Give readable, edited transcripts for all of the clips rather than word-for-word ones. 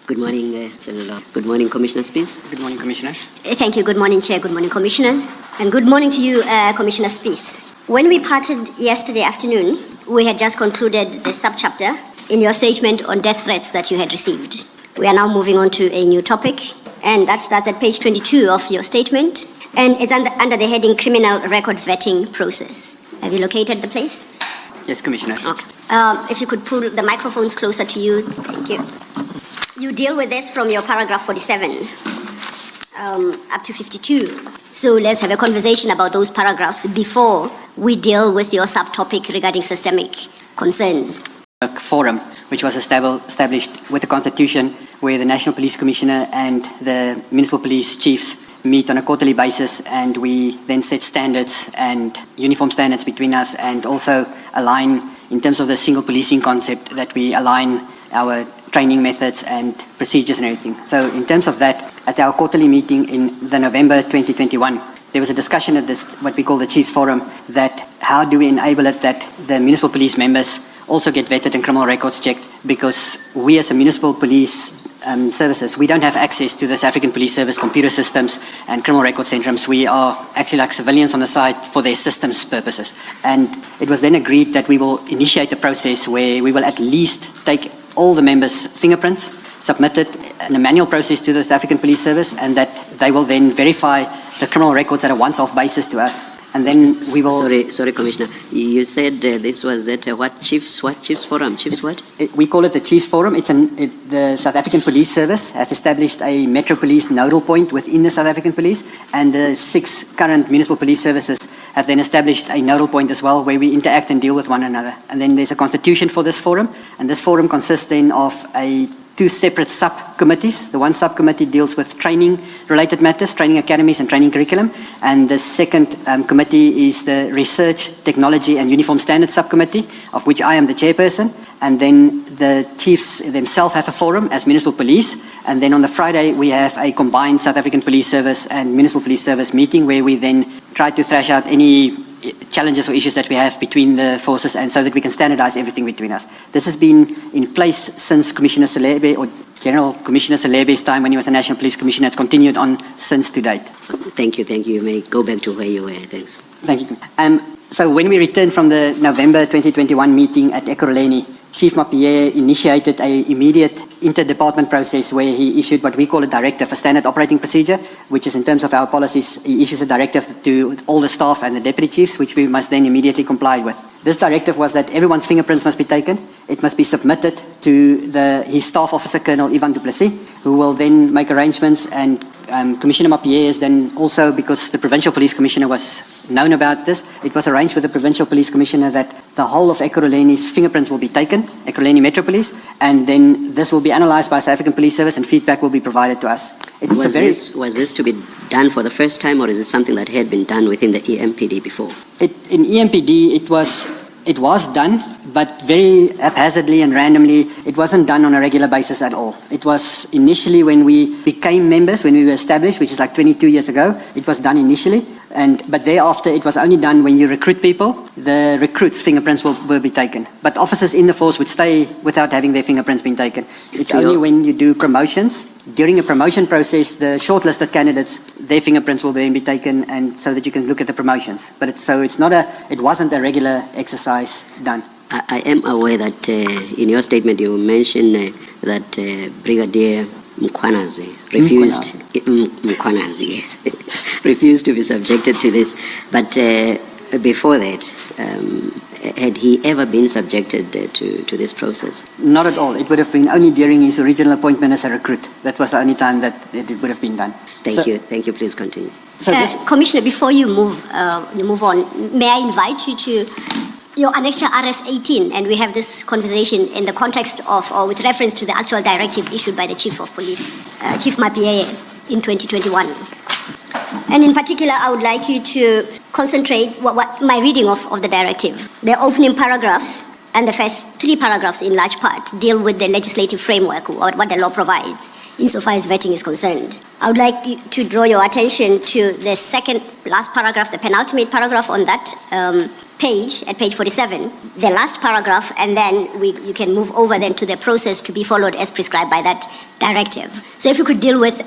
Good morning, Senator. Good morning, Commissioner Spies. Good morning, Commissioner. Thank you. Good morning, Chair. Good morning, Commissioners. And good morning to you, Commissioner Spies. When we parted yesterday afternoon, we had just concluded the subchapter in your statement on death threats that you had received. We are now moving on to a new topic, and that starts at page 22 of your statement, and it's under the heading Criminal Record Vetting Process. Have you located the place? Yes, Commissioner. Okay. If you could pull the microphones closer to you, thank you. You deal with this from your paragraph 47 up to 52. So let's have a conversation about those paragraphs before we deal with your subtopic regarding systemic concerns. A forum which was established with the Constitution, where the National Police Commissioner and the Municipal Police Chiefs meet on a quarterly basis, and we then set standards and uniform standards between us, and also align in terms of the single policing concept, that we align our training methods and procedures and everything. So in terms of that, at our quarterly meeting in the November 2021, there was a discussion at this, what we call the Chiefs Forum, that how do we enable it that the municipal police members also get vetted and criminal records checked, because we as a municipal police services, we don't have access to the South African Police Service computer systems and criminal record centrums. We are actually like civilians on the side for their systems purposes. And it was then agreed that we will initiate a process where we will at least take all the members' fingerprints, submit it in a manual process to the South African Police Service, and that they will then verify the criminal records at a once-off basis to us. And then we will... Sorry, Commissioner. You said this was at what Chiefs Forum? Chiefs what? We call it the Chiefs Forum. The South African Police Service have established a Metro Police nodal point within the South African Police, and the 6 current municipal police services have then established a nodal point as well, where we interact and deal with one another. And then there's a constitution for this forum, and this forum consists then of 2 separate subcommittees. The one subcommittee deals with training-related matters, training academies and training curriculum, and the second committee is the Research, Technology and Uniform Standards Subcommittee, of which I am the chairperson. And then the chiefs themselves have a forum as municipal police, and then on the Friday we have a combined South African Police Service and Municipal Police Service meeting, where we then try to thrash out any challenges or issues that we have between the forces, and so that we can standardize everything between us. This has been in place since Commissioner Selebe, or General Commissioner Selebe's time when he was the National Police Commissioner. It's continued on since to date. Thank you. You may go back to where you were. Thanks. Thank you. So when we returned from the November 2021 meeting at Ekurhuleni, Chief Mapie initiated an immediate interdepartment process where he issued what we call a directive, a standard operating procedure, which is in terms of our policies, he issues a directive to all the staff and the deputy chiefs, which we must then immediately comply with. This directive was that everyone's fingerprints must be taken. It must be submitted to his staff officer, Colonel Ivan du Plessis, who will then make arrangements, and Commissioner Mapie is then also, because the Provincial Police Commissioner was known about this, it was arranged with the Provincial Police Commissioner that the whole of Ekurhuleni's fingerprints will be taken, Ekurhuleni Metro Police, and then this will be analysed by South African Police Service and feedback will be provided to us. Was this to be done for the first time, or is it something that had been done within the EMPD before? In EMPD it was done, but very haphazardly and randomly. It wasn't done on a regular basis at all. It was initially when we became members, when we were established, which is like 22 years ago, it was done initially. But thereafter, it was only done when you recruit people. The recruits' fingerprints will be taken. But officers in the force would stay without having their fingerprints being taken. It's only when you do promotions. During a promotion process, the shortlisted candidates, their fingerprints will be taken, and so that you can look at the promotions. But it wasn't a regular exercise done. I am aware that in your statement you mentioned that Brigadier Mkhwanazi refused to be subjected to this. But before that, had he ever been subjected to this process? Not at all. It would have been only during his original appointment as a recruit. That was the only time that it would have been done. Thank you. Please continue. So Commissioner, before you move on, may I invite you to your Annexure RS 18, and we have this conversation in the context of, or with reference to the actual directive issued by the Chief of Police, Chief Mapie, in 2021. And in particular, I would like you to concentrate what my reading of the directive. The opening paragraphs and the first 3 paragraphs in large part deal with the legislative framework, what the law provides, insofar as vetting is concerned. I would like to draw your attention to the second last paragraph, the penultimate paragraph on that page, at page 47, the last paragraph, and then you can move over then to the process to be followed as prescribed by that directive. So if you could deal with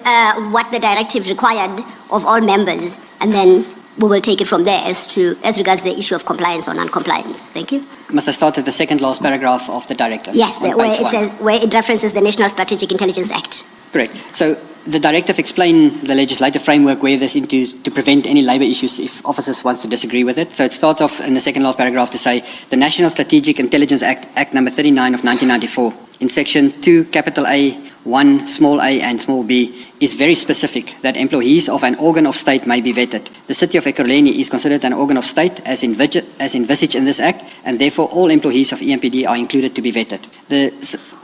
what the directive required of all members, and then we will take it from there as regards the issue of compliance or non-compliance. Thank you. Must I start at the second last paragraph of the directive? Yes, on where page it one? says, where it references the National Strategic Intelligence Act. Correct. So the directive explains the legislative framework where there's into to prevent any labour issues if officers want to disagree with it. So it starts off in the second last paragraph to say the National Strategic Intelligence Act number 39 of 1994 in section 2 capital A, 1 small a and small b is very specific that employees of an organ of state may be vetted. The city of Ekurhuleni is considered an organ of state as envisaged in this act, and therefore all employees of EMPD are included to be vetted. The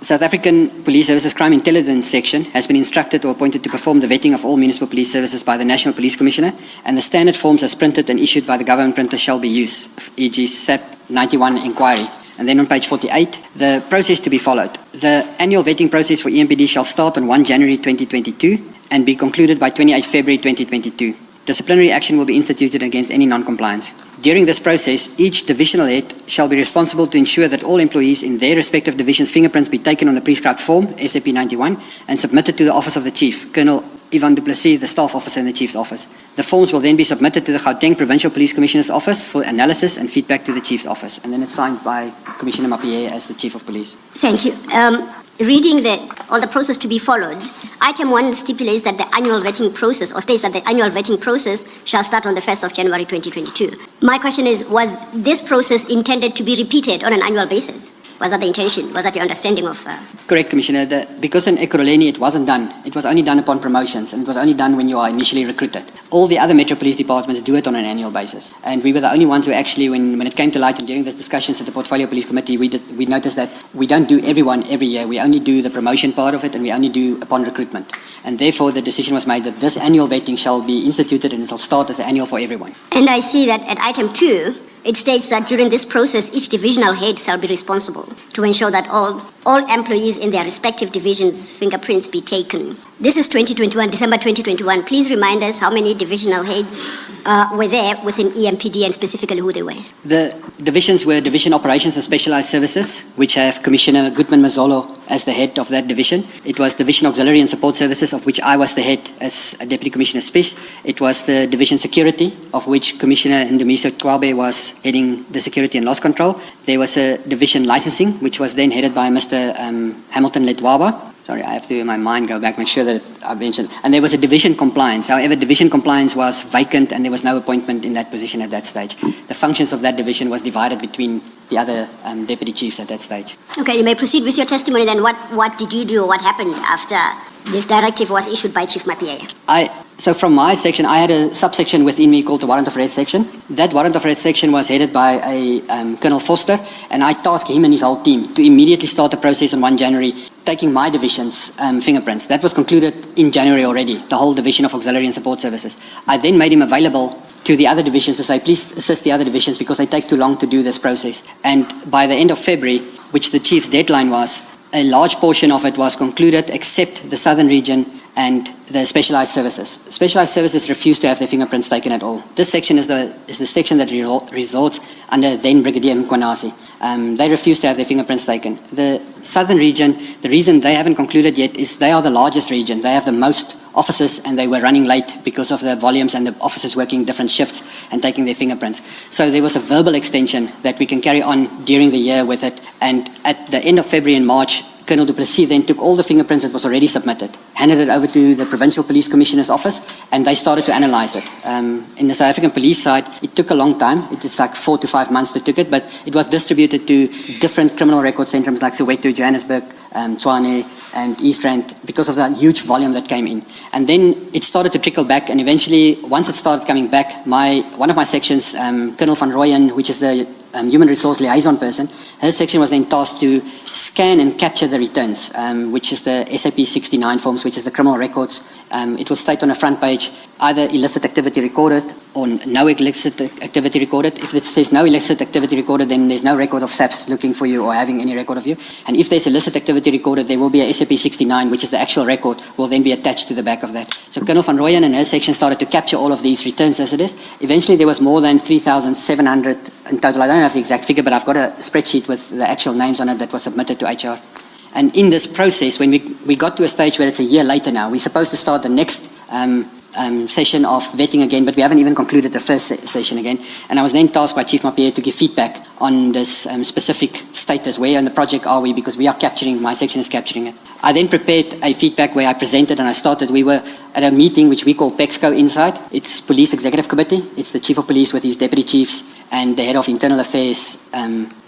South African Police Services Crime Intelligence Section has been instructed or appointed to perform the vetting of all municipal police services by the National Police Commissioner, and the standard forms as printed and issued by the government printer shall be used, e.g. SAP 91 inquiry. And then on page 48, the process to be followed. The annual vetting process for EMPD shall start on 1 January 2022 and be concluded by 28 February 2022. Disciplinary action will be instituted against any non-compliance. During this process, each divisional head shall be responsible to ensure that all employees in their respective divisions' fingerprints be taken on the prescribed form, SAP 91, and submitted to the office of the Chief, Colonel Ivan du Plessis, the staff officer in the Chief's office. The forms will then be submitted to the Gauteng Provincial Police Commissioner's office for analysis and feedback to the Chief's office. And then it's signed by Commissioner Mapie as the Chief of Police. Thank you. Reading all the process to be followed, item 1 stipulates that the annual vetting process, or states that the annual vetting process shall start on the 1st of January 2022. My question is, was this process intended to be repeated on an annual basis? Was that the intention? Was that your understanding of... Correct, Commissioner. Because in Ekurhuleni it wasn't done. It was only done upon promotions, and it was only done when you are initially recruited. All the other Metro Police departments do it on an annual basis. And we were the only ones who actually, when it came to light and during the discussions at the Portfolio Police Committee, we noticed that we don't do everyone every year. We only do the promotion part of it, and we only do upon recruitment. And therefore the decision was made that this annual vetting shall be instituted and it will start as an annual for everyone. And I see that at item 2, it states that during this process, each divisional head shall be responsible to ensure that all employees in their respective divisions' fingerprints be taken. This is December 2021. Please remind us how many divisional heads were there within EMPD and specifically who they were. The divisions were Division Operations and Specialized Services, which have Commissioner Goodman Mazolo as the head of that division. It was Division Auxiliary and Support Services, of which I was the head as a Deputy Commissioner Spies. It was the Division Security, of which Commissioner Ndumiso Kwabe was heading the Security and Loss Control. There was a Division Licensing, which was then headed by Mr. Hamilton Letwaba. Sorry, I have to, in my mind, go back, make sure that I mentioned. And there was a Division Compliance. However, Division Compliance was vacant and there was no appointment in that position at that stage. The functions of that division was divided between the other deputy chiefs at that stage. Okay, you may proceed with your testimony then. What did you do or what happened after this directive was issued by Chief Mapie? So from my section, I had a subsection within me called the Warrant of Arrest section. That Warrant of Arrest section was headed by a Colonel Foster, and I tasked him and his whole team to immediately start the process on 1 January, taking my division's fingerprints. That was concluded in January already, the whole division of Auxiliary and Support Services. I then made him available to the other divisions to say, please assist the other divisions because they take too long to do this process. And by the end of February, which the chief's deadline was, a large portion of it was concluded except the southern region and the specialized services. Specialized services refused to have their fingerprints taken at all. This section is the section that resorts under then Brigadier Mkhwanazi. They refused to have their fingerprints taken. The southern region, the reason they haven't concluded yet is they are the largest region. They have the most officers and they were running late because of the volumes and the officers working different shifts and taking their fingerprints. So there was a verbal extension that we can carry on during the year with it. And at the end of February and March, Colonel du Plessis then took all the fingerprints that was already submitted, handed it over to the Provincial Police Commissioner's office, and they started to analyze it. In the South African police side, it took a long time. It was like 4 to 5 months that took it, but it was distributed to different criminal record centres like Soweto, Johannesburg, Tshwane, and East Rand because of that huge volume that came in. And then it started to trickle back, and eventually, once it started coming back, one of my sections, Colonel van Rooyen, which is the human resource liaison person, his section was then tasked to scan and capture the returns, which is the SAP 69 forms, which is the criminal records. It will state on the front page either illicit activity recorded or no illicit activity recorded. If it says no illicit activity recorded, then there's no record of SAPS looking for you or having any record of you. And if there's illicit activity recorded, there will be a SAP 69, which is the actual record, will then be attached to the back of that. So Colonel van Rooyen and her section started to capture all of these returns as it is. Eventually there was more than 3,700 in total. I don't have the exact figure, but I've got a spreadsheet with the actual names on it that was submitted to HR. And in this process, when we got to a stage where it's a year later now, we're supposed to start the next session of vetting again, but we haven't even concluded the first session again. And I was then tasked by Chief Mapie to give feedback on this specific status. Where in the project are we? Because we are capturing, my section is capturing it. I then prepared a feedback where I presented and I started. We were at a meeting which we call PEXCO inside. It's Police Executive Committee. It's the Chief of Police with his deputy chiefs and the Head of Internal Affairs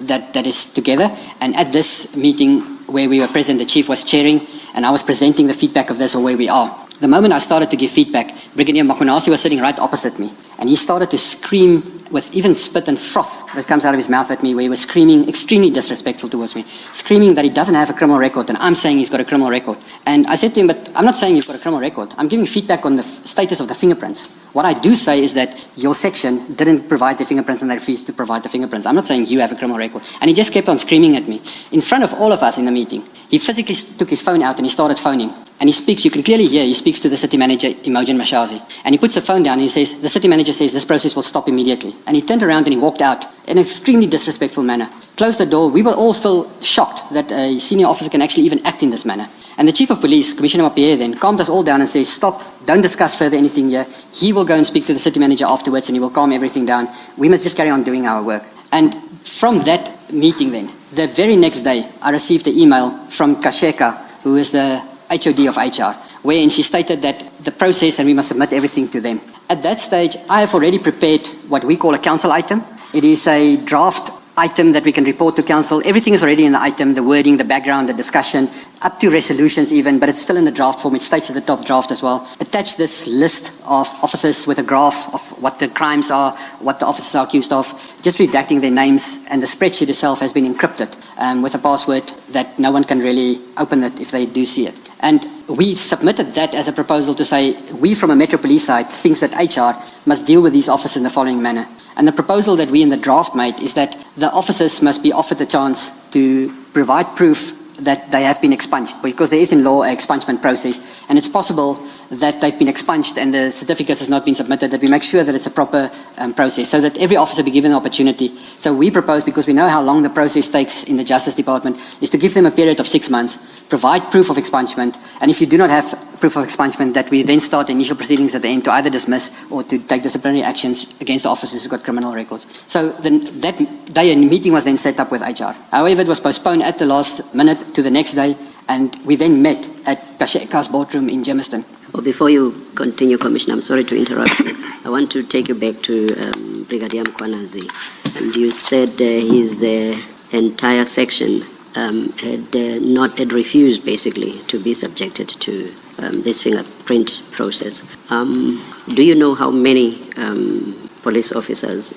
that is together. And at this meeting where we were present, the Chief was chairing and I was presenting the feedback of this or where we are. The moment I started to give feedback, Brigadier Mkhwanazi was sitting right opposite me, and he started to scream with even spit and froth that comes out of his mouth at me, where he was screaming extremely disrespectful towards me, screaming that he doesn't have a criminal record, and I'm saying he's got a criminal record. And I said to him, but I'm not saying you've got a criminal record. I'm giving feedback on the status of the fingerprints. What I do say is that your section didn't provide the fingerprints and they refused to provide the fingerprints. I'm not saying you have a criminal record. And he just kept on screaming at me in front of all of us in the meeting. He physically took his phone out and he started phoning. And he speaks, you can clearly hear, he speaks to the city manager, Imogen Mashazi. And he puts the phone down and he says, the city manager says this process will stop immediately. And he turned around and he walked out in an extremely disrespectful manner. Closed the door. We were all still shocked that a senior officer can actually even act in this manner. And the Chief of Police, Commissioner Mapie, then calmed us all down and says, stop, don't discuss further anything here. He will go and speak to the city manager afterwards and he will calm everything down. We must just carry on doing our work. And from that meeting then, the very next day, I received an email from Kasheka, who is the HOD of HR, wherein she stated that the process and we must submit everything to them. At that stage, I have already prepared what we call a council item. It is a draft item that we can report to council. Everything is already in the item, the wording, the background, the discussion, up to resolutions even, but it's still in the draft form. It states at the top draft as well. Attach this list of officers with a graph of what the crimes are, what the officers are accused of, just redacting their names, and the spreadsheet itself has been encrypted with a password that no one can really open it if they do see it. And we submitted that as a proposal to say, we from a Metro Police side thinks that HR must deal with these officers in the following manner. And the proposal that we in the draft made is that the officers must be offered the chance to provide proof that they have been expunged, because there is in law an expungement process, and it's possible that they've been expunged and the certificates has not been submitted, that we make sure that it's a proper process, so that every officer be given the opportunity. So we propose, because we know how long the process takes in the Justice Department, is to give them a period of 6 months, provide proof of expungement, and if you do not have proof of expungement, that we then start initial proceedings at the end to either dismiss or to take disciplinary actions against the officers who've got criminal records. So then that day a meeting was then set up with HR. However, it was postponed at the last minute to the next day, and we then met at Kasheka's boardroom in Germiston. Well, before you continue, Commissioner, I'm sorry to interrupt you. I want to take you back to Brigadier Mkhwanazi. And you said his entire section had refused, basically, to be subjected to this fingerprint process. Do you know how many police officers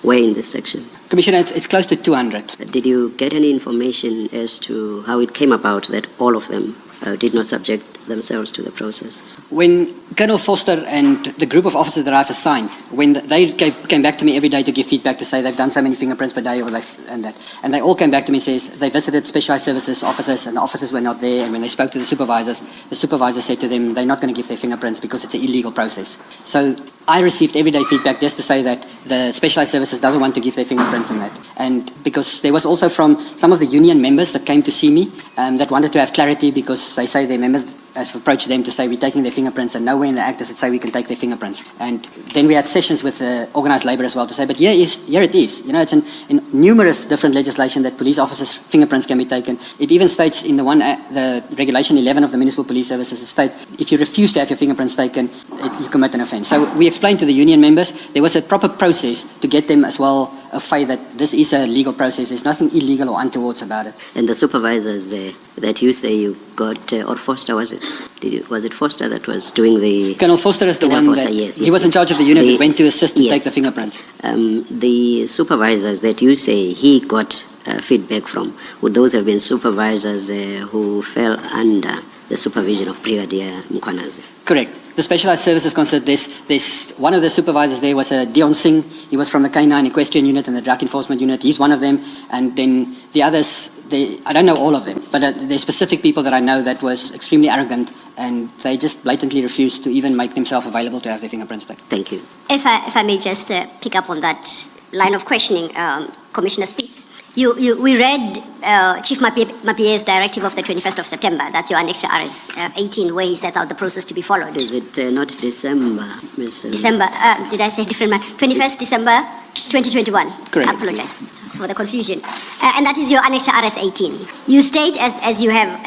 were in this section? Commissioner, it's close to 200. Did you get any information as to how it came about that all of them did not subject themselves to the process? When Colonel Foster and the group of officers that I've assigned, when they came back to me every day to give feedback to say they've done so many fingerprints per day and they all came back to me and says they visited specialized services officers and the officers were not there, and when they spoke to the supervisor said to them they're not going to give their fingerprints because it's an illegal process. So I received everyday feedback just to say that the specialized services doesn't want to give their fingerprints on that. And because there was also from some of the union members that came to see me that wanted to have clarity, because they say their members has approached them to say we're taking their fingerprints, and nowhere in the Act does it say we can take their fingerprints. And then we had sessions with organised labour as well to say, but here it is. You know, it's in numerous different legislation that police officers' fingerprints can be taken. It even states in the Regulation 11 of the Municipal Police Services, it states if you refuse to have your fingerprints taken, you commit an offence. So we explained to the union members there was a proper process to get them as well a faith that this is a legal process. There's nothing illegal or untowards about it. And the supervisors that you say you got, or Foster was it? Was it Foster that was doing the... Colonel Foster is the Colonel one Foster, that... yes, he was in charge of the unit that went to assist to yes. take the fingerprints. The supervisors that you say he got feedback from, would those have been supervisors who fell under the supervision of Brigadier Mkhwanazi. Correct. The specialized services concert, there's one of the supervisors there was Dion Singh. He was from the K9 Equestrian Unit and the Drug Enforcement Unit. He's one of them. And then the others, I don't know all of them, but there's specific people that I know that was extremely arrogant, and they just blatantly refused to even make themselves available to have their fingerprints taken. Thank you. If I may just pick up on that line of questioning, Commissioner Spies. We read Chief Mapie's directive of the 21st of September. That's your Annex to RS 18, where he sets out the process to be followed. Is it not December, Ms. December, did I say different? 21st December 2021. Correct. I apologize for the confusion. And that is your Annex to RS 18. You state, as you have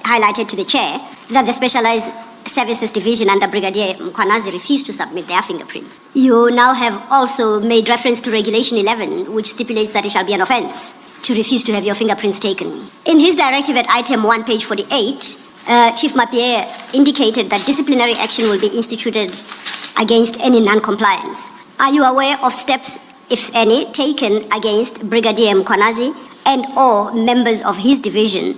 highlighted to the Chair, that the Specialized Services Division under Brigadier Mkhwanazi refused to submit their fingerprints. You now have also made reference to Regulation 11, which stipulates that it shall be an offence to refuse to have your fingerprints taken. In his directive at item 1, page 48, Chief Mapie indicated that disciplinary action will be instituted against any non-compliance. Are you aware of steps, if any, taken against Brigadier Mkhwanazi and or members of his division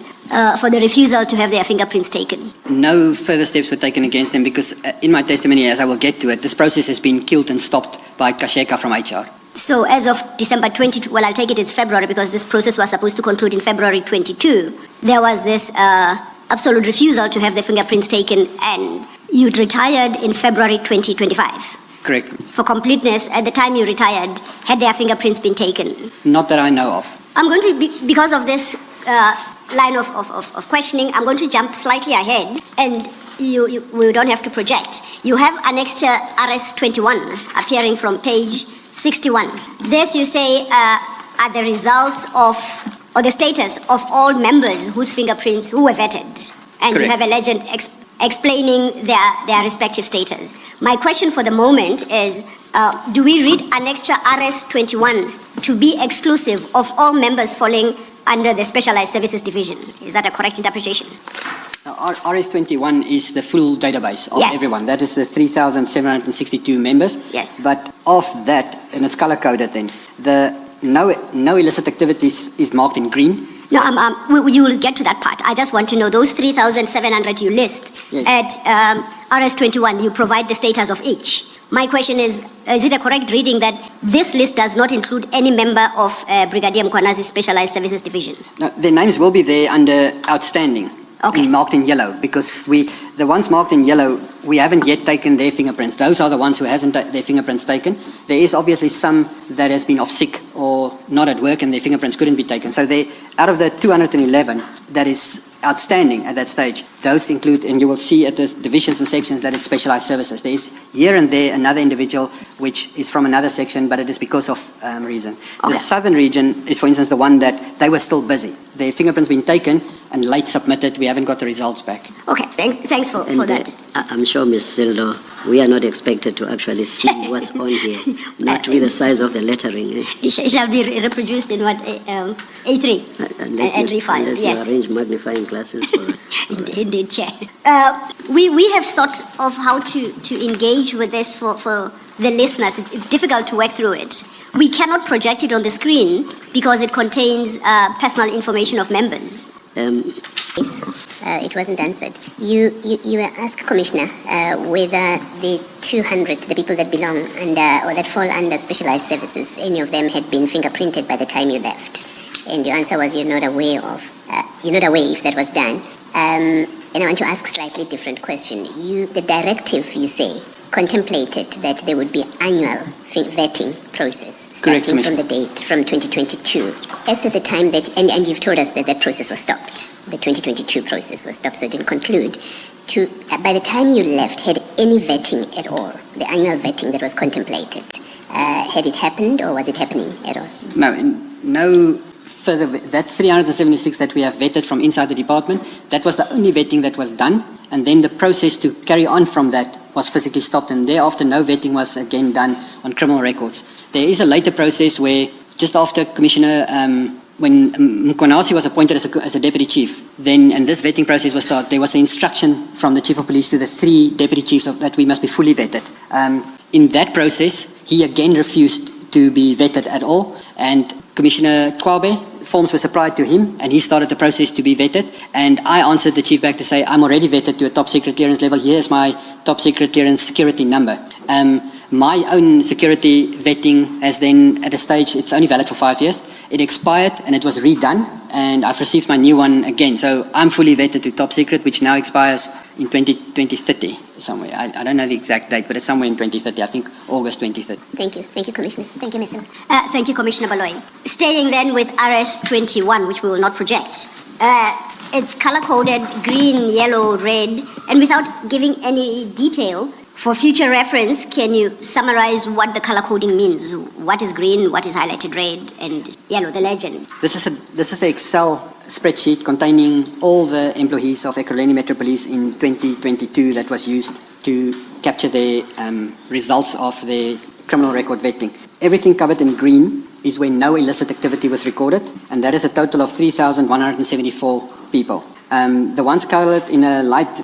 for the refusal to have their fingerprints taken? No further steps were taken against them because in my testimony, as I will get to it, this process has been killed and stopped by Kasheka from HR. So as of December 22, well, I'll take it it's February because this process was supposed to conclude in February 22. There was this absolute refusal to have the fingerprints taken, and you'd retired in February 2025. Correct. For completeness, at the time you retired, had their fingerprints been taken? Not that I know of. I'm going to, because of this line of questioning, I'm going to jump slightly ahead, and we don't have to project. You have annexed RS 21 appearing from page 61. This, you say, are the results of, or the status of all members whose fingerprints, who were vetted. And Correct. You have a legend explaining their respective status. My question for the moment is, do we read annexed RS 21 to be exclusive of all members falling under the Specialized Services Division? Is that a correct interpretation? Now, RS21 is the full database of Yes. everyone. That is the 3,762 members. Yes. But of that, and it's color-coded then, the no illicit activities is marked in green. No, you will get to that part. I just want to know those 3,700 you list. Yes. At RS21, you provide the status of each. My question is it a correct reading that this list does not include any member of Brigadier Mkhwanazi's Specialized Services Division? Now, their names will be there under outstanding. Okay. And marked in yellow, because the ones marked in yellow, we haven't yet taken their fingerprints. Those are the ones who hasn't their fingerprints taken. There is obviously some that has been off sick or not at work and their fingerprints couldn't be taken. So out of the 211 that is outstanding at that stage, those include, and you will see at the divisions and sections that it's specialized services. There is here and there another individual which is from another section, but it is because of reason. Okay. The southern region is, for instance, the one that they were still busy. Their fingerprints been taken and late submitted. We haven't got the results back. Okay, thanks for that. I'm sure, Ms. Sildo, we are not expected to actually see what's on here, not with the size of the lettering. It shall be reproduced in what, A3 and refiled, unless yes. you arrange magnifying glasses for it. Indeed, Chair. We have thought of how to engage with this for the listeners. It's difficult to work through it. We cannot project it on the screen because it contains personal information of members. It wasn't answered. You were asked, Commissioner, whether the 200, the people that belong under or that fall under specialized services, any of them had been fingerprinted by the time you left. And your answer was you're not aware if that was done. And I want to ask a slightly different question. The directive, you say, contemplated that there would be annual vetting process starting Correct, from the date from 2022. As at the time that, and you've told us that that process was stopped, the 2022 process was stopped, so it didn't conclude. By the time you left, had any vetting at all, the annual vetting that was contemplated, had it happened or was it happening at all? No further. That 376 that we have vetted from inside the department, that was the only vetting that was done, and then the process to carry on from that was physically stopped, and thereafter no vetting was again done on criminal records. There is a later process where just after Commissioner, when Mkhwanazi was appointed as a deputy chief, then, and this vetting process was started, there was an instruction from the chief of police to the 3 deputy chiefs that we must be fully vetted. In that process, he again refused to be vetted at all, and Commissioner Kwabe forms were supplied to him, and he started the process to be vetted. And I answered the chief back to say, I'm already vetted to a top secret clearance level. Here's my top secret clearance security number. My own security vetting has then, at a stage, it's only valid for 5 years. It expired and it was redone, and I've received my new one again. So I'm fully vetted to top secret, which now expires in 2030 somewhere. I don't know the exact date, but it's somewhere in 2030. I think August 2030. Thank you. Thank you, Commissioner. Thank you, Mr. Thank you, Commissioner Baloyi. Staying then with RS21, which we will not project. It's color-coded green, yellow, red, and without giving any detail, for future reference, can you summarize what the color coding means? What is green, what is highlighted red, and yellow, the legend? This is an Excel spreadsheet containing all the employees of Ekurhuleni Metro Police in 2022 that was used to capture the results of the criminal record vetting. Everything covered in green is when no illicit activity was recorded, and that is a total of 3,174 people. The ones colored in a light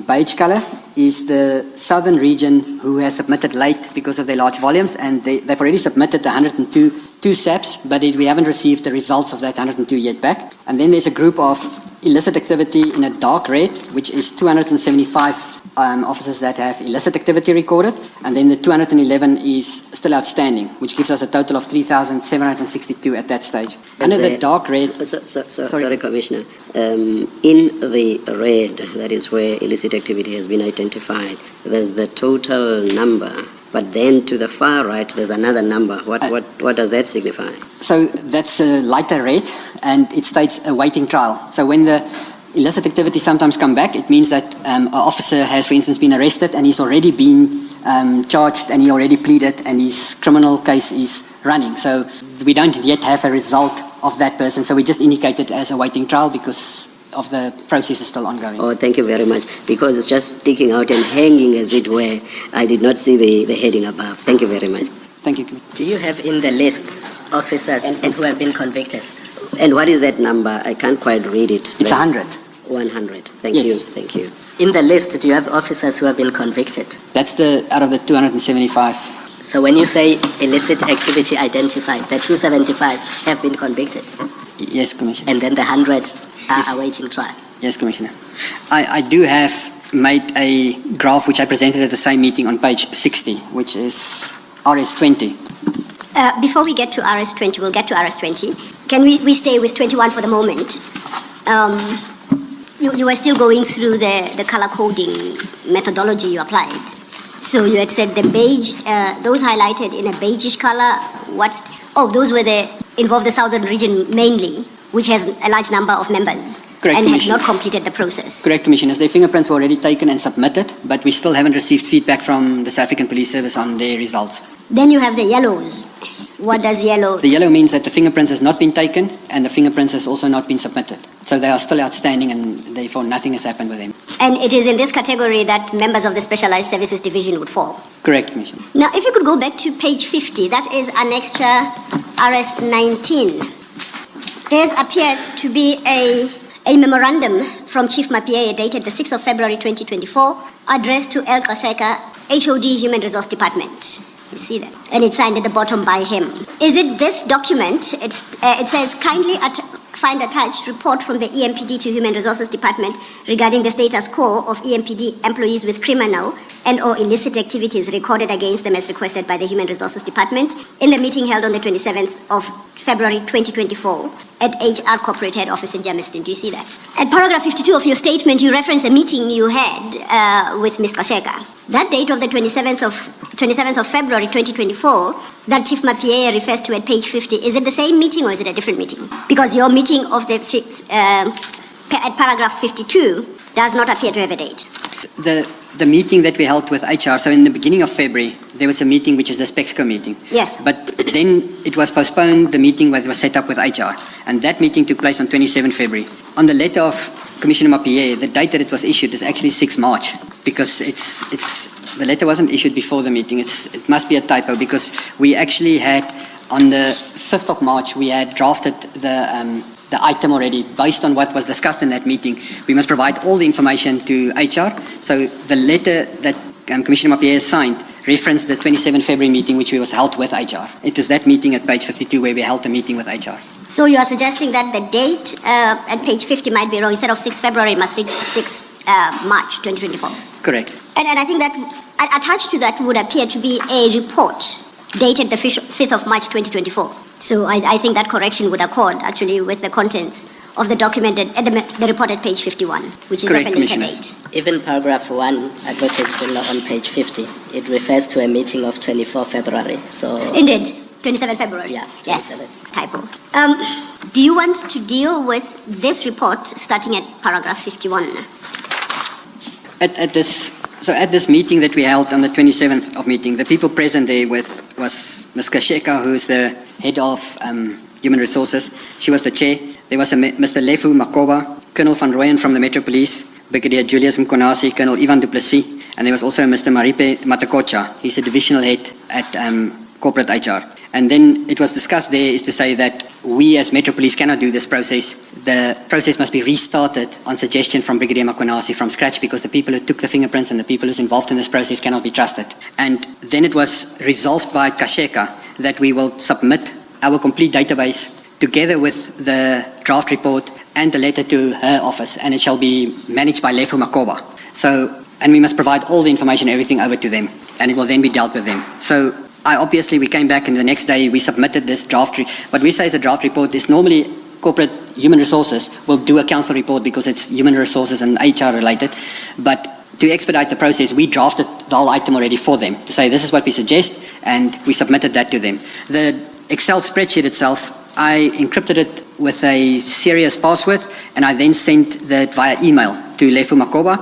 beige color is the southern region who has submitted late because of their large volumes, and they've already submitted 102 SAPs, but we haven't received the results of that 102 yet back. And then there's a group of illicit activity in a dark red, which is 275 officers that have illicit activity recorded, and then the 211 is still outstanding, which gives us a total of 3,762 at that stage. Under the dark red... Sorry, Commissioner. In the red, that is where illicit activity has been identified, there's the total number, but then to the far right, there's another number. What does that signify? So that's a lighter red, and it states awaiting trial. So when the illicit activity sometimes come back, it means that an officer has, for instance, been arrested and he's already been charged and he already pleaded and his criminal case is running. So we don't yet have a result of that person, so we just indicate it as awaiting trial because of the process is still ongoing. Oh, thank you very much. Because it's just sticking out and hanging, as it were. I did not see the heading above. Thank you very much. Thank you. Do you have in the list officers who have been convicted? And what is that number? I can't quite read it. It's 100. 100. Thank Yes. you. Thank you. In the list, do you have officers who have been convicted? That's out of the 275. So when you say illicit activity identified, the 275 have been convicted, Yes, Commissioner. and then the 100 are Yes. awaiting trial. Yes, Commissioner. I do have made a graph which I presented at the same meeting on page 60, which is RS20. Before we get to RS20, we'll get to RS20. Can we stay with 21 for the moment? You were still going through the color coding methodology you applied. So you had said the beige, those highlighted in a beigeish color, those were involved the southern region mainly, which has a large number of members. Correct, and has Commissioner. not completed the process. Correct, Commissioners. Their fingerprints were already taken and submitted, but we still haven't received feedback from the South African Police Service on their results. Then you have the yellows. What does yellow? The yellow means that the fingerprints has not been taken and the fingerprints has also not been submitted. So they are still outstanding and therefore nothing has happened with them. And it is in this category that members of the Specialized Services Division would fall. Correct, Commissioner. Now, if you could go back to page 50, that is annexure RS19. There appears to be a memorandum from Chief Mapie dated the 6th of February 2024, addressed to El Kasheka, HOD Human Resource Department. You see that? And it's signed at the bottom by him. Is it this document? It says, kindly find attached report from the EMPD to Human Resources Department regarding the status quo of EMPD employees with criminal and or illicit activities recorded against them as requested by the Human Resources Department in the meeting held on the 27th of February 2024 at HR Corporate Head Office in Germiston. Do you see that? At paragraph 52 of your statement, you reference a meeting you had with Ms. Kasheka. That date of the 27th of February 2024 that Chief Mapie refers to at page 50, is it the same meeting or is it a different meeting? Because your meeting of at paragraph 52 does not appear to have a date. The meeting that we held with HR, so in the beginning of February, there was a meeting which is the SPEXCO meeting. Yes. But then it was postponed, the meeting that was set up with HR. And that meeting took place on 27 February. On the letter of Commissioner Mapie, the date that it was issued is actually 6 March because the letter wasn't issued before the meeting. It must be a typo because we actually had, on the 5th of March, we had drafted the item already based on what was discussed in that meeting. We must provide all the information to HR. So the letter that Commissioner Mapie signed referenced the 27 February meeting which was held with HR. It is that meeting at page 52 where we held the meeting with HR. So you are suggesting that the date at page 50 might be wrong. Instead of 6 February, it must read 6 March 2024. Correct. And I think that attached to that would appear to be a report dated the 5th of March 2024. So I think that correction would accord actually with the contents of the document at the report at page 51, which is Correct, of a later Commissioners. date. Even paragraph 1, Advocate Silla on page 50, it refers to a meeting of 24 February. So Indeed, 27 February. Yeah, Yes, 27. typo. Do you want to deal with this report starting at paragraph 51? At this meeting that we held on the 27th of meeting, the people present there was Ms. Kasheka, who's the head of Human Resources. She was the chair. There was Mr. Lefu Makoba, Colonel Van Rooyen from the Metro Police, Brigadier Julius Mkhwanazi, Colonel Ivan Duplessis, and there was also Mr. Maripe Matakocha. He's the divisional head at corporate HR. And then it was discussed there is to say that we as Metro Police cannot do this process. The process must be restarted on suggestion from Brigadier Mkhwanazi from scratch because the people who took the fingerprints and the people who's involved in this process cannot be trusted. And then it was resolved by Kasheka that we will submit our complete database together with the draft report and the letter to her office, and it shall be managed by Lefu Makoba. And we must provide all the information, everything over to them, and it will then be dealt with them. So we came back, and the next day we submitted this draft. What we say is a draft report is normally corporate human resources will do a council report because it's human resources and HR related. But to expedite the process, we drafted the whole item already for them to say this is what we suggest, and we submitted that to them. The Excel spreadsheet itself, I encrypted it with a serious password, and I then sent that via email to Lefu Makoba,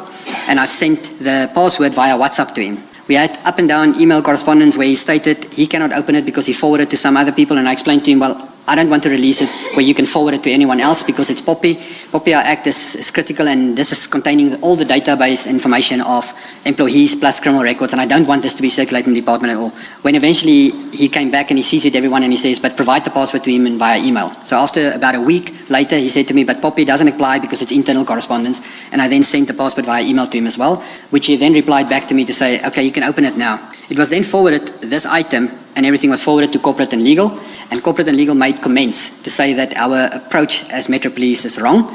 and I've sent the password via WhatsApp to him. We had up and down email correspondence where he stated he cannot open it because he forwarded it to some other people, and I explained to him, well, I don't want to release it where you can forward it to anyone else because it's POPI. POPI Act is critical, and this is containing all the database information of employees plus criminal records, and I don't want this to be circulating in the department at all. When eventually he came back and he sees it, everyone, and he says, but provide the password to him and via email. So after about a week later, he said to me, but POPI doesn't apply because it's internal correspondence, and I then sent the password via email to him as well, which he then replied back to me to say, okay, you can open it now. It was then forwarded, this item, and everything was forwarded to corporate and legal, and corporate and legal made comments to say that our approach as Metro Police is wrong.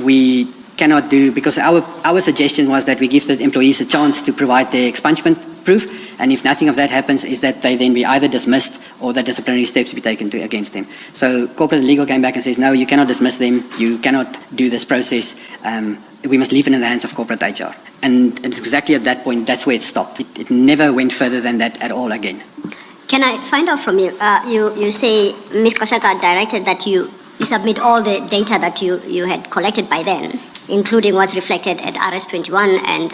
We cannot do, because our suggestion was that we give the employees a chance to provide their expungement proof, and if nothing of that happens, is that they then be either dismissed or that disciplinary steps be taken against them. So corporate and legal came back and says, no, you cannot dismiss them, you cannot do this process, we must leave it in the hands of corporate HR. And exactly at that point, that's where it stopped. It never went further than that at all again. Can I find out from you, you say Ms. Kashaka directed that you submit all the data that you had collected by then, including what's reflected at RS21 and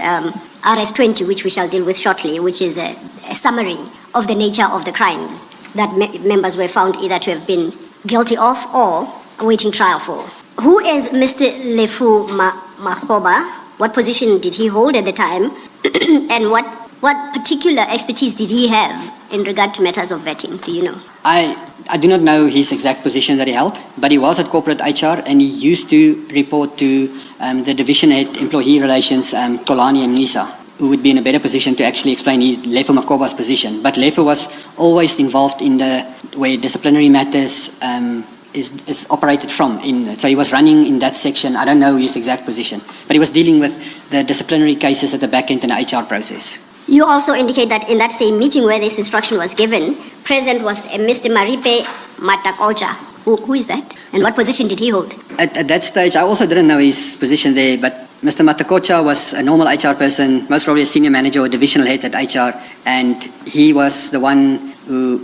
RS20, which we shall deal with shortly, which is a summary of the nature of the crimes that members were found either to have been guilty of or awaiting trial for. Who is Mr. Lefu Makoba? What position did he hold at the time? And what particular expertise did he have in regard to matters of vetting? Do you know? I do not know his exact position that he held, but he was at corporate HR, and he used to report to the division head employee relations, Tolani and Nisa, who would be in a better position to actually explain Lefu Makoba's position. But Lefu was always involved in the way disciplinary matters is operated from. So he was running in that section. I don't know his exact position, but he was dealing with the disciplinary cases at the back end in the HR process. You also indicate that in that same meeting where this instruction was given, present was a Mr. Maripe Matakocha. Who is that? And what position did he hold? At that stage, I also didn't know his position there, but Mr. Matakocha was a normal HR person, most probably a senior manager or divisional head at HR, and he was the one who,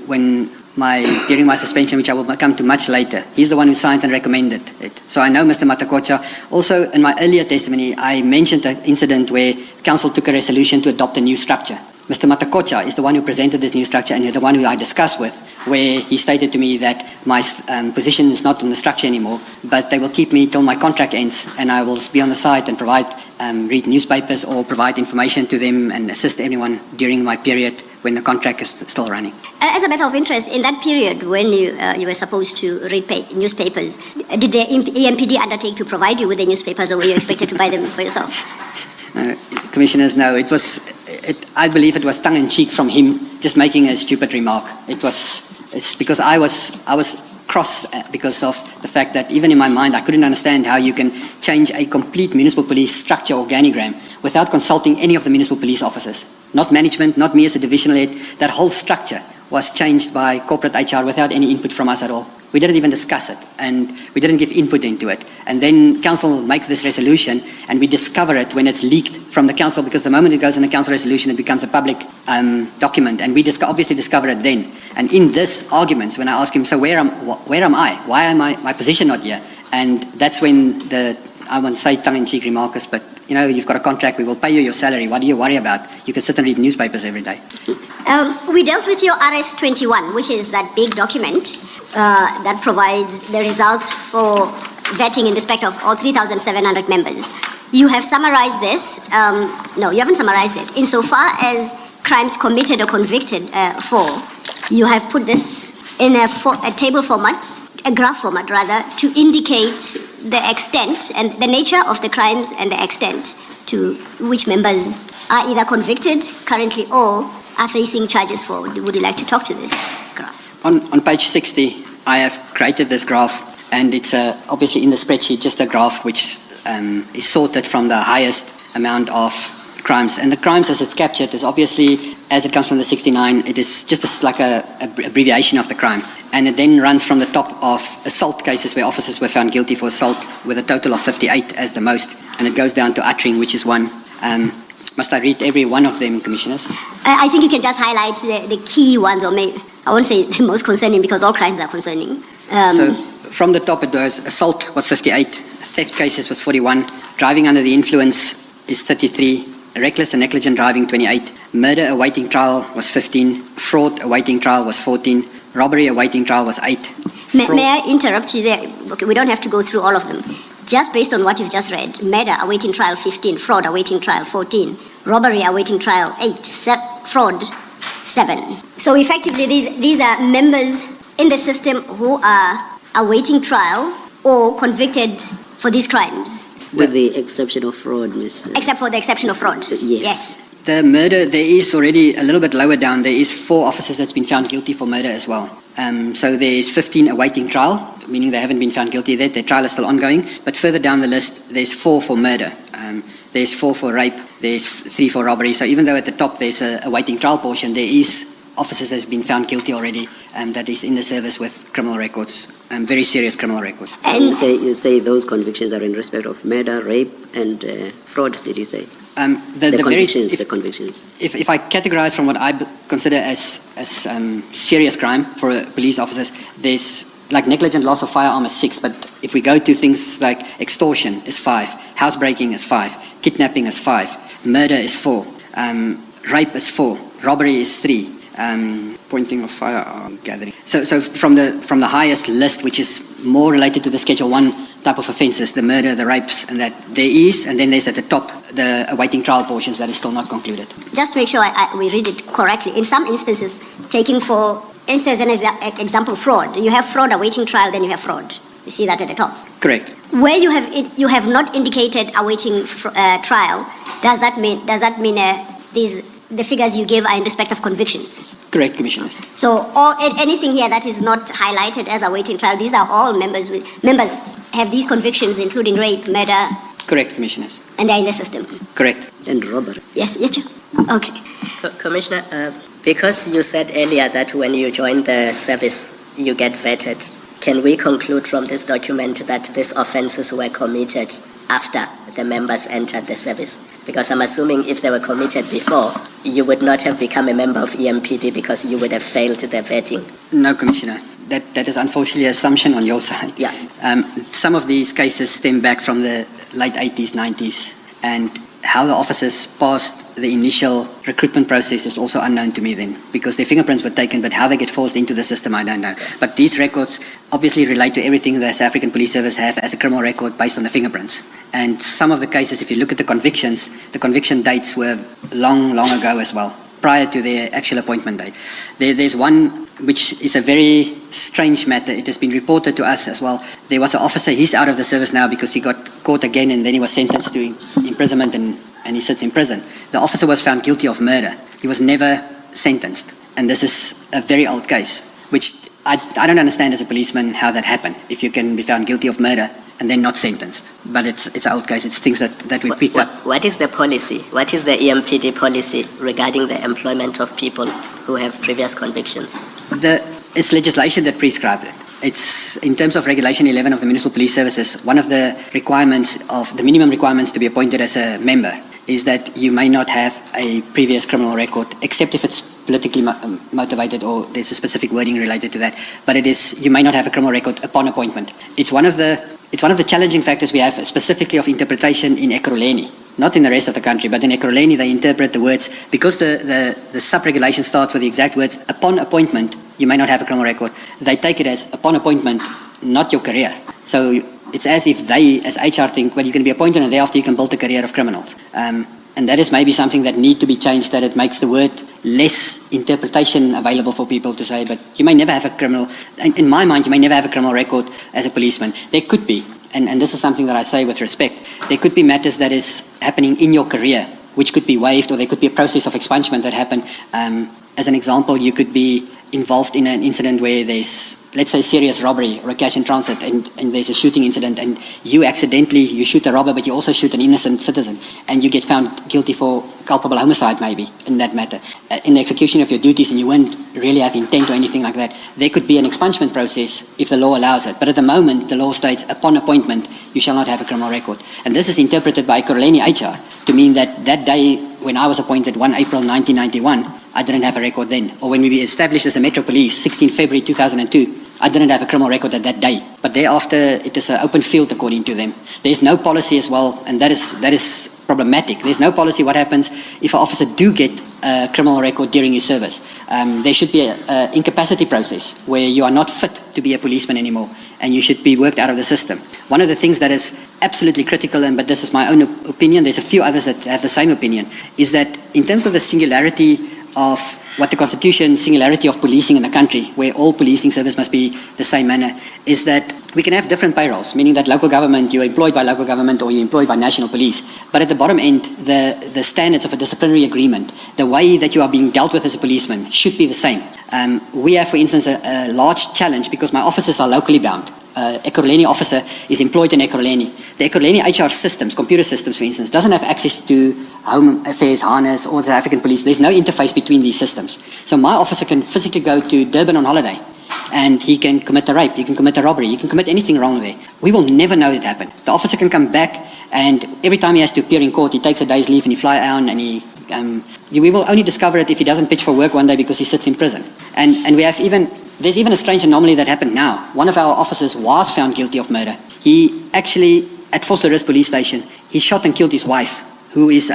during my suspension, which I will come to much later, he's the one who signed and recommended it. So I know Mr. Matakocha. Also, in my earlier testimony, I mentioned an incident where council took a resolution to adopt a new structure. Mr. Matakocha is the one who presented this new structure, and the one who I discussed with, where he stated to me that my position is not in the structure anymore, but they will keep me till my contract ends, and I will be on the site and read newspapers or provide information to them and assist anyone during my period when the contract is still running. As a matter of interest, in that period when you were supposed to read newspapers, did the EMPD undertake to provide you with the newspapers, or were you expected to buy them for yourself? Commissioners, no. I believe it was tongue-in-cheek from him, just making a stupid remark. It's because I was cross because of the fact that even in my mind, I couldn't understand how you can change a complete municipal police structure organogram without consulting any of the municipal police officers. Not management, not me as a divisional head. That whole structure was changed by corporate HR without any input from us at all. We didn't even discuss it, and we didn't give input into it. And then council makes this resolution, and we discover it when it's leaked from the council, because the moment it goes in a council resolution, it becomes a public document, and we obviously discover it then. And in this arguments, when I ask him, so where am I? Why am my position not here? And that's when I won't say tongue-in-cheek remark is, but you've got a contract, we will pay you your salary, what do you worry about? You can sit and read newspapers every day. We dealt with your RS21, which is that big document that provides the results for vetting in respect of all 3,700 members. You have summarized this. No, you haven't summarized it. Insofar as crimes committed or convicted for, you have put this in a table format, a graph format rather, to indicate the extent and the nature of the crimes and the extent to which members are either convicted currently or are facing charges for. Would you like to talk to this graph? On page 60, I have created this graph, and it's obviously in the spreadsheet, just a graph which is sorted from the highest amount of crimes. And the crimes as it's captured is obviously, as it comes from the 69, it is just like a abbreviation of the crime. And it then runs from the top of assault cases where officers were found guilty for assault with a total of 58 as the most. And it goes down to uttering, which is 1. Must I read every one of them, Commissioners? I think you can just highlight the key ones, or maybe, I won't say the most concerning because all crimes are concerning. So from the top it goes, assault was 58, theft cases was 41, driving under the influence is 33, reckless and negligent driving 28, murder awaiting trial was 15, fraud awaiting trial was 14, robbery awaiting trial was 8. May I interrupt you there? Okay, we don't have to go through all of them. Just based on what you've just read, murder awaiting trial 15, fraud awaiting trial 14, robbery awaiting trial 8, fraud 7. So effectively these are members in the system who are awaiting trial or convicted for these crimes. With the exception of fraud, Ms. Except for the exception of fraud. Yes. The murder, there is already a little bit lower down, there is 4 officers that's been found guilty for murder as well. So there is 15 awaiting trial, meaning they haven't been found guilty yet, their trial is still ongoing. But further down the list, there's 4 for murder, there's 4 for rape, there's 3 for robbery. So even though at the top there's a awaiting trial portion, there is officers that's been found guilty already that is in the service with criminal records, very serious criminal records. And you say those convictions are in respect of murder, rape, and fraud, did you say? The convictions. If I categorize from what I consider as serious crime for police officers, there's like negligent loss of firearm is 6, but if we go to things like extortion is 5, housebreaking is 5, kidnapping is 5, murder is 4, rape is 4, robbery is 3, pointing of firearm gathering. So from the highest list, which is more related to the Schedule 1 type of offences, the murder, the rapes, and that there is, and then there's at the top the awaiting trial portions that is still not concluded. Just to make sure we read it correctly, in some instances, taking for instance an example, fraud, you have fraud awaiting trial, then you have fraud. You see that at the top. Correct. Where you have not indicated awaiting trial, does that mean the figures you give are in respect of convictions? Correct, Commissioners. So anything here that is not highlighted as awaiting trial, these are all members have these convictions, including rape, murder. Correct, Commissioners. And they're in the system. Correct. And robbery. Yes, Chair. Okay. Commissioner, because you said earlier that when you join the service, you get vetted, can we conclude from this document that these offences were committed after the members entered the service? Because I'm assuming if they were committed before, you would not have become a member of EMPD because you would have failed the vetting. No, Commissioner. That is unfortunately an assumption on your side. Yeah. Some of these cases stem back from the late 80s, 90s, and how the officers passed the initial recruitment process is also unknown to me then, because their fingerprints were taken, but how they get forced into the system, I don't know. But these records obviously relate to everything the South African Police Service have as a criminal record based on the fingerprints. And some of the cases, if you look at the convictions, the conviction dates were long ago as well, prior to their actual appointment date. There's one which is a very strange matter. It has been reported to us as well. There was an officer, he's out of the service now because he got caught again and then he was sentenced to imprisonment and he sits in prison. The officer was found guilty of murder. He was never sentenced. And this is a very old case, which I don't understand as a policeman how that happened. If you can be found guilty of murder and then not sentenced. But it's an old case. It's things that we picked up. What is the policy? What is the EMPD policy regarding the employment of people who have previous convictions? It's legislation that prescribes it. It's in terms of Regulation 11 of the Municipal Police Services, one of the requirements of the minimum requirements to be appointed as a member is that you may not have a previous criminal record, except if it's politically motivated or there's a specific wording related to that. But it is, you may not have a criminal record upon appointment. It's one of the challenging factors we have, specifically of interpretation in Ekurhuleni. Not in the rest of the country, but in Ekurhuleni they interpret the words, because the sub-regulation starts with the exact words, upon appointment, you may not have a criminal record. They take it as upon appointment, not your career. So it's as if they, as HR, think, well, you can be appointed and thereafter you can build a career of criminals. And that is maybe something that needs to be changed, that it makes the word less interpretation available for people to say, but you may never have a criminal, in my mind, you may never have a criminal record as a policeman. There could be, and this is something that I say with respect, there could be matters that is happening in your career, which could be waived, or there could be a process of expungement that happened. As an example, you could be involved in an incident where there's, let's say, serious robbery or a cash in transit, and there's a shooting incident, and you shoot a robber, but you also shoot an innocent citizen, and you get found guilty for culpable homicide maybe in that matter. In the execution of your duties, and you won't really have intent or anything like that, there could be an expungement process if the law allows it. But at the moment, the law states, upon appointment, you shall not have a criminal record. And this is interpreted by Ekurhuleni HR to mean that that day when I was appointed, 1 April 1991, I didn't have a record then. Or when we established as a Metro Police, 16 February 2002, I didn't have a criminal record at that day. But thereafter, it is an open field according to them. There's no policy as well, and that is problematic. There's no policy what happens if an officer do get a criminal record during his service. There should be an incapacity process where you are not fit to be a policeman anymore, and you should be worked out of the system. One of the things that is absolutely critical, but this is my own opinion, there's a few others that have the same opinion, is that in terms of the singularity of what the Constitution, singularity of policing in the country, where all policing service must be the same manner, is that we can have different payrolls, meaning that local government, you're employed by local government or you're employed by national police. But at the bottom end, the standards of a disciplinary agreement, the way that you are being dealt with as a policeman should be the same. We have, for instance, a large challenge because my officers are locally bound. Ekurhuleni officer is employed in Ekurhuleni. The Ekurhuleni HR systems, computer systems for instance, doesn't have access to Home Affairs, Harness, or the African Police. There's no interface between these systems. So my officer can physically go to Durban on holiday and he can commit a rape, he can commit a robbery, he can commit anything wrong there. We will never know it happened. The officer can come back and every time he has to appear in court, he takes a day's leave and he fly out and we will only discover it if he doesn't pitch for work one day because he sits in prison. And we have there's even a strange anomaly that happened now. One of our officers was found guilty of murder. He actually, at Vosloorus police station, he shot and killed his wife, who was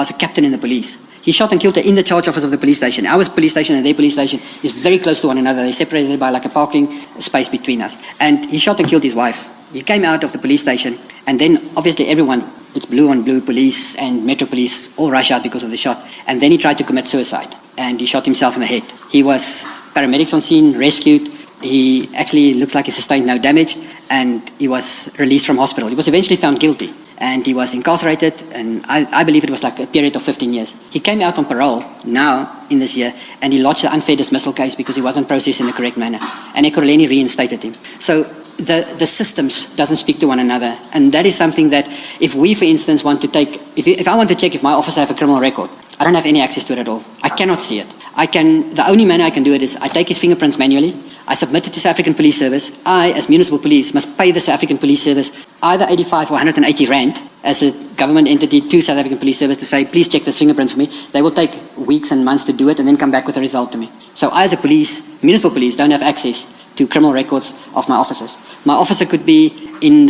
a captain in the police. He shot and killed her in the charge office of the police station. Our police station and their police station is very close to one another. They're separated by like a parking space between us. And he shot and killed his wife. He came out of the police station, and then obviously everyone, it's blue on blue, police and Metro Police, all rush out because of the shot. And then he tried to commit suicide, and he shot himself in the head. He was paramedics on scene, rescued. He actually looks like he sustained no damage, and he was released from hospital. He was eventually found guilty, and he was incarcerated, and I believe it was like a period of 15 years. He came out on parole now in this year, and he lodged an unfair dismissal case because he wasn't processed in the correct manner, and Ekurhuleni reinstated him. So the systems doesn't speak to one another, and that is something that if we, for instance, want to take, if I want to check if my officer have a criminal record, I don't have any access to it at all. I cannot see it. The only manner I can do it is I take his fingerprints manually, I submit it to South African Police Service. I, as municipal police, must pay the South African Police Service either 85 or 180 rand as a government entity to South African Police Service to say, please check this fingerprints for me. They will take weeks and months to do it and then come back with a result to me. So I, as a police, municipal police, don't have access to criminal records of my officers. My officer could be in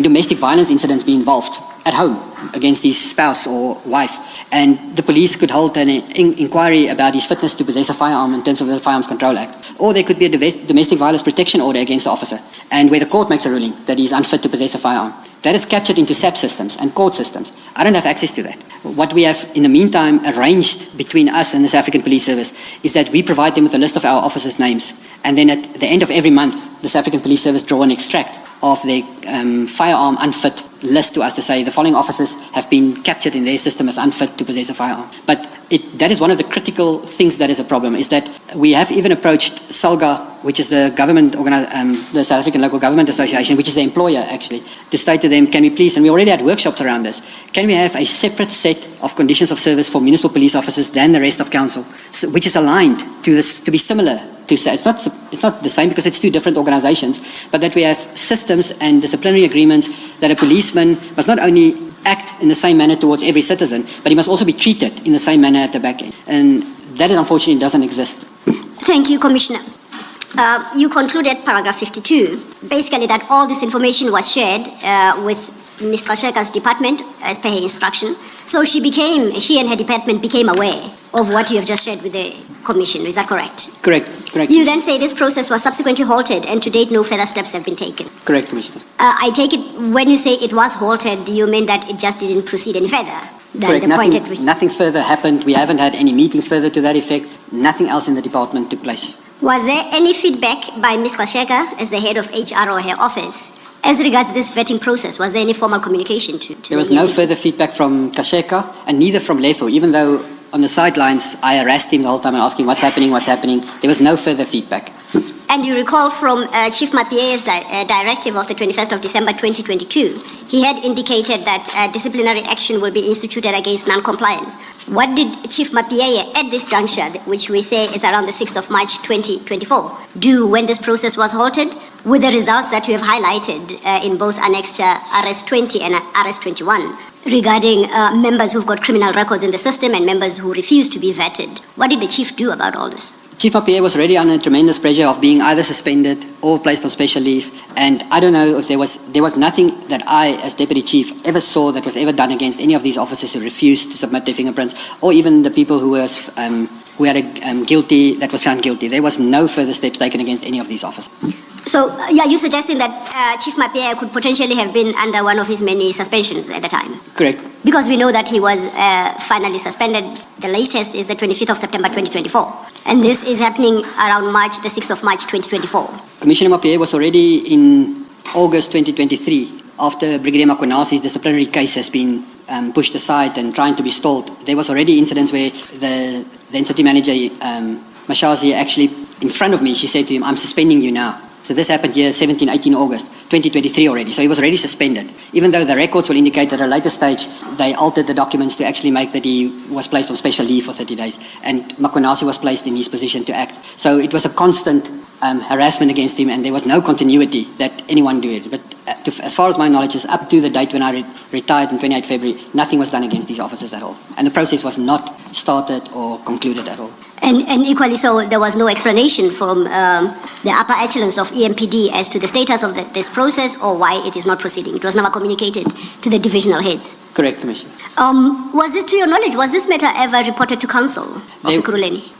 domestic violence incidents, be involved at home against his spouse or wife, and the police could hold an inquiry about his fitness to possess a firearm in terms of the Firearms Control Act. Or there could be a domestic violence protection order against the officer, and where the court makes a ruling that he's unfit to possess a firearm. That is captured into SAP systems and court systems. I don't have access to that. What we have in the meantime arranged between us and the South African Police Service is that we provide them with a list of our officers' names, and then at the end of every month, the South African Police Service draw an extract of their firearm unfit list to us to say the following officers have been captured in their system as unfit to possess a firearm. But that is one of the critical things that is a problem, is that we have even approached SALGA, which is the government, the South African Local Government Association, which is the employer actually, to state to them, can we please, and we already had workshops around this, can we have a separate set of conditions of service for municipal police officers than the rest of council, which is aligned to this, to be similar to say, it's not the same because it's two different organizations, but that we have systems and disciplinary agreements that a policeman must not only act in the same manner towards every citizen, but he must also be treated in the same manner at the back end. And that unfortunately doesn't exist. Thank you, Commissioner. You concluded paragraph 52, basically that all this information was shared with Ms. Kasheka's department as per her instruction. So she and her department became aware of what you have just shared with the Commission. Is that correct? Correct. You then say this process was subsequently halted and to date no further steps have been taken. Correct, Commissioner. I take it when you say it was halted, do you mean that it just didn't proceed any further? Correct. Nothing further happened. We haven't had any meetings further to that effect. Nothing else in the department took place. Was there any feedback by Ms. Kasheka as the head of HR or her office as regards this vetting process? Was there any formal communication to There was no further feedback from Kasheka and neither from Revo, even though on the sidelines I harassed him the whole time and asking what's happening. There was no further feedback. And you recall from Chief Mapie's directive of the 21st of December 2022, he had indicated that disciplinary action will be instituted against non-compliance. What did Chief Mapie at this juncture, which we say is around the 6th of March 2024, do when this process was halted with the results that you have highlighted in both Annexure RS 20 and RS 21 regarding members who've got criminal records in the system and members who refuse to be vetted? What did the Chief do about all this? Chief Mapie was already under tremendous pressure of being either suspended or placed on special leave. And I don't know if there was nothing that I, as Deputy Chief, ever saw that was ever done against any of these officers who refused to submit their fingerprints, or even the people who had a guilty that was found guilty. There was no further steps taken against any of these officers. So, you're suggesting that Chief Mapie could potentially have been under one of his many suspensions at the time? Correct. Because we know that he was finally suspended. The latest is the 25th of September 2024. And this is happening around the 6th of March 2024. Commissioner Mapie was already in August 2023, after Brigadier Mkhwanazi's disciplinary case has been pushed aside and trying to be stalled. There was already incidents where the then city manager, Mashazi, actually in front of me, she said to him, I'm suspending you now. So this happened here 18 August 2023 already. So he was already suspended. Even though the records will indicate that at a later stage, they altered the documents to actually make that he was placed on special leave for 30 days. And Mkhwanazi was placed in his position to act. So it was a constant harassment against him, and there was no continuity that anyone do it. But as far as my knowledge is, up to the date when I retired on 28 February, nothing was done against these officers at all. And the process was not started or concluded at all. And equally so, there was no explanation from the upper echelons of EMPD as to the status of this process or why it is not proceeding. It was never communicated to the divisional heads. Correct, Commissioner. Was it, to your knowledge, was this matter ever reported to Council of Ekurhuleni?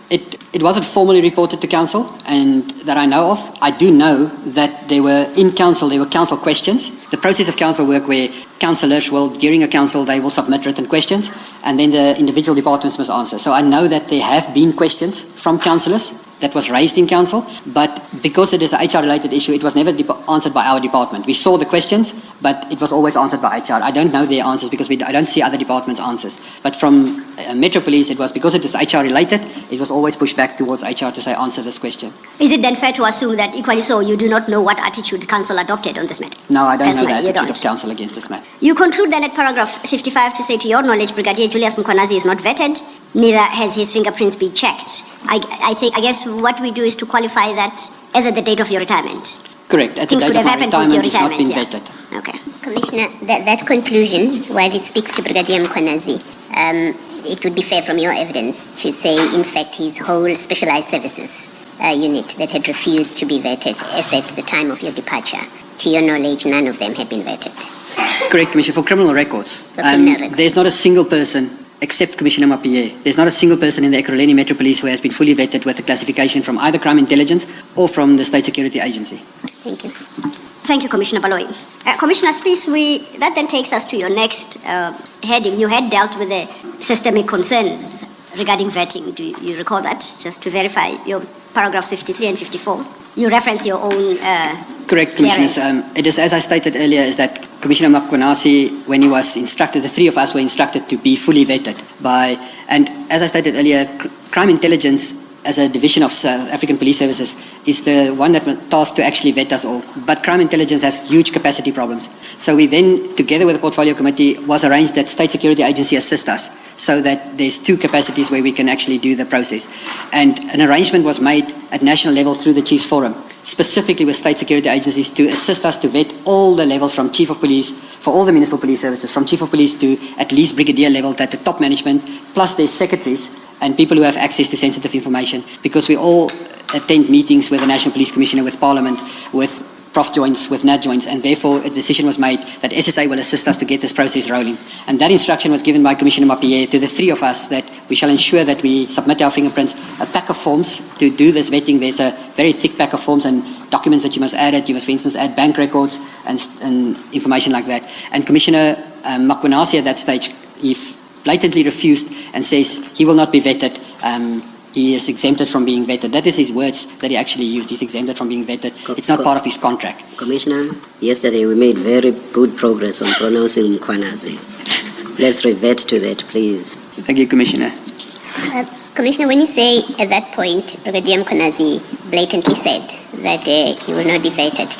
It wasn't formally reported to Council, and that I know of. I do know that there were Council questions. The process of Council work where councillors will, during a Council, they will submit written questions, and then the individual departments must answer. So I know that there have been questions from councillors that was raised in Council, but because it is an HR-related issue, it was never answered by our department. We saw the questions, but it was always answered by HR. I don't know their answers because I don't see other departments' answers. But from Metro Police, it was because it is HR-related, it was always pushed back towards HR to say, answer this question. Is it then fair to assume that equally so, you do not know what attitude Council adopted on this matter? No, I don't know the attitude of Council against this matter. You conclude then at paragraph 55 to say, to your knowledge, Brigadier Julius Mkhwanazi is not vetted, neither has his fingerprints been checked. I guess what we do is to qualify that as at the date of your retirement. Correct. At the date of my retirement, it's not been vetted. Okay. Commissioner, that conclusion, while it speaks to Brigadier Mkhwanazi, it would be fair from your evidence to say, in fact, his whole specialized services unit that had refused to be vetted as at the time of your departure. To your knowledge, none of them had been vetted. Correct, Commissioner. For criminal records, records. There's not a single person, except Commissioner Mapie, there's not a single person in the Ekurhuleni Metro Police who has been fully vetted with a classification from either Crime Intelligence or from the State Security Agency. Thank you. Thank you, Commissioner Baloyi. Commissioner Spies, that then takes us to your next heading. You had dealt with the systemic concerns regarding vetting. Do you recall that? Just to verify your paragraphs 53 and 54. You reference your own Correct, Commissioners. It is, as I stated earlier, is that Commissioner Mkhwanazi, when he was instructed, the three of us were instructed to be fully vetted by, and as I stated earlier, crime intelligence as a division of South African Police Services is the one that was tasked to actually vet us all. But crime intelligence has huge capacity problems. So we then, together with the Portfolio Committee, was arranged that State Security Agency assist us so that there's two capacities where we can actually do the process. And an arrangement was made at national level through the Chiefs Forum, specifically with state security agencies to assist us to vet all the levels from Chief of Police for all the municipal police services, from Chief of Police to at least Brigadier level, at the top management, plus their secretaries and people who have access to sensitive information, because we all attend meetings with the National Police Commissioner, with Parliament, with Prof joints, with NAT joints, and therefore a decision was made that SSA will assist us to get this process rolling. And that instruction was given by Commissioner Mapie to the three of us that we shall ensure that we submit our fingerprints, a pack of forms to do this vetting. There's a very thick pack of forms and documents that you must add. You must, for instance, add bank records and information like that. And Commissioner Mkhwanazi at that stage, he blatantly refused and says he will not be vetted. He is exempted from being vetted. That is his words that he actually used. He's exempted from being vetted. It's not part of his contract. Commissioner, yesterday we made very good progress on pronouncing Mkhwanazi. Let's revert to that, please. Thank you, Commissioner. Commissioner, when you say at that point, Brigadier Mkhwanazi blatantly said that he will not be vetted,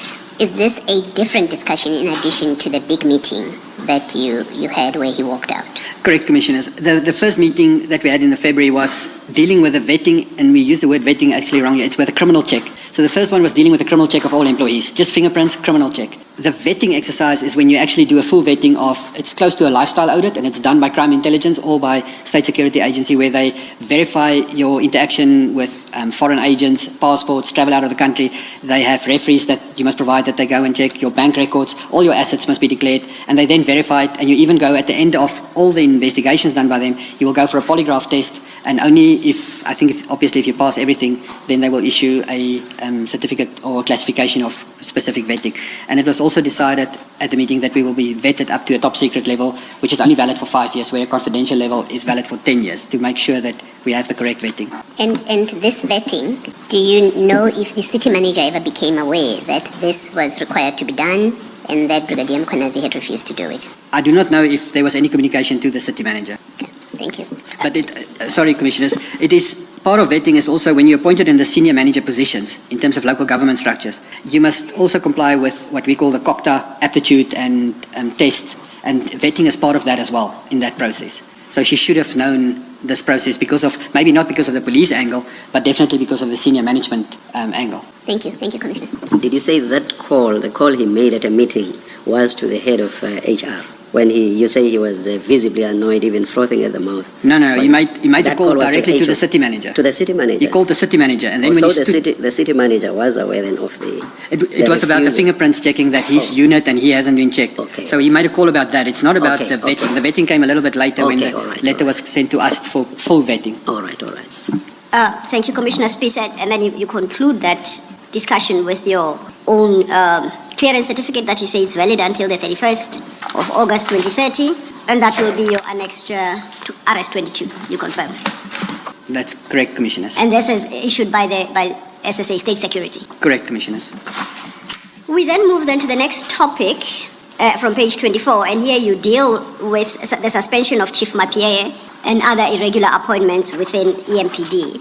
is this a different discussion in addition to the big meeting that you had where he walked out? Correct, Commissioners. The first meeting that we had in February was dealing with the vetting, and we used the word vetting actually wrongly. It's with a criminal check. So the first one was dealing with a criminal check of all employees, just fingerprints, criminal check. The vetting exercise is when you actually do a full vetting of, it's close to a lifestyle audit, and it's done by crime intelligence or by state security agency, where they verify your interaction with foreign agents, passports, travel out of the country. They have referees that you must provide that they go and check your bank records, all your assets must be declared, and they then verify it, and you even go at the end of all the investigations done by them, you will go for a polygraph test, and only if you pass everything, then they will issue a certificate or classification of specific vetting. And it was also decided at the meeting that we will be vetted up to a top secret level, which is only valid for 5 years, where a confidential level is valid for 10 years, to make sure that we have the correct vetting. And this vetting, do you know if the city manager ever became aware that this was required to be done and that Brigadier Mkhwanazi had refused to do it? I do not know if there was any communication to the city manager. Okay, thank you. But sorry, Commissioners, it is part of vetting is also when you're appointed in the senior manager positions in terms of local government structures, you must also comply with what we call the COCTA aptitude and test, and vetting is part of that as well in that process. So she should have known this process because of, maybe not because of the police angle, but definitely because of the senior management angle. Thank you, Commissioner. Did you say that the call he made at a meeting was to the head of HR? When you say he was visibly annoyed, even frothing at the mouth. No, he made the call directly to the city manager. To the city manager? He called the city manager, and then the city manager was aware then of the... It was about the fingerprints checking that his unit and he hasn't been checked. Okay. So he made a call about that. It's not about the vetting. Okay. The vetting came a little bit later when the letter was sent to us for full vetting. All right. Thank you, Commissioner Spies. And then you conclude that discussion with your own clearance certificate that you say is valid until the 31st of August 2030, and that will be your annexed to RS22, you confirm? That's correct, Commissioners. And this is issued by SSA State Security? Correct, Commissioners. We then move to the next topic from page 24, and here you deal with the suspension of Chief Mapie and other irregular appointments within EMPD.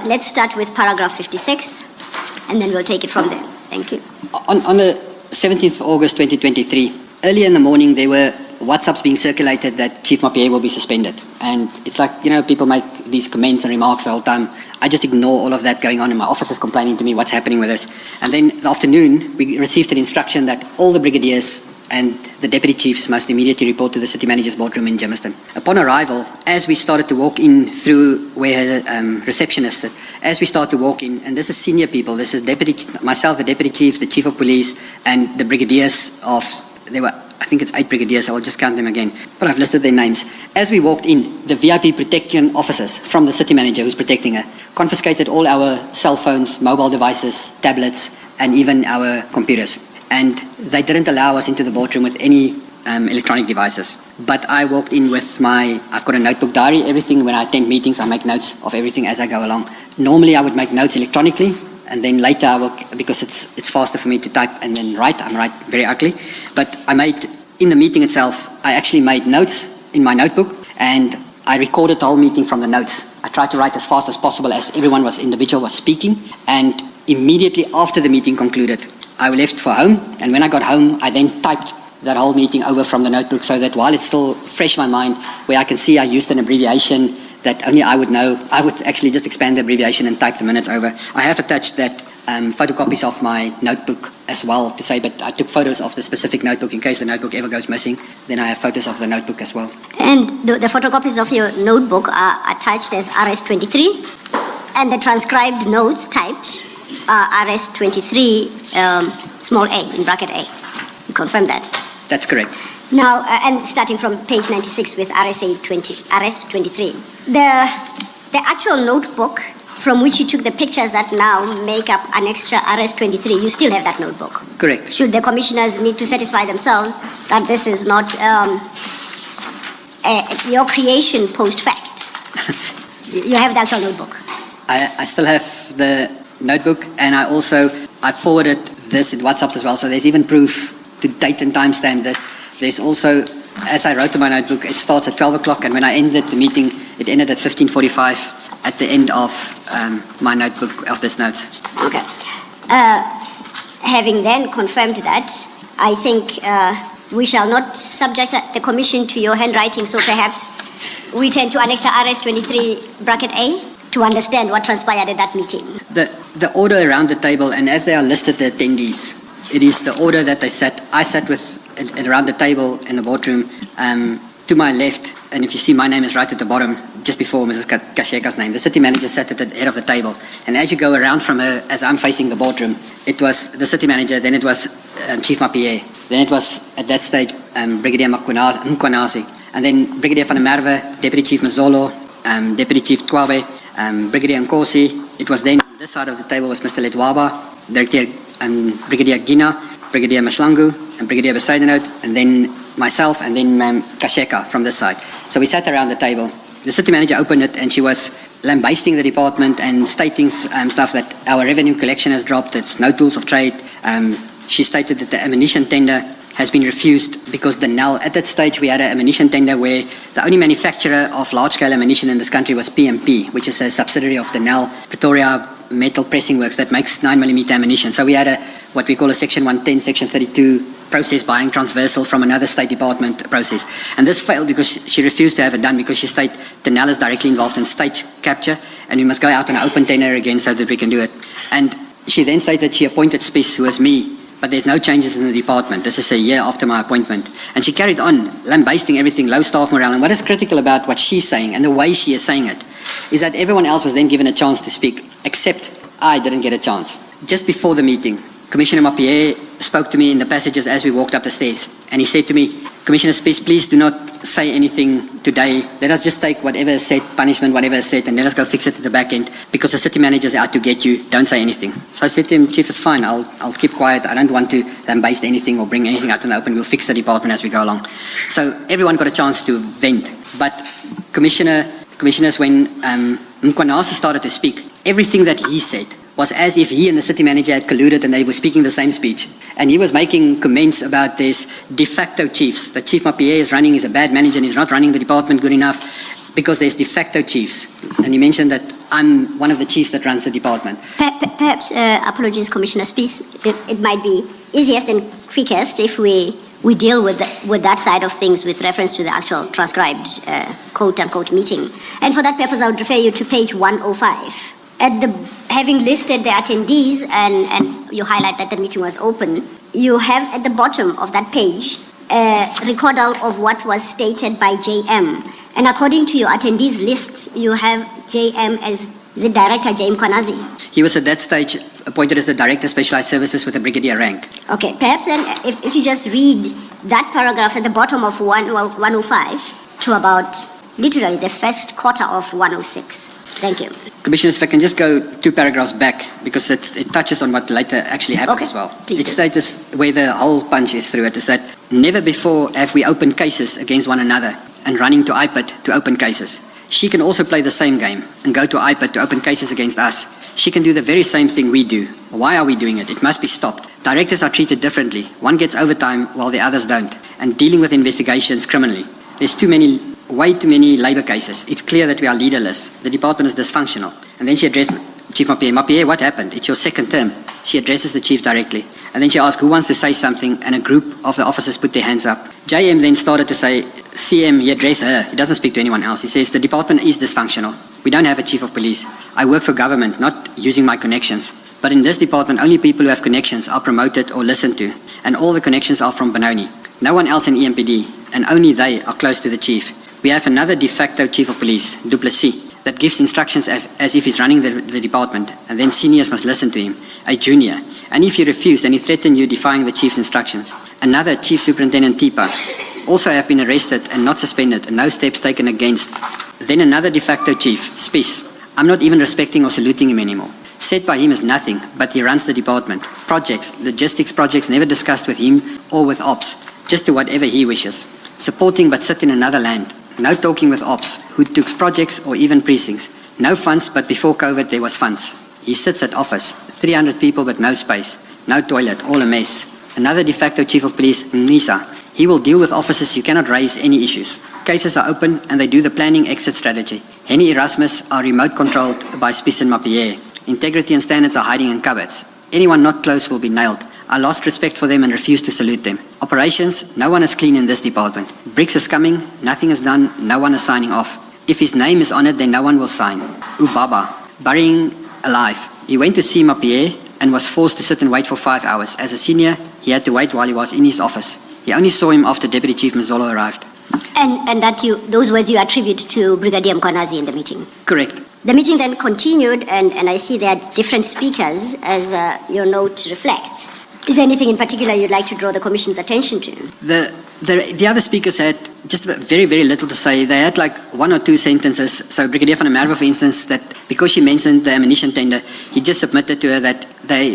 Let's start with paragraph 56, and then we'll take it from there. Thank you. On the 17th of August 2023, early in the morning there were WhatsApps being circulated that Chief Mapie will be suspended. And it's like, people make these comments and remarks the whole time. I just ignore all of that going on, and my office is complaining to me what's happening with this. And then in the afternoon, we received an instruction that all the brigadiers and the deputy chiefs must immediately report to the city manager's boardroom in Germiston. Upon arrival, as we started to walk in through where her receptionist, as we started to walk in, and this is senior people, this is myself, the deputy chief, the chief of police, and the brigadiers there were, I think it's 8 brigadiers, I will just count them again, but I've listed their names. As we walked in, the VIP protection officers from the city manager who's protecting her confiscated all our cell phones, mobile devices, tablets, and even our computers. And they didn't allow us into the boardroom with any electronic devices. But I walked in with I've got a notebook diary, everything. When I attend meetings, I make notes of everything as I go along. Normally, I would make notes electronically, and then later I will, because it's faster for me to type and then write. I'm write very ugly. But in the meeting itself, I actually made notes in my notebook, and I recorded the whole meeting from the notes. I tried to write as fast as possible as individual was speaking, and immediately after the meeting concluded, I left for home, and when I got home, I then typed that whole meeting over from the notebook so that while it's still fresh in my mind, where I can see I used an abbreviation that only I would know, I would actually just expand the abbreviation and type the minutes over. I have attached that photocopies of my notebook as well to say, but I took photos of the specific notebook in case the notebook ever goes missing. Then I have photos of the notebook as well. And the photocopies of your notebook are attached as RS23, and the transcribed notes typed are RS23 small a in bracket A. You confirm that? That's correct. Now, and starting from page 96 with RS23. The actual notebook from which you took the pictures that now make up an extra RS23, you still have that notebook? Correct. Should the commissioners need to satisfy themselves that this is not your creation post-fact? You have the actual notebook? I still have the notebook, and I forwarded this in WhatsApps as well, so there's even proof to date and timestamp this. There's also, as I wrote in my notebook, it starts at 12 o'clock, and when I ended the meeting, it ended at 15:45 at the end of my notebook of this notes. Okay. Having then confirmed that, I think we shall not subject the commission to your handwriting, so perhaps we turn to Annex RS23 bracket A to understand what transpired at that meeting. The order around the table, and as they are listed, the attendees, it is the order that they sat. I sat with around the table in the boardroom to my left, and if you see, my name is right at the bottom, just before Mrs. Kasheka's name. The city manager sat at the head of the table, and as you go around from her, as I'm facing the boardroom, it was the city manager, then it was Chief Mapie, then it was at that stage Brigadier Mkhwanazi, and then Brigadier van der Merwe, Deputy Chief Mazolo, Deputy Chief Twabe, Brigadier Nkosi. It was then on this side of the table was Mr. Letwaba, Director Brigadier Gina, Brigadier Mashlangu, and Brigadier Besaidenhout, and then myself, and then Kasheka from this side. So we sat around the table. The city manager opened it, and she was lambasting the department and stating stuff that our revenue collection has dropped, it's no tools of trade. She stated that the ammunition tender has been refused because the NEL, at that stage we had an ammunition tender where the only manufacturer of large-scale ammunition in this country was PMP, which is a subsidiary of the NEL, Pretoria Metal Pressing Works, that makes 9mm ammunition. So we had what we call a Section 110, Section 32 process buying transversal from another state department process. And this failed because she refused to have it done because she stated the NEL is directly involved in state capture and we must go out on an open tender again so that we can do it. And she then stated she appointed Spies, who was me, but there's no changes in the department. This is a year after my appointment. And she carried on lambasting everything, low staff morale. And what is critical about what she's saying and the way she is saying it is that everyone else was then given a chance to speak, except I didn't get a chance. Just before the meeting, Commissioner Mapie spoke to me in the passages as we walked up the stairs. And he said to me, Commissioner Spies, please do not say anything today. Let us just take whatever is said, punishment, whatever is said, and let us go fix it at the back end because the city manager is out to get you. Don't say anything. So I said to him, Chief, it's fine. I'll keep quiet. I don't want to lambaste anything or bring anything out in the open. We'll fix the department as we go along. So everyone got a chance to vent. But commissioners, when Mkhwanazi started to speak, everything that he said was as if he and the city manager had colluded and they were speaking the same speech. And he was making comments about this de facto chiefs. That Chief Mapie is a bad manager and he's not running the department good enough because there's de facto chiefs. And he mentioned that I'm one of the chiefs that runs the department. Perhaps, apologies, Commissioner Spies, it might be easiest and quickest if we deal with that side of things with reference to the actual transcribed quote-unquote meeting. And for that purpose, I would refer you to page 105. Having listed the attendees and you highlight that the meeting was open, you have at the bottom of that page a recordal of what was stated by JM. And according to your attendees list, you have JM as the director, J. Mkhwanazi. He was at that stage appointed as the Director Specialized Services with a brigadier rank. Okay, perhaps then if you just read that paragraph at the bottom of 105 to about literally the first quarter of 106. Thank you. Commissioner, if I can just go 2 paragraphs back, because it touches on what later actually happened as well. Please do. States where the whole punch is through it is that never before have we opened cases against one another and running to IPID to open cases. She can also play the same game and go to iPad to open cases against us. She can do the very same thing we do. Why are we doing it? It must be stopped. Directors are treated differently. One gets overtime while the others don't. And dealing with investigations criminally. There's way too many labor cases. It's clear that we are leaderless. The department is dysfunctional. And then she addressed Chief Mapie. Mapie, what happened? It's your second term. She addresses the chief directly. And then she asked who wants to say something, and a group of the officers put their hands up. JM then started to say, CM, he addressed her. He doesn't speak to anyone else. He says, the department is dysfunctional. We don't have a chief of police. I work for government, not using my connections. But in this department, only people who have connections are promoted or listened to. And all the connections are from Benoni. No one else in EMPD, and only they are close to the chief. We have another de facto chief of police, Duplessis, that gives instructions as if he's running the department, and then seniors must listen to him, a junior. And if you refuse, then he threatens you defying the chief's instructions. Another chief superintendent, Tipa, also have been arrested and not suspended, and no steps taken against. Then another de facto chief, Spies. I'm not even respecting or saluting him anymore. Said by him is nothing, but he runs the department. Projects, logistics projects never discussed with him or with ops, just to whatever he wishes. Supporting but sit in another land. No talking with ops, who took projects or even precincts. No funds, but before COVID there was funds. He sits at office, 300 people but no space. No toilet, all a mess. Another de facto chief of police, Nisa. He will deal with officers who cannot raise any issues. Cases are open and they do the planning exit strategy. Henny Erasmus are remote controlled by Spies and Mapie. Integrity and standards are hiding in cupboards. Anyone not close will be nailed. I lost respect for them and refused to salute them. Operations, no one is clean in this department. Bricks is coming, nothing is done, no one is signing off. If his name is on it, then no one will sign. Ubaba, burying alive. He went to see Mapie and was forced to sit and wait for 5 hours. As a senior, he had to wait while he was in his office. He only saw him after Deputy Chief Mazolo arrived. And those words you attribute to Brigadier Mkhwanazi in the meeting? Correct. The meeting then continued, and I see there are different speakers, as your note reflects. Is there anything in particular you'd like to draw the Commission's attention to? The other speakers had just very, very little to say. They had like one or two sentences. So Brigadier van der Merwe, for instance, that because she mentioned the ammunition tender, he just submitted to her that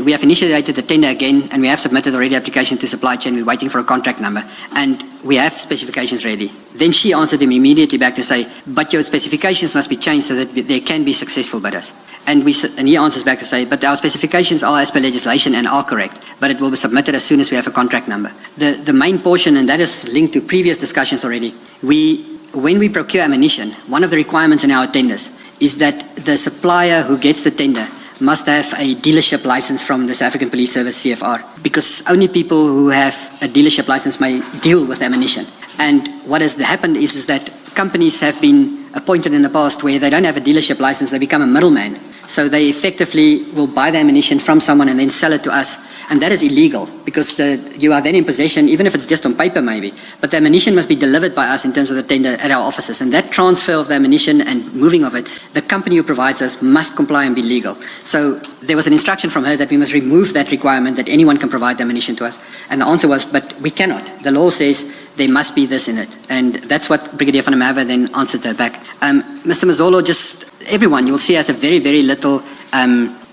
we have initiated the tender again, and we have submitted already application to supply chain. We're waiting for a contract number, and we have specifications ready. Then she answered him immediately back to say, but your specifications must be changed so that there can be successful bidders. And he answers back to say, but our specifications are as per legislation and are correct, but it will be submitted as soon as we have a contract number. The main portion, and that is linked to previous discussions already, when we procure ammunition, one of the requirements in our tenders is that the supplier who gets the tender must have a dealership license from the South African Police Service, CFR, because only people who have a dealership license may deal with ammunition. And what has happened is that companies have been appointed in the past where they don't have a dealership license, they become a middleman. So they effectively will buy the ammunition from someone and then sell it to us. And that is illegal because you are then in possession, even if it's just on paper maybe. But the ammunition must be delivered by us in terms of the tender at our offices. And that transfer of the ammunition and moving of it, the company who provides us must comply and be legal. So there was an instruction from her that we must remove that requirement that anyone can provide the ammunition to us. And the answer was, but we cannot. The law says there must be this in it. And that's what Brigadier van der Merwe then answered her back. Mr. Mazolo, just everyone, you'll see has a very, very little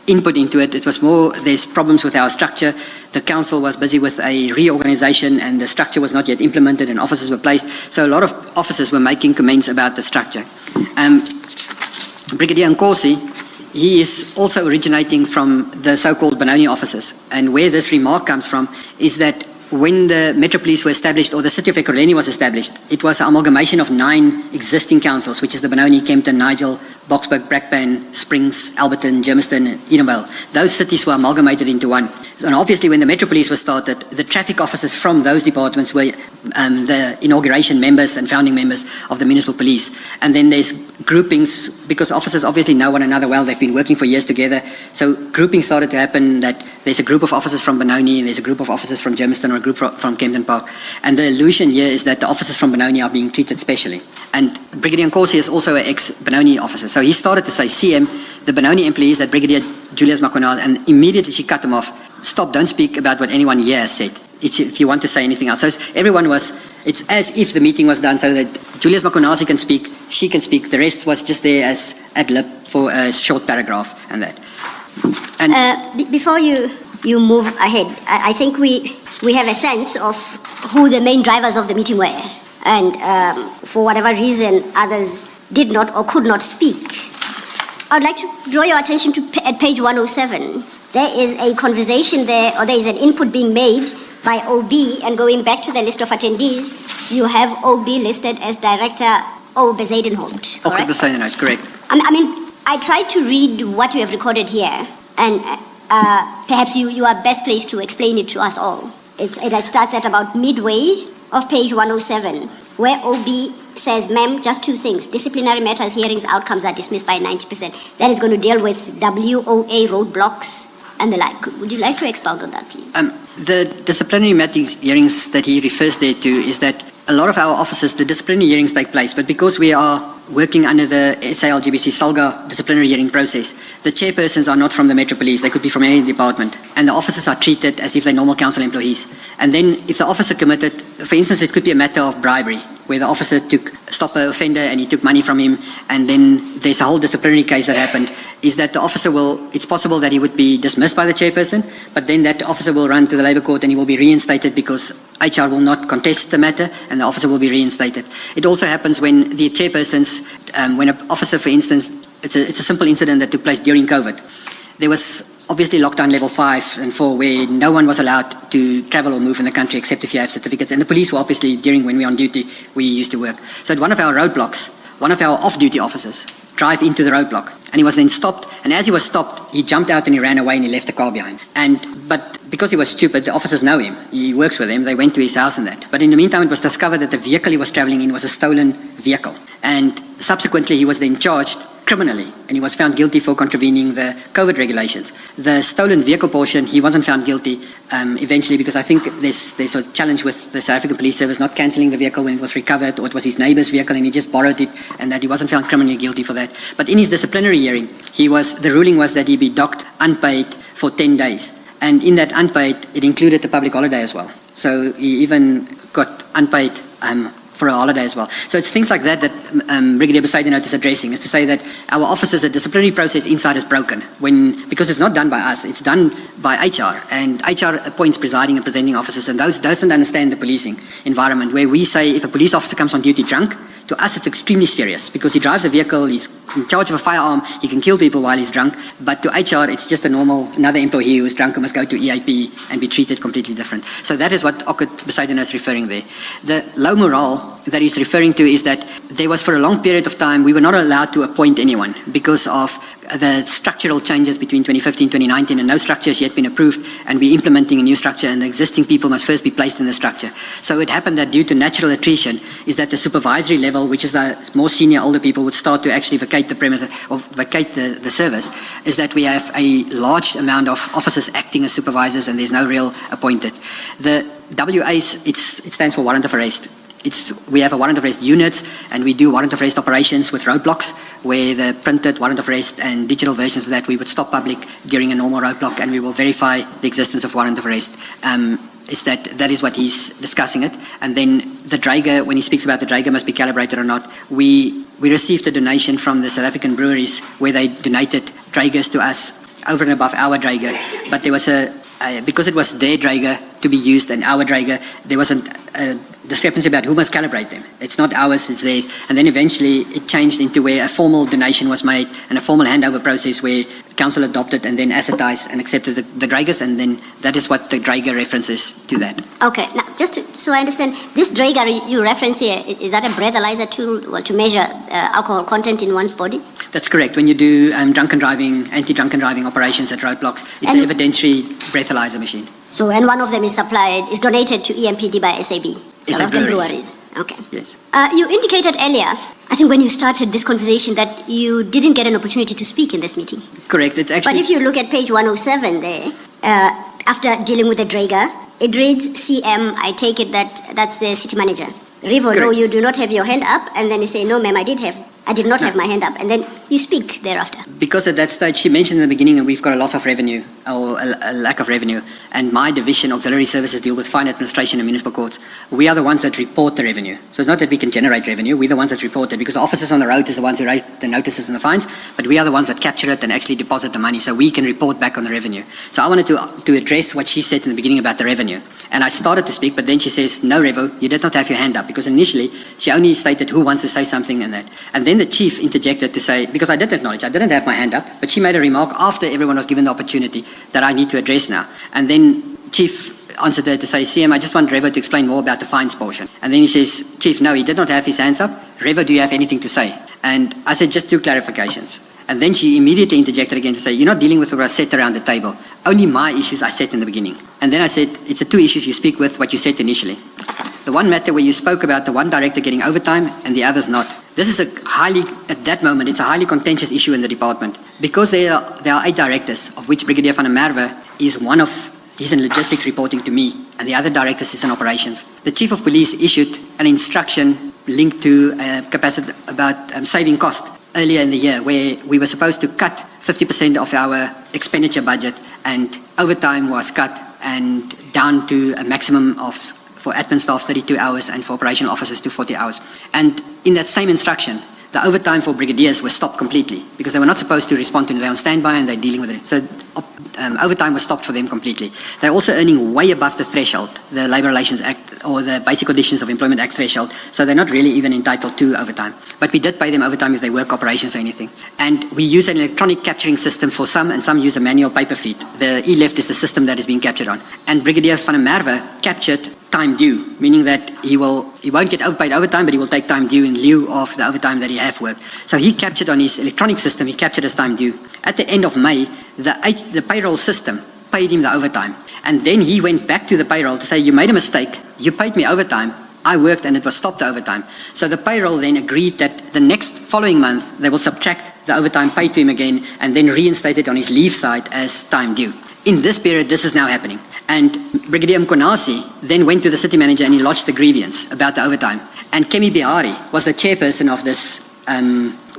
input into it. It was more, there's problems with our structure. The council was busy with a reorganization and the structure was not yet implemented and officers were placed. So a lot of officers were making comments about the structure. Brigadier Nkosi, he is also originating from the so-called Benoni officers. And where this remark comes from is that when the Metro Police were established, or the city of Ekurhuleni was established, it was an amalgamation of 9 existing councils, which is the Benoni, Kempton, Nigel, Boksburg, Brakpan, Springs, Alberton, Germiston, Edenvale. Those cities were amalgamated into one. And obviously when the Metro Police was started, the traffic officers from those departments were the inauguration members and founding members of the municipal police. And then there's groupings, because officers obviously know one another well, they've been working for years together. So groupings started to happen, that there's a group of officers from Benoni, and there's a group of officers from Germiston, or a group from Kempton Park. And the illusion here is that the officers from Benoni are being treated specially. And Brigadier Nkosi is also an ex-Benoni officer. So he started to say, CM, the Benoni employees, that Brigadier Julius Mkhwanazi, and immediately she cut him off. Stop, don't speak about what anyone here has said. It's if you want to say anything else. So everyone it's as if the meeting was done so that Julius Mkhwanazi can speak, she can speak. The rest was just there as ad-lib for a short paragraph and that. And before you move ahead, I think we have a sense of who the main drivers of the meeting were. And for whatever reason, others did not or could not speak. I would like to draw your attention to at page 107. There is a conversation there, or there is an input being made by OB, and going back to the list of attendees, you have OB listed as Director O. Bezuidenhout, correct? Correct. I mean, I tried to read what you have recorded here, and perhaps you are best placed to explain it to us all. It starts at about midway of page 107, where OB says, ma'am, just two things. Disciplinary matters, hearings, outcomes are dismissed by 90%. That is going to deal with WOA roadblocks and the like. Would you like to expound on that, please? The disciplinary matters hearings that he refers there to is that a lot of our officers, the disciplinary hearings take place, but because we are working under the SALGBC SALGA disciplinary hearing process, the chairpersons are not from the Metro Police, they could be from any department, and the officers are treated as if they're normal council employees. And then if the officer committed, for instance, it could be a matter of bribery, where the officer stopped an offender and he took money from him, and then there's a whole disciplinary case that happened, is that the officer it's possible that he would be dismissed by the chairperson, but then that officer will run to the labour court and he will be reinstated because HR will not contest the matter and the officer will be reinstated. It also happens when the chairpersons, when an officer, for instance, it's a simple incident that took place during COVID. There was obviously lockdown level 5 and 4 where no one was allowed to travel or move in the country except if you have certificates. And the police were obviously, when we were on duty, we used to work. So at one of our roadblocks, one of our off-duty officers drive into the roadblock and he was then stopped. And as he was stopped, he jumped out and he ran away and he left the car behind. But because he was stupid, the officers know him. He works with them. They went to his house and that. But in the meantime, it was discovered that the vehicle he was traveling in was a stolen vehicle. And subsequently, he was then charged criminally, and he was found guilty for contravening the COVID regulations. The stolen vehicle portion, he wasn't found guilty eventually, because I think there's a challenge with the South African Police Service not cancelling the vehicle when it was recovered, or it was his neighbour's vehicle and he just borrowed it, and that he wasn't found criminally guilty for that. But in his disciplinary hearing, the ruling was that he be docked unpaid for 10 days. And in that unpaid, it included the public holiday as well. So he even got unpaid for a holiday as well. So it's things like that Brigadier Bezuidenhout is addressing, is to say that our officers, the disciplinary process inside is broken, because it's not done by us, it's done by HR, and HR appoints presiding and presenting officers, and those doesn't understand the policing environment, where we say if a police officer comes on duty drunk, to us it's extremely serious, because he drives a vehicle, he's in charge of a firearm, he can kill people while he's drunk, but to HR it's just another employee who's drunk and must go to EAP and be treated completely different. So that is what Bezuidenhout is referring there. The low morale that he's referring to is that there was, for a long period of time, we were not allowed to appoint anyone because of the structural changes between 2015 and 2019, and no structure has yet been approved, and we're implementing a new structure, and the existing people must first be placed in the structure. So it happened that due to natural attrition, is that the supervisory level, which is the more senior older people, would start to actually vacate the premises or vacate the service, is that we have a large amount of officers acting as supervisors and there's no real appointed. The WAs, it stands for warrant of arrest. We have a warrant of arrest units, and we do warrant of arrest operations with roadblocks, where the printed warrant of arrest and digital versions of that, we would stop public during a normal roadblock, and we will verify the existence of warrant of arrest. That is what he's discussing it. And then the Draeger, when he speaks about the Draeger must be calibrated or not, we received a donation from the South African breweries where they donated Draegers to us over and above our Draeger, but there was because it was their Draeger to be used and our Draeger, there was a discrepancy about who must calibrate them. It's not ours, it's theirs. And then eventually it changed into where a formal donation was made and a formal handover process where council adopted and then assetized and accepted the Draegers, and then that is what the Draeger references to that. Okay, now just so I understand, this Draeger you reference here, is that a breathalyzer tool to measure alcohol content in one's body? That's correct. When you do drunken driving, anti-drunken driving operations at roadblocks, it's an evidentiary breathalyzer machine. So, and one of them is donated to EMPD by SAB. Some of them breweries. Okay. Yes. You indicated earlier, I think when you started this conversation, that you didn't get an opportunity to speak in this meeting. Correct. It's actually. But if you look at page 107 there, after dealing with the Draeger, it reads CM. I take it that's the city manager. Revo, no, you do not have your hand up, and then you say, no, ma'am, I did not have my hand up, and then you speak thereafter. Because at that stage, she mentioned in the beginning that we've got a loss of revenue or a lack of revenue, and my division, auxiliary services, deal with fine administration and municipal courts. We are the ones that report the revenue. So it's not that we can generate revenue, we're the ones that report it, because the officers on the road is the ones who write the notices and the fines, but we are the ones that capture it and actually deposit the money, so we can report back on the revenue. So I wanted to address what she said in the beginning about the revenue. And I started to speak, but then she says, no, Revo, you did not have your hand up, because initially she only stated who wants to say something and that. And then the chief interjected to say, because I did acknowledge, I didn't have my hand up, but she made a remark after everyone was given the opportunity that I need to address now. And then Chief answered her to say, CM, I just want Revo to explain more about the fines portion. And then he says, Chief, no, he did not have his hands up. Revo, do you have anything to say? And I said, just 2 clarifications. And then she immediately interjected again to say, you're not dealing with what I said around the table. Only my issues I said in the beginning. And then I said, it's the 2 issues you speak with what you said initially. The one matter where you spoke about the one director getting overtime and the others not. This is at that moment, it's a highly contentious issue in the department. Because there are 8 directors, of which Brigadier van der Merwe is one of, he's in logistics reporting to me, and the other directors is in operations. The Chief of Police issued an instruction linked to capacity about saving cost earlier in the year, where we were supposed to cut 50% of our expenditure budget, and overtime was cut and down to a maximum of, for admin staff, 32 hours, and for operational officers to 40 hours. And in that same instruction, the overtime for brigadiers was stopped completely, because they were not supposed to respond to it. They're on standby and they're dealing with it. So overtime was stopped for them completely. They're also earning way above the threshold, the Labour Relations Act or the Basic Conditions of Employment Act threshold. So they're not really even entitled to overtime. But we did pay them overtime if they work operations or anything. And we use an electronic capturing system for some, and some use a manual paper feed. The e-left is the system that is being captured on. And Brigadier van der Merwe captured time due, meaning that he won't get paid overtime, but he will take time due in lieu of the overtime that he have worked. So he captured on his electronic system, he captured his time due. At the end of May, the payroll system paid him the overtime. And then he went back to the payroll to say, you made a mistake, you paid me overtime, I worked and it was stopped the overtime. So the payroll then agreed that the next following month, they will subtract the overtime paid to him again and then reinstate it on his leave side as time due. In this period, this is now happening. And Brigadier Mkhwanazi then went to the city manager and he lodged the grievance about the overtime. And Kemi Bihari was the chairperson of this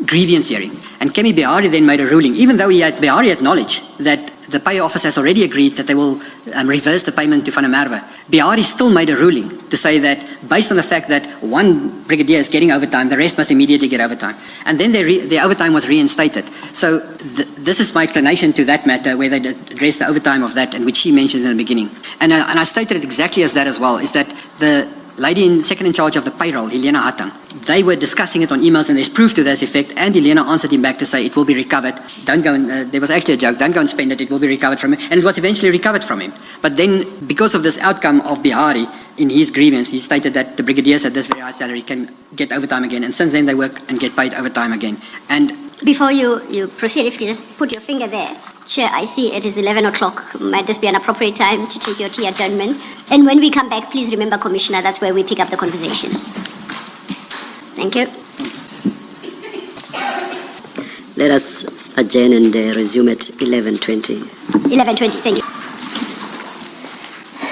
grievance hearing. And Kemi Bihari then made a ruling, even though Bihari acknowledged that the pay office has already agreed that they will reverse the payment to Van der Merwe. Bihari still made a ruling to say that based on the fact that one brigadier is getting overtime, the rest must immediately get overtime. And then the overtime was reinstated. So this is my explanation to that matter, where they addressed the overtime of that, and which she mentioned in the beginning. And I stated it exactly as that as well, is that the lady second in charge of the payroll, Helena Hatang, they were discussing it on emails, and there's proof to this effect, and Helena answered him back to say it will be recovered. Don't go and, there was actually a joke, don't go and spend it, it will be recovered from him. And it was eventually recovered from him. But then, because of this outcome of Bihari, in his grievance, he stated that the brigadiers at this very high salary can get overtime again, and since then they work and get paid overtime again. And before you proceed, if you just put your finger there. Chair, I see it is 11 o'clock. Might this be an appropriate time to take your tea adjournment? And when we come back, please remember, Commissioner, that's where we pick up the conversation. Thank you. Let us adjourn and resume at 11:20. 11:20, thank you.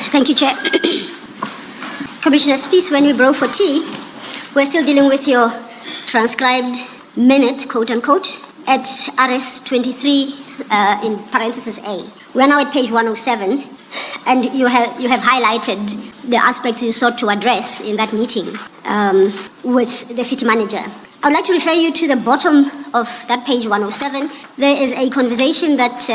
Thank you, Chair. Commissioner Spies, when we broke for tea, we're still dealing with your transcribed minute, quote unquote, at RS 23 in parenthesis A. We're now at page 107, and you have highlighted the aspects you sought to address in that meeting with the city manager. I would like to refer you to the bottom of that page 107. There is a conversation that,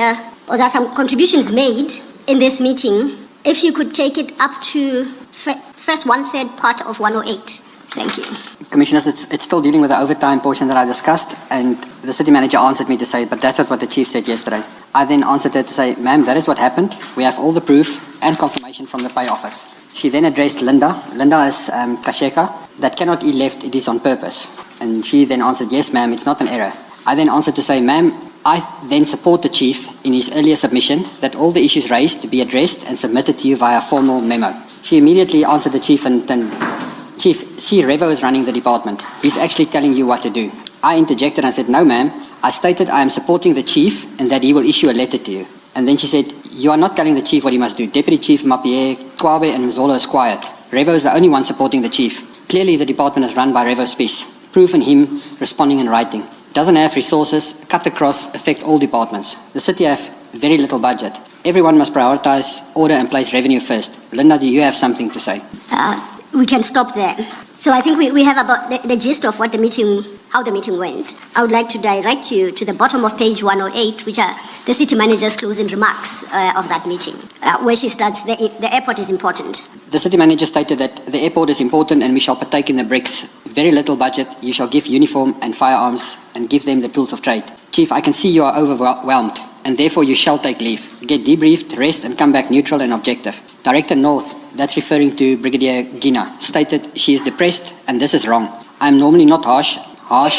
or there are some contributions made in this meeting. If you could take it up to first 1/3 part of 108. Thank you. Commissioners, it's still dealing with the overtime portion that I discussed, and the city manager answered me to say, but that's not what the chief said yesterday. I then answered her to say, ma'am, that is what happened. We have all the proof and confirmation from the pay office. She then addressed Linda. Linda is Kasheka. That cannot be left, it is on purpose. And she then answered, yes, ma'am, it's not an error. I then answered to say, ma'am, I then support the chief in his earlier submission that all the issues raised be addressed and submitted to you via formal memo. She immediately answered the chief and Chief, see, Revo is running the department. He's actually telling you what to do. I interjected and said, no, ma'am. I stated I am supporting the chief and that he will issue a letter to you. And then she said, you are not telling the chief what he must do. Deputy Chief Mapie, Kwabe and Mzolo is quiet. Revo is the only one supporting the chief. Clearly, the department is run by Revo Spies. Proof in him responding in writing. Doesn't have resources, cut across, affect all departments. The city have very little budget. Everyone must prioritize order and place revenue first. Linda, do you have something to say? We can stop there. So I think we have about the gist of what how the meeting went. I would like to direct you to the bottom of page 108, which are the city manager's closing remarks of that meeting, where she starts, the airport is important. The city manager stated that the airport is important and we shall partake in the BRICS. Very little budget, you shall give uniform and firearms and give them the tools of trade. Chief, I can see you are overwhelmed and therefore you shall take leave. Get debriefed, rest and come back neutral and objective. Director North, that's referring to Brigadier Gina, stated she is depressed and this is wrong. I am normally not harsh,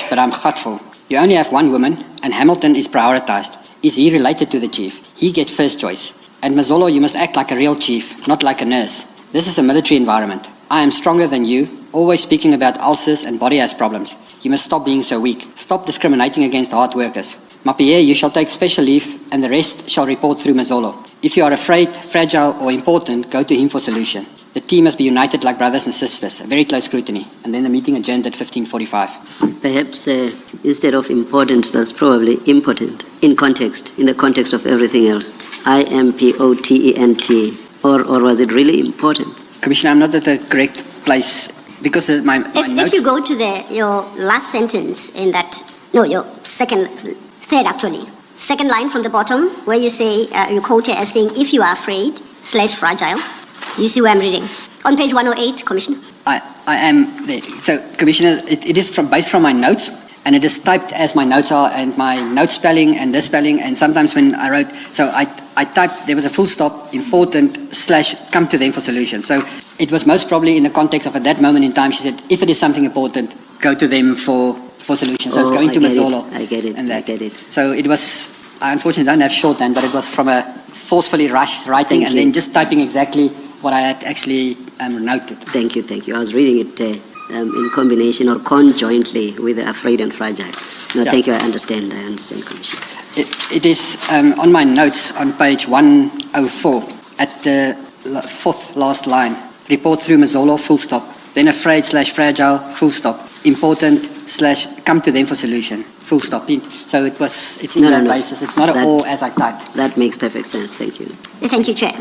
but I'm gutful. You only have one woman and Hamilton is prioritized. Is he related to the chief? He gets first choice. And Mazolo, you must act like a real chief, not like a nurse. This is a military environment. I am stronger than you, always speaking about ulcers and body has problems. You must stop being so weak. Stop discriminating against hard workers. Mapie, you shall take special leave and the rest shall report through Mazolo. If you are afraid, fragile or important, go to him for solution. The team must be united like brothers and sisters. Very close scrutiny. And then the meeting adjourned at 15:45. Perhaps instead of important, that's probably important in the context of everything else. IMPOTENT. Or was it really important? Commissioner, I'm not at the correct place because my notes... If you go to your last sentence in that, your third actually, second line from the bottom where you say, you quote it as saying, if you are afraid / fragile. Do you see where I'm reading? On page 108, Commissioner. I am there. So, Commissioner, it is based from my notes, and it is typed as my notes are, and my note spelling and this spelling, and sometimes when I wrote, so I typed, there was a full stop, important, / come to them for solution. So, it was most probably in the context of at that moment in time, she said, if it is something important, go to them for solution. So, it's going to Mazolo. I get it. So, it was, I unfortunately don't have shorthand, but it was from a forcefully rushed writing and then just typing exactly what I had actually noted. Thank you. I was reading it in combination or conjointly with the afraid and fragile. No, yeah. Thank you. I understand, Commissioner. It is on my notes on page 104 at the fourth last line. Report through Mazolo, full stop. Then afraid / fragile, full stop. Important / come to them for solution, full stop. So it's in that basis. It's not at all as I typed. That makes perfect sense. Thank you. Thank you, Chair.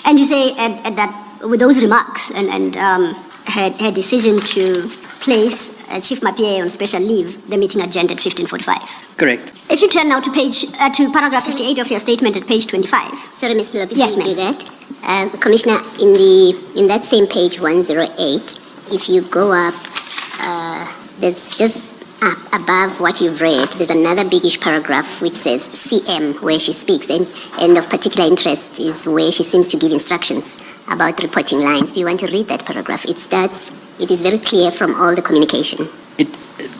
And you say at that, with those remarks and her decision to place Chief Mapie on special leave, the meeting adjourned at 15:45. Correct. If you turn now to paragraph 58 of your statement at page 25. Sorry, Ms. Lopez, yes, ma'am. do that. Commissioner, in that same page 108, if you go up, there's just above what you've read, there's another biggish paragraph which says CM, where she speaks, and of particular interest is where she seems to give instructions about reporting lines. Do you want to read that paragraph? It is very clear from all the communication.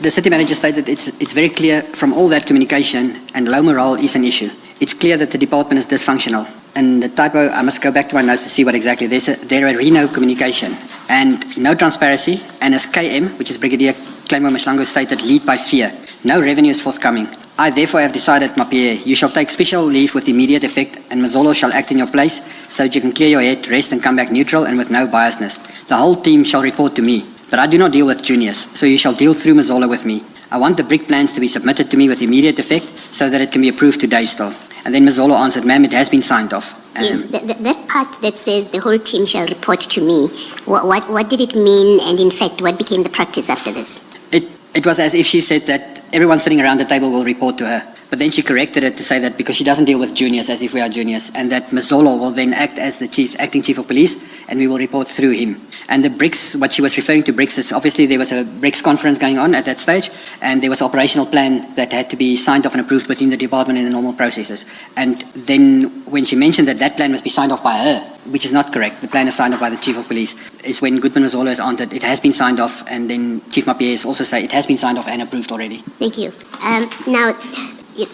The city manager stated it's very clear from all that communication, and low morale is an issue. It's clear that the department is dysfunctional. And the typo, I must go back to my notes to see what exactly. There are no communication and no transparency, and as KM, which is Brigadier Mkhwanazi stated, lead by fear. No revenue is forthcoming. I therefore have decided, Mapie, you shall take special leave with immediate effect and Mazolo shall act in your place so that you can clear your head, rest and come back neutral and with no biasness. The whole team shall report to me, but I do not deal with juniors, so you shall deal through Mazolo with me. I want the BRIC plans to be submitted to me with immediate effect so that it can be approved today still. And then Mazolo answered, ma'am, it has been signed off. Yes, that part that says the whole team shall report to me, what did it mean, and in fact, what became the practice after this? It was as if she said that everyone sitting around the table will report to her. But then she corrected it to say that because she doesn't deal with juniors as if we are juniors, and that Mazolo will then act as the acting chief of police, and we will report through him. And the BRICS, what she was referring to BRICS is obviously there was a BRICS conference going on at that stage, and there was an operational plan that had to be signed off and approved within the department in the normal processes. And then when she mentioned that plan must be signed off by her, which is not correct, the plan is signed off by the chief of police, is when Goodman Mazolo has answered, it has been signed off, and then Chief Mapie has also said it has been signed off and approved already. Thank you. Now,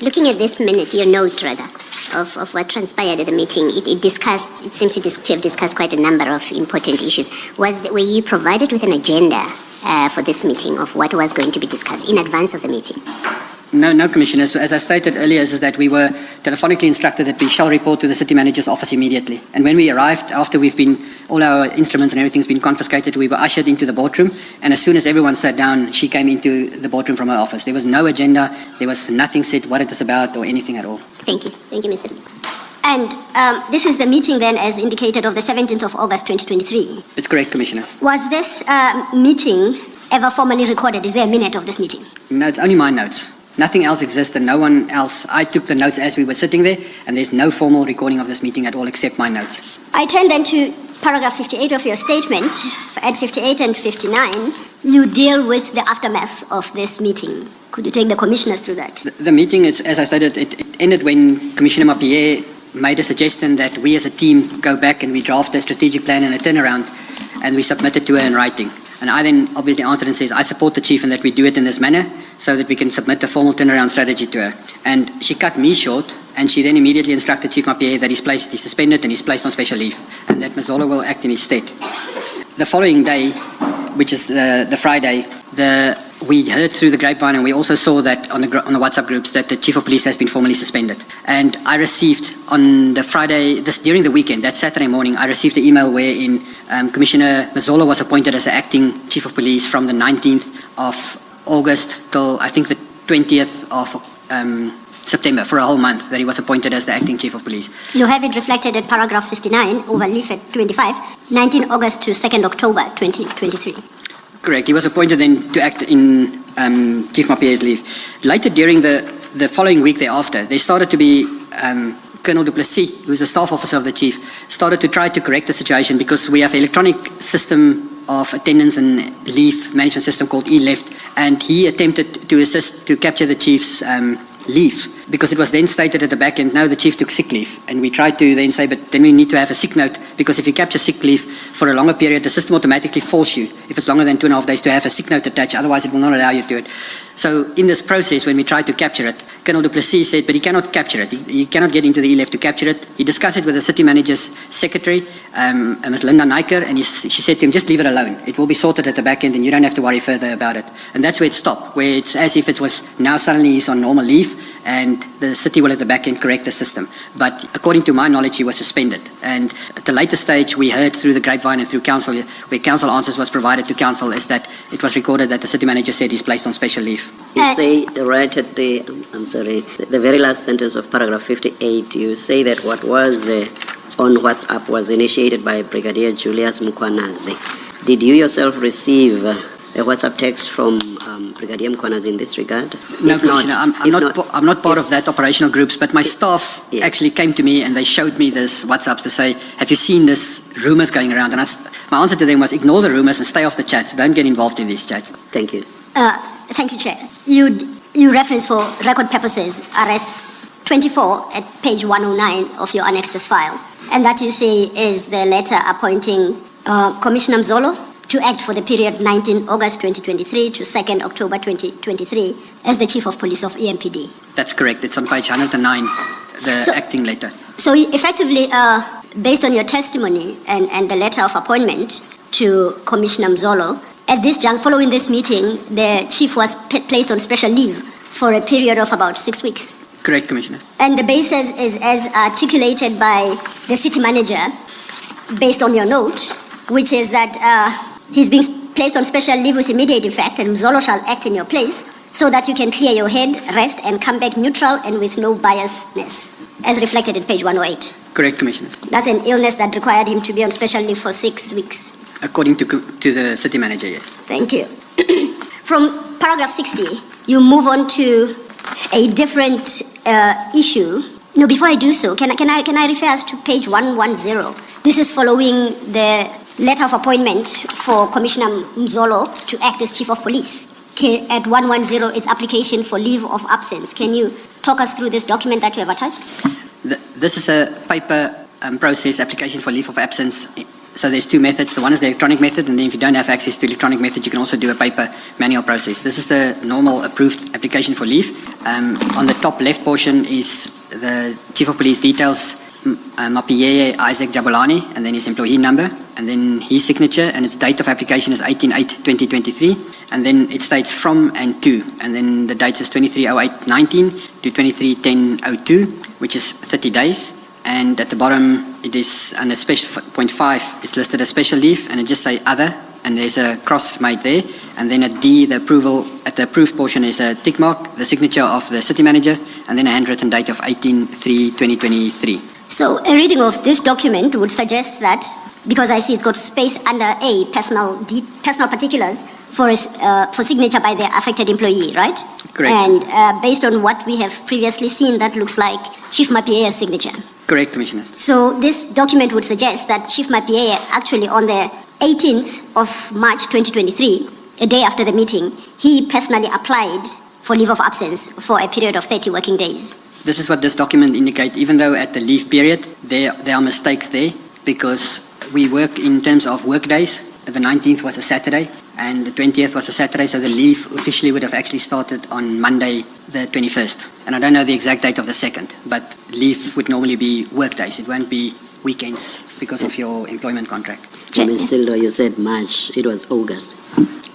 looking at this minute, your note rather, of what transpired at the meeting, it seems to have discussed quite a number of important issues. Were you provided with an agenda for this meeting of what was going to be discussed in advance of the meeting? No, Commissioner. So as I stated earlier, is that we were telephonically instructed that we shall report to the city manager's office immediately. And when we arrived, after all our instruments and everything's been confiscated, we were ushered into the boardroom. And as soon as everyone sat down, she came into the boardroom from her office. There was no agenda. There was nothing said what it is about or anything at all. Thank you. Thank you, Mr. And this is the meeting then, as indicated, of the 17th of August 2023. It's correct, Commissioner. Was this meeting ever formally recorded? Is there a minute of this meeting? No, it's only my notes. Nothing else exists and no one else. I took the notes as we were sitting there, and there's no formal recording of this meeting at all except my notes. I turn then to paragraph 58 of your statement. At 58 and 59, you deal with the aftermath of this meeting. Could you take the commissioners through that? The meeting is, as I stated, it ended when Commissioner Mapie made a suggestion that we as a team go back and we draft a strategic plan and a turnaround, and we submit it to her in writing. And I then obviously answered and says, I support the chief and that we do it in this manner so that we can submit the formal turnaround strategy to her. And she cut me short, and she then immediately instructed Chief Mapie that he's suspended and he's placed on special leave, and that Mazolo will act in his stead. The following day, which is the Friday, we heard through the grapevine, and we also saw that on the WhatsApp groups, that the Chief of Police has been formally suspended. And I received on the Friday, during the weekend, that Saturday morning, I received an email wherein Commissioner Mazolo was appointed as the acting Chief of Police from the 19th of August till I think the 20th of September, for a whole month that he was appointed as the acting Chief of Police. You have it reflected at paragraph 59, overleaf at 25, 19 August to 2nd October 2023. Correct. He was appointed then to act in Chief Mapie's leave. Later, during the following week thereafter, there started to be Colonel Du Plessis, who is the staff officer of the chief, started to try to correct the situation because we have an electronic system of attendance and leave management system called eLeft, and he attempted to assist to capture the chief's leave, because it was then stated at the back end, no, the chief took sick leave. And we tried to then say, but then we need to have a sick note, because if you capture sick leave for a longer period, the system automatically forces you, if it's longer than 2.5 days, to have a sick note attached, otherwise it will not allow you to do it. So in this process, when we tried to capture it, Colonel Du Plessis said, but he cannot capture it. He cannot get into the eLeft to capture it. He discussed it with the city manager's secretary, Ms. Linda Nyker, and she said to him, just leave it alone. It will be sorted at the back end and you don't have to worry further about it. And that's where it stopped, where it's as if it was now suddenly he's on normal leave and the city will at the back end correct the system. But according to my knowledge, he was suspended. And at the later stage, we heard through the grapevine and through council, where council answers was provided to council, is that it was recorded that the city manager said he's placed on special leave. You say right at the very last sentence of paragraph 58, you say that what was on WhatsApp was initiated by Brigadier Julius Mkhwanazi. Did you yourself receive a WhatsApp text from Brigadier Mkhwanazi in this regard? No, Commissioner, I'm not part of that operational groups, but my staff actually came to me and they showed me this WhatsApps to say, have you seen this rumors going around? And my answer to them was, ignore the rumors and stay off the chats. Don't get involved in these chats. Thank you. Thank you, Chair. You reference for record purposes RS 24 at page 109 of your annexed file, and that you say is the letter appointing Commissioner Mzolo to act for the period 19 August 2023 to 2nd October 2023 as the Chief of Police of EMPD. That's correct. It's on page 109, the acting letter. So effectively, based on your testimony and the letter of appointment to Commissioner Mzolo, at this juncture, following this meeting, the chief was placed on special leave for a period of about 6 weeks. Correct, Commissioner. And the basis is as articulated by the city manager, based on your note, which is that he's being placed on special leave with immediate effect, and Mzolo shall act in your place so that you can clear your head, rest, and come back neutral and with no biasness, as reflected in page 108. Correct, Commissioner. That's an illness that required him to be on special leave for 6 weeks. According to the city manager, yes. Thank you. From paragraph 60, you move on to a different issue. No, before I do so, can I refer us to page 110? This is following the letter of appointment for Commissioner Mzolo to act as Chief of Police. At 110, it's application for leave of absence. Can you talk us through this document that you have attached? This is a paper process application for leave of absence. So there's two methods. The one is the electronic method, and then if you don't have access to electronic method, you can also do a paper manual process. This is the normal approved application for leave. On the top left portion is the Chief of Police details, Mapie Isaac Jabulani, and then his employee number, and then his signature, and its date of application is 18/8/2023, and then it states from and to, and then the dates is 23/08/19 to 23/10/02, which is 30 days. And at the bottom, it is under special point 5, it's listed as special leave, and it just say other, and there's a cross made there. And then at D, at the approved portion is a tick mark, the signature of the city manager, and then a handwritten date of 18/3/2023. So a reading of this document would suggest that, because I see it's got space under A, personal particulars, for signature by the affected employee, right? Correct. And based on what we have previously seen, that looks like Chief Mapiea's signature. Correct, Commissioner. So this document would suggest that Chief Mapiea actually on the 18th of March 2023, a day after the meeting, he personally applied for leave of absence for a period of 30 working days. This is what this document indicates, even though at the leave period, there are mistakes there, because we work in terms of work days. The 19th was a Saturday, and the 20th was a Saturday, so the leave officially would have actually started on Monday, the 21st. And I don't know the exact date of the 2nd, but leave would normally be work days. It won't be weekends because of your employment contract. Ms. Sildo, you said March, it was August.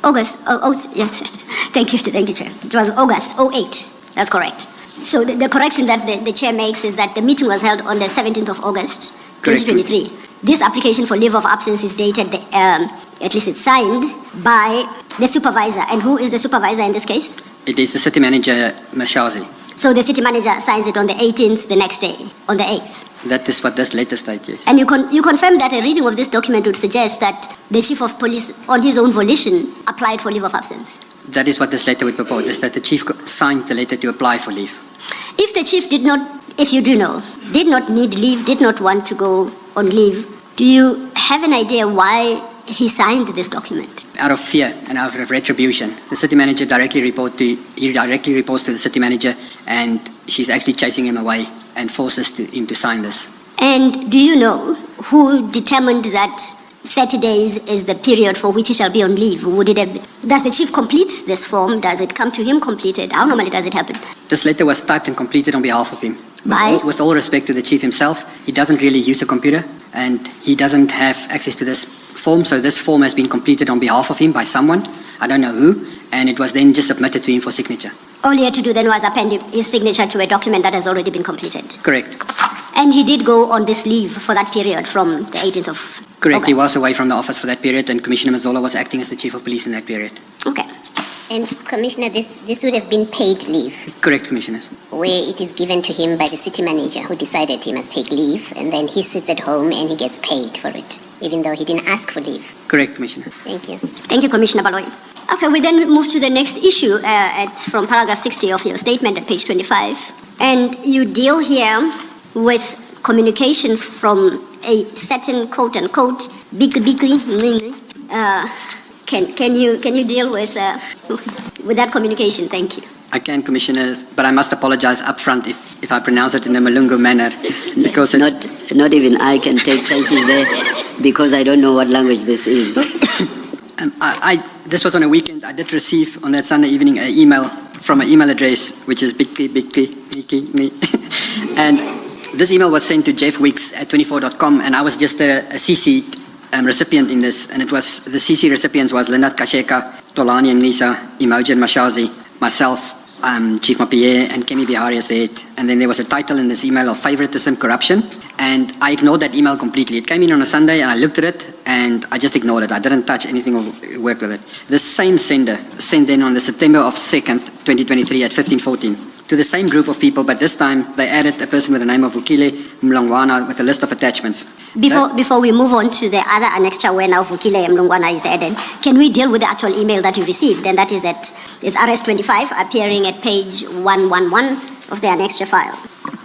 August, yes. Thank you, Chair. It was August 08, that's correct. So the correction that the Chair makes is that the meeting was held on the 17th of August, 2023. Correct. This application for leave of absence is dated, at least it's signed, by the supervisor. And who is the supervisor in this case? It is the city manager, Mkhwanazi. So the city manager signs it on the 18th, the next day, on the 8th. That is what this letter states, yes. And you confirm that a reading of this document would suggest that the chief of police, on his own volition, applied for leave of absence. That is what this letter would purport, is that the chief signed the letter to apply for leave. If the chief did not, if you do know, did not need leave, did not want to go on leave, do you have an idea why he signed this document? Out of fear and out of retribution. The city manager directly reports to the city manager, and she's actually chasing him away and forces him to sign this. And do you know who determined that 30 days is the period for which he shall be on leave? Does the chief complete this form? Does it come to him completed? How normally does it happen? This letter was typed and completed on behalf of him. By? With all respect to the chief himself, he doesn't really use a computer, and he doesn't have access to this form, so this form has been completed on behalf of him by someone, I don't know who, and it was then just submitted to him for signature. All he had to do then was append his signature to a document that has already been completed. Correct. And he did go on this leave for that period from the 18th of Correct, August. he was away from the office for that period, and Commissioner Mazola was acting as the chief of police in that period. Okay. And Commissioner, this would have been paid leave, Correct, Commissioners. where it is given to him by the city manager who decided he must take leave, and then he sits at home and he gets paid for it, even though he didn't ask for leave. Correct, Commissioner. Thank you. Thank you, Commissioner Baloyi. Okay, we then move to the next issue from paragraph 60 of your statement at page 25. And you deal here with communication from a certain quote-unquote biki. Can you deal with that communication? Thank you. I can, Commissioners, but I must apologize upfront if I pronounce it in a Malungu manner, because it's... Not even I can take chances there, because I don't know what language this is. This was on a weekend. I did receive on that Sunday evening an email from an email address, which is biki, me. And this email was sent to Jeff Weeks at 24.com, and I was just a CC recipient in this, and it was, the CC recipients was Lynette Kasheka, Tolani and Nisa, Imogen Mkhwanazi, myself, Chief Mapie, and Kemi Bihari as the head. And then there was a title in this email of favoritism, corruption, and I ignored that email completely. It came in on a Sunday, and I looked at it, and I just ignored it. I didn't touch anything or work with it. The same sender sent in on the September of 2nd, 2023 at 15:14 to the same group of people, but this time they added a person with the name of Vukile Mlongwana with a list of attachments. Before we move on to the other annexure where now Vukile Mlongwana is added, can we deal with the actual email that you received? And that is RS25, appearing at page 111 of the annexure file.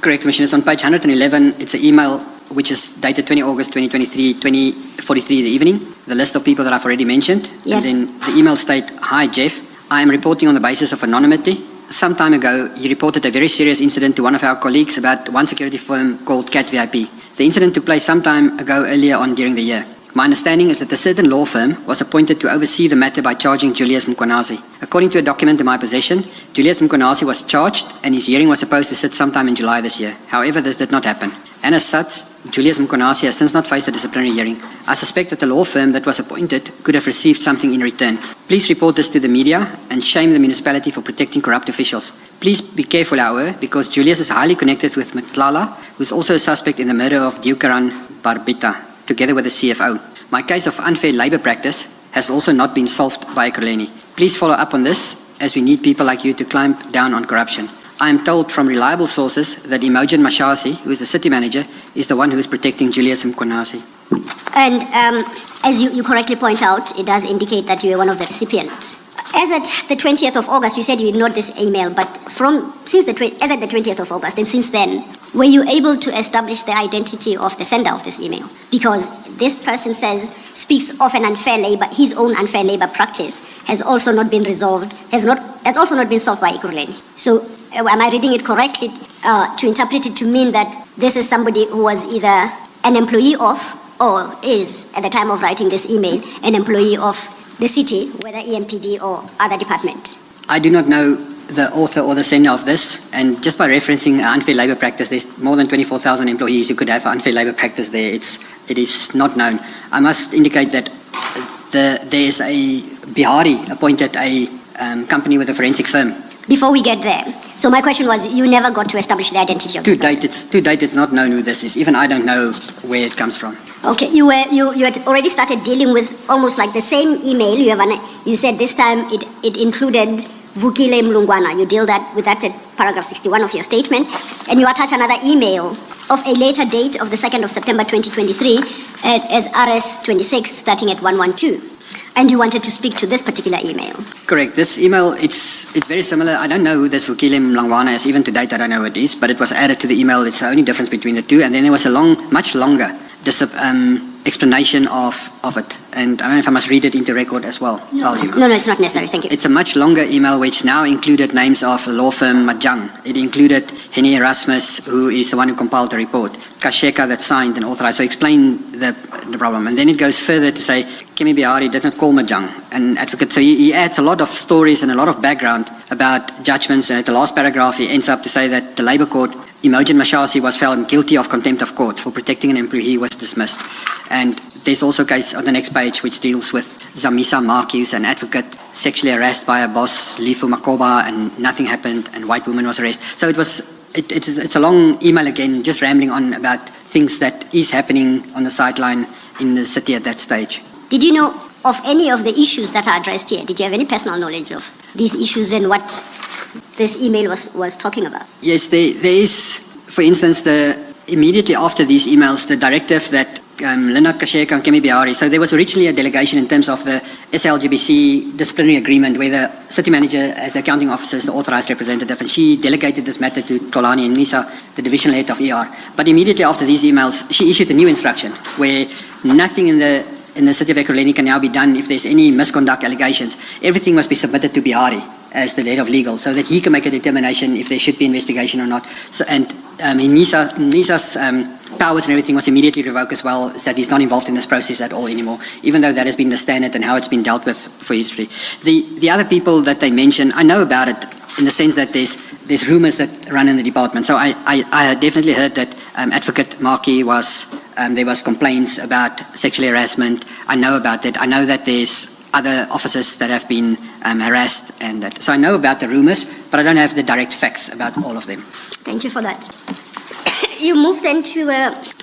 Correct, Commissioners. On page 111, it's an email which is dated 20 August 2023, 20:43 in the evening. The list of people that I've already mentioned. Yes. And then the email states, "Hi Jeff, I am reporting on the basis of anonymity. Some time ago, you reported a very serious incident to one of our colleagues about one security firm called Cat VIP. The incident took place some time ago earlier on during the year. My understanding is that a certain law firm was appointed to oversee the matter by charging Julius Mkhwanazi. According to a document in my possession, Julius Mkhwanazi was charged and his hearing was supposed to sit sometime in July this year. However, this did not happen. And as such, Julius Mkhwanazi has since not faced a disciplinary hearing. I suspect that the law firm that was appointed could have received something in return. Please report this to the media and shame the municipality for protecting corrupt officials. Please be careful, however, because Julius is highly connected with Nhlanhla, who is also a suspect in the murder of Dukaran Barbita, together with the CFO. My case of unfair labor practice has also not been solved by Ekurhuleni. Please follow up on this, as we need people like you to clamp down on corruption. I am told from reliable sources that Imogen Mkhwanazi, who is the city manager, is the one who is protecting Julius Mkhwanazi. And as you correctly point out, it does indicate that you were one of the recipients. As at the 20th of August, you said you ignored this email, but as at the 20th of August and since then, were you able to establish the identity of the sender of this email? Because this person speaks of an unfair labor, his own unfair labor practice has also not been resolved, has also not been solved by Ekurhuleni. So am I reading it correctly to interpret it to mean that this is somebody who was either an employee of or is, at the time of writing this email, an employee of the city, whether EMPD or other department? I do not know the author or the sender of this, and just by referencing unfair labor practice, there's more than 24,000 employees who could have unfair labor practice there. It is not known. I must indicate that there's a Bihari appointed a company with a forensic firm. Before we get there, so my question was, you never got to establish the identity of this person? To date, it's not known who this is. Even I don't know where it comes from. Okay, you had already started dealing with almost like the same email. You said this time it included Vukile Mlungwana. You deal with that at paragraph 61 of your statement, and you attach another email of a later date of the 2nd of September 2023 as RS 26 starting at 112. And you wanted to speak to this particular email. Correct. This email, it's very similar. I don't know who this Vukile Mlungwana is. Even to date, I don't know who it is, but it was added to the email. It's the only difference between the two. And then there was a much longer explanation of it. And I don't know if I must read it into record as well. No, it's not necessary. Thank you. It's a much longer email which now included names of law firm Madlanga. It included Henny Erasmus, who is the one who compiled the report, Kasheka that signed and authorized. So explain the problem. And then it goes further to say Kemi Bihari did not call Madlanga an advocate. So he adds a lot of stories and a lot of background about judgments. And at the last paragraph, he ends up to say that the Labour Court, Imogen Mashasi, was found guilty of contempt of court for protecting an employee who was dismissed. And there's also a case on the next page which deals with Zamisa Marcus, an advocate, sexually harassed by a boss, Lifu Makoba, and nothing happened, and white woman was arrested. So it's a long email again, just rambling on about things that is happening on the sideline in the city at that stage. Did you know of any of the issues that are addressed here? Did you have any personal knowledge of these issues and what this email was talking about? Yes, there is, for instance, immediately after these emails, the directive that Linda Kasheka and Kemi Bihari, so there was originally a delegation in terms of the SLGBC disciplinary agreement where the city manager as the accounting officer is the authorized representative, and she delegated this matter to Tolani and Nisa, the divisional head of ER. But immediately after these emails, she issued a new instruction where nothing in the city of Ekurhuleni can now be done if there's any misconduct allegations. Everything must be submitted to Bihari as the head of legal so that he can make a determination if there should be investigation or not. So, and Nisa's powers and everything was immediately revoked as well, so that he's not involved in this process at all anymore, even though that has been the standard and how it's been dealt with for history. The other people that they mention, I know about it in the sense that there's rumors that run in the department. So I definitely heard that Advocate Markey there was complaints about sexual harassment. I know about that. I know that there's other officers that have been harassed and that. So I know about the rumors, but I don't have the direct facts about all of them. Thank you for that. You move then to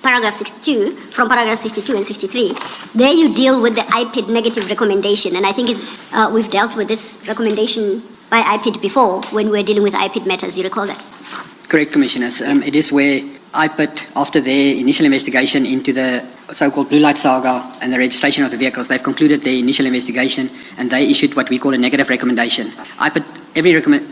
paragraph 62, from paragraph 62 and 63. There you deal with the IPID negative recommendation, and I think we've dealt with this recommendation by IPID before when we were dealing with IPID matters. You recall that? Correct, Commissioners. It is where IPID, after their initial investigation into the so-called blue light saga and the registration of the vehicles, they've concluded their initial investigation and they issued what we call a negative recommendation. IPID,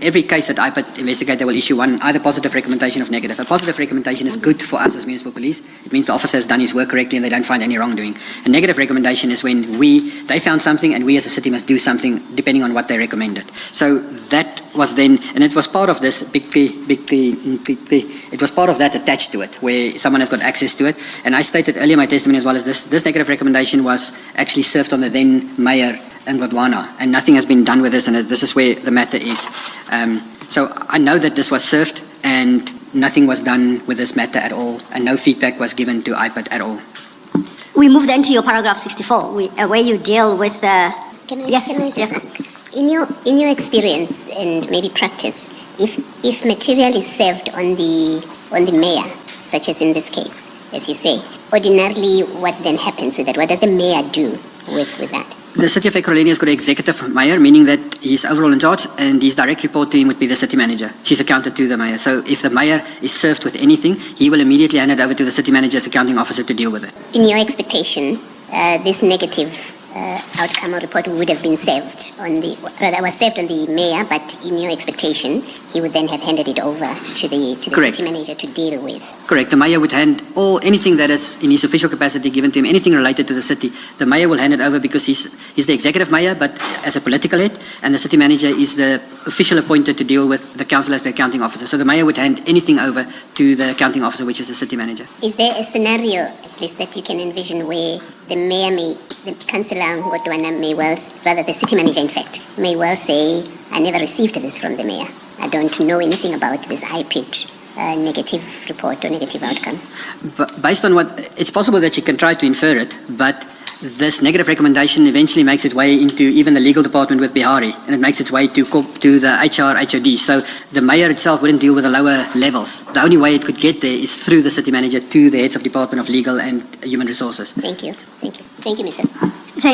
every case that IPID investigate, they will issue one, either positive recommendation or negative. A positive recommendation is good for us as municipal police. It means the officer has done his work correctly and they don't find any wrongdoing. A negative recommendation is when they found something and we as a city must do something depending on what they recommended. So that was then, and it was part of this it was part of that attached to it, where someone has got access to it. And I stated earlier in my testimony as well as this negative recommendation was actually served on the then mayor in Godwana, and nothing has been done with this, and this is where the matter is. So I know that this was served and nothing was done with this matter at all, and no feedback was given to IPID at all. We move then to your paragraph 64, where you deal with Can I just ask, in your experience and maybe practice, if material is served on the mayor, such as in this case, as you say, ordinarily what then happens with that? What does the mayor do with that? The city of Ekurhuleni has got an executive mayor, meaning that he's overall in charge, and his direct report to him would be the city manager. She's accounted to the mayor. So if the mayor is served with anything, he will immediately hand it over to the city manager's accounting officer to deal with it. In your expectation, this negative outcome or report would have been served on the, rather was served on the mayor, but in your expectation, he would then have handed it over to the Correct. city manager to deal with. Correct. The mayor would hand anything that is in his official capacity given to him, anything related to the city. The mayor will hand it over because he's the executive mayor, but as a political head, and the city manager is the official appointed to deal with the council as the accounting officer. So the mayor would hand anything over to the accounting officer, which is the city manager. Is there a scenario, at least, that you can envision where the mayor the councillor may well, rather the city manager in fact, may well say, I never received this from the mayor. I don't know anything about this IPID negative report or negative outcome. But based on it's possible that you can try to infer it, but this negative recommendation eventually makes its way into even the legal department with Bihari, and it makes its way to the HR, HOD. So the mayor itself wouldn't deal with the lower levels. The only way it could get there is through the city manager to the heads of Department of Legal and Human Resources. Thank you. Thank you, Mr.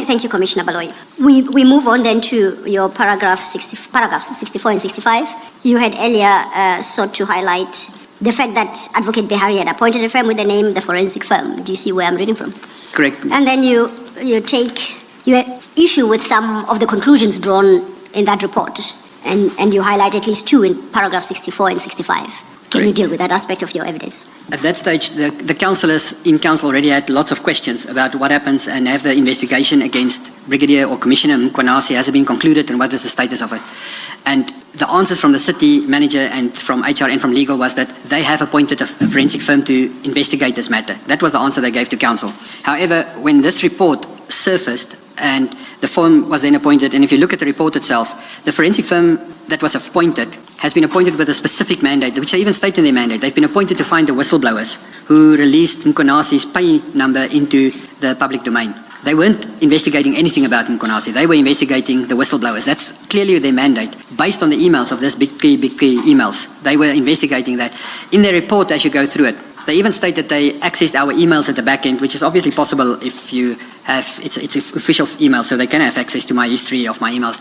Thank you, Commissioner Baloyi. We move on then to your paragraphs 64 and 65. You had earlier sought to highlight the fact that Advocate Bihari had appointed a firm with the name The Forensic Firm. Do you see where I'm reading from? Correct. And then you issue with some of the conclusions drawn in that report, and you highlight at least two in paragraph 64 and 65. Can you deal with that aspect of your evidence? At that stage, the councillors in council already had lots of questions about what happens and have the investigation against Brigadier or Commissioner Mkhwanazi, has it been concluded and what is the status of it? And the answers from the city manager and from HR and from legal was that they have appointed a forensic firm to investigate this matter. That was the answer they gave to council. However, when this report surfaced and the firm was then appointed, and if you look at the report itself, the forensic firm that was appointed has been appointed with a specific mandate, which they even state in their mandate. They've been appointed to find the whistleblowers who released Mkhwanazi's pay number into the public domain. They weren't investigating anything about Mkhwanazi. They were investigating the whistleblowers. That's clearly their mandate. Based on the emails of this big P emails, they were investigating that. In their report, as you go through it, they even state that they accessed our emails at the back end, which is obviously possible if you have, it's official email, so they can have access to my history of my emails.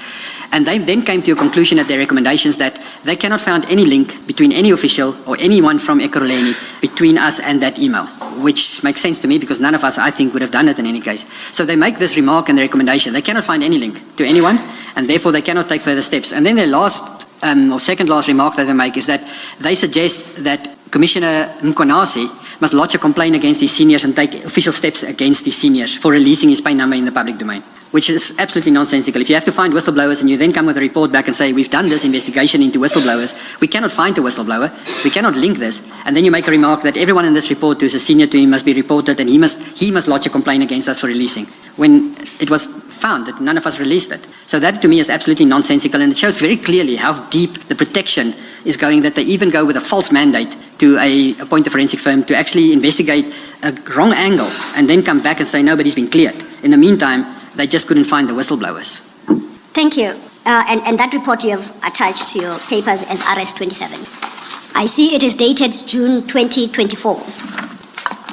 And they then came to a conclusion at their recommendations that they cannot find any link between any official or anyone from Ekurhuleni between us and that email, which makes sense to me because none of us, I think, would have done it in any case. So they make this remark in the recommendation. They cannot find any link to anyone, and therefore they cannot take further steps. And then their last or second last remark that they make is that they suggest that Commissioner Mkhwanazi must lodge a complaint against his seniors and take official steps against his seniors for releasing his pay number in the public domain, which is absolutely nonsensical. If you have to find whistleblowers and you then come with a report back and say, we've done this investigation into whistleblowers, we cannot find a whistleblower, we cannot link this, and then you make a remark that everyone in this report who is a senior to him must be reported and he must lodge a complaint against us for releasing, when it was found that none of us released it. So that to me is absolutely nonsensical, and it shows very clearly how deep the protection is going, that they even go with a false mandate to appoint a forensic firm to actually investigate a wrong angle and then come back and say nobody's been cleared. In the meantime, they just couldn't find the whistleblowers. Thank you. And that report you have attached to your papers as RS27. I see it is dated June 2024.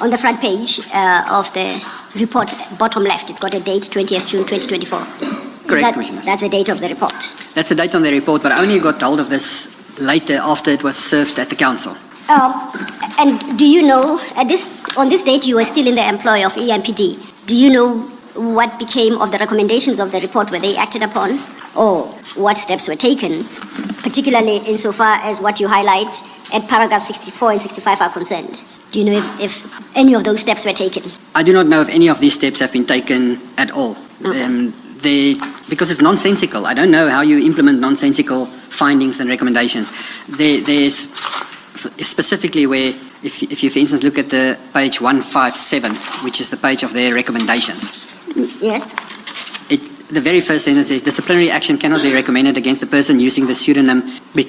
On the front page of the report, bottom left, it's got a date, 20th June 2024. Correct, Commissioner. That's the date of the report. That's the date on the report, but I only got hold of this later after it was served at the council. And do you know, on this date you were still in the employ of EMPD. Do you know what became of the recommendations of the report? Were they acted upon? Or what steps were taken, particularly insofar as what you highlight at paragraph 64 and 65 are concerned? Do you know if any of those steps were taken? I do not know if any of these steps have been taken at all. Okay. Because it's nonsensical. I don't know how you implement nonsensical findings and recommendations. There's specifically where, if you, for instance, look at the page 157, which is the page of their recommendations. Yes. The very first sentence says, disciplinary action cannot be recommended against a person using the pseudonym Big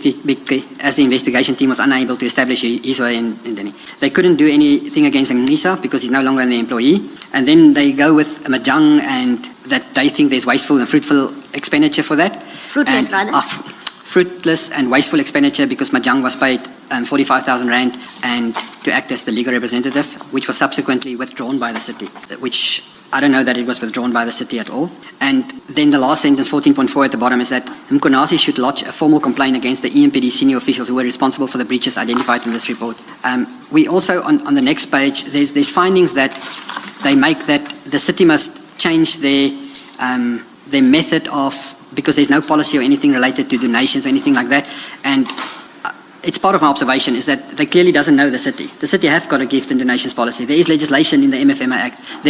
as the investigation team was unable to establish his or her identity. They couldn't do anything against Nhlanhla because he's no longer an employee. And then they go with Majang and that they think there's wasteful and fruitful expenditure for that. Fruitless, rather. Fruitless and wasteful expenditure because Majang was paid 45,000 rand and to act as the legal representative, which was subsequently withdrawn by the city, which I don't know that it was withdrawn by the city at all. And then the last sentence, 14.4 at the bottom, is that Mkhwanazi should lodge a formal complaint against the EMPD senior officials who were responsible for the breaches identified in this report. We also, on the next page, there's findings that they make that the city must change their method of, because there's no policy or anything related to donations or anything like that. And it's part of my observation is that they clearly doesn't know the city. The city have got a gift and donations policy. There is legislation in the MFMA Act.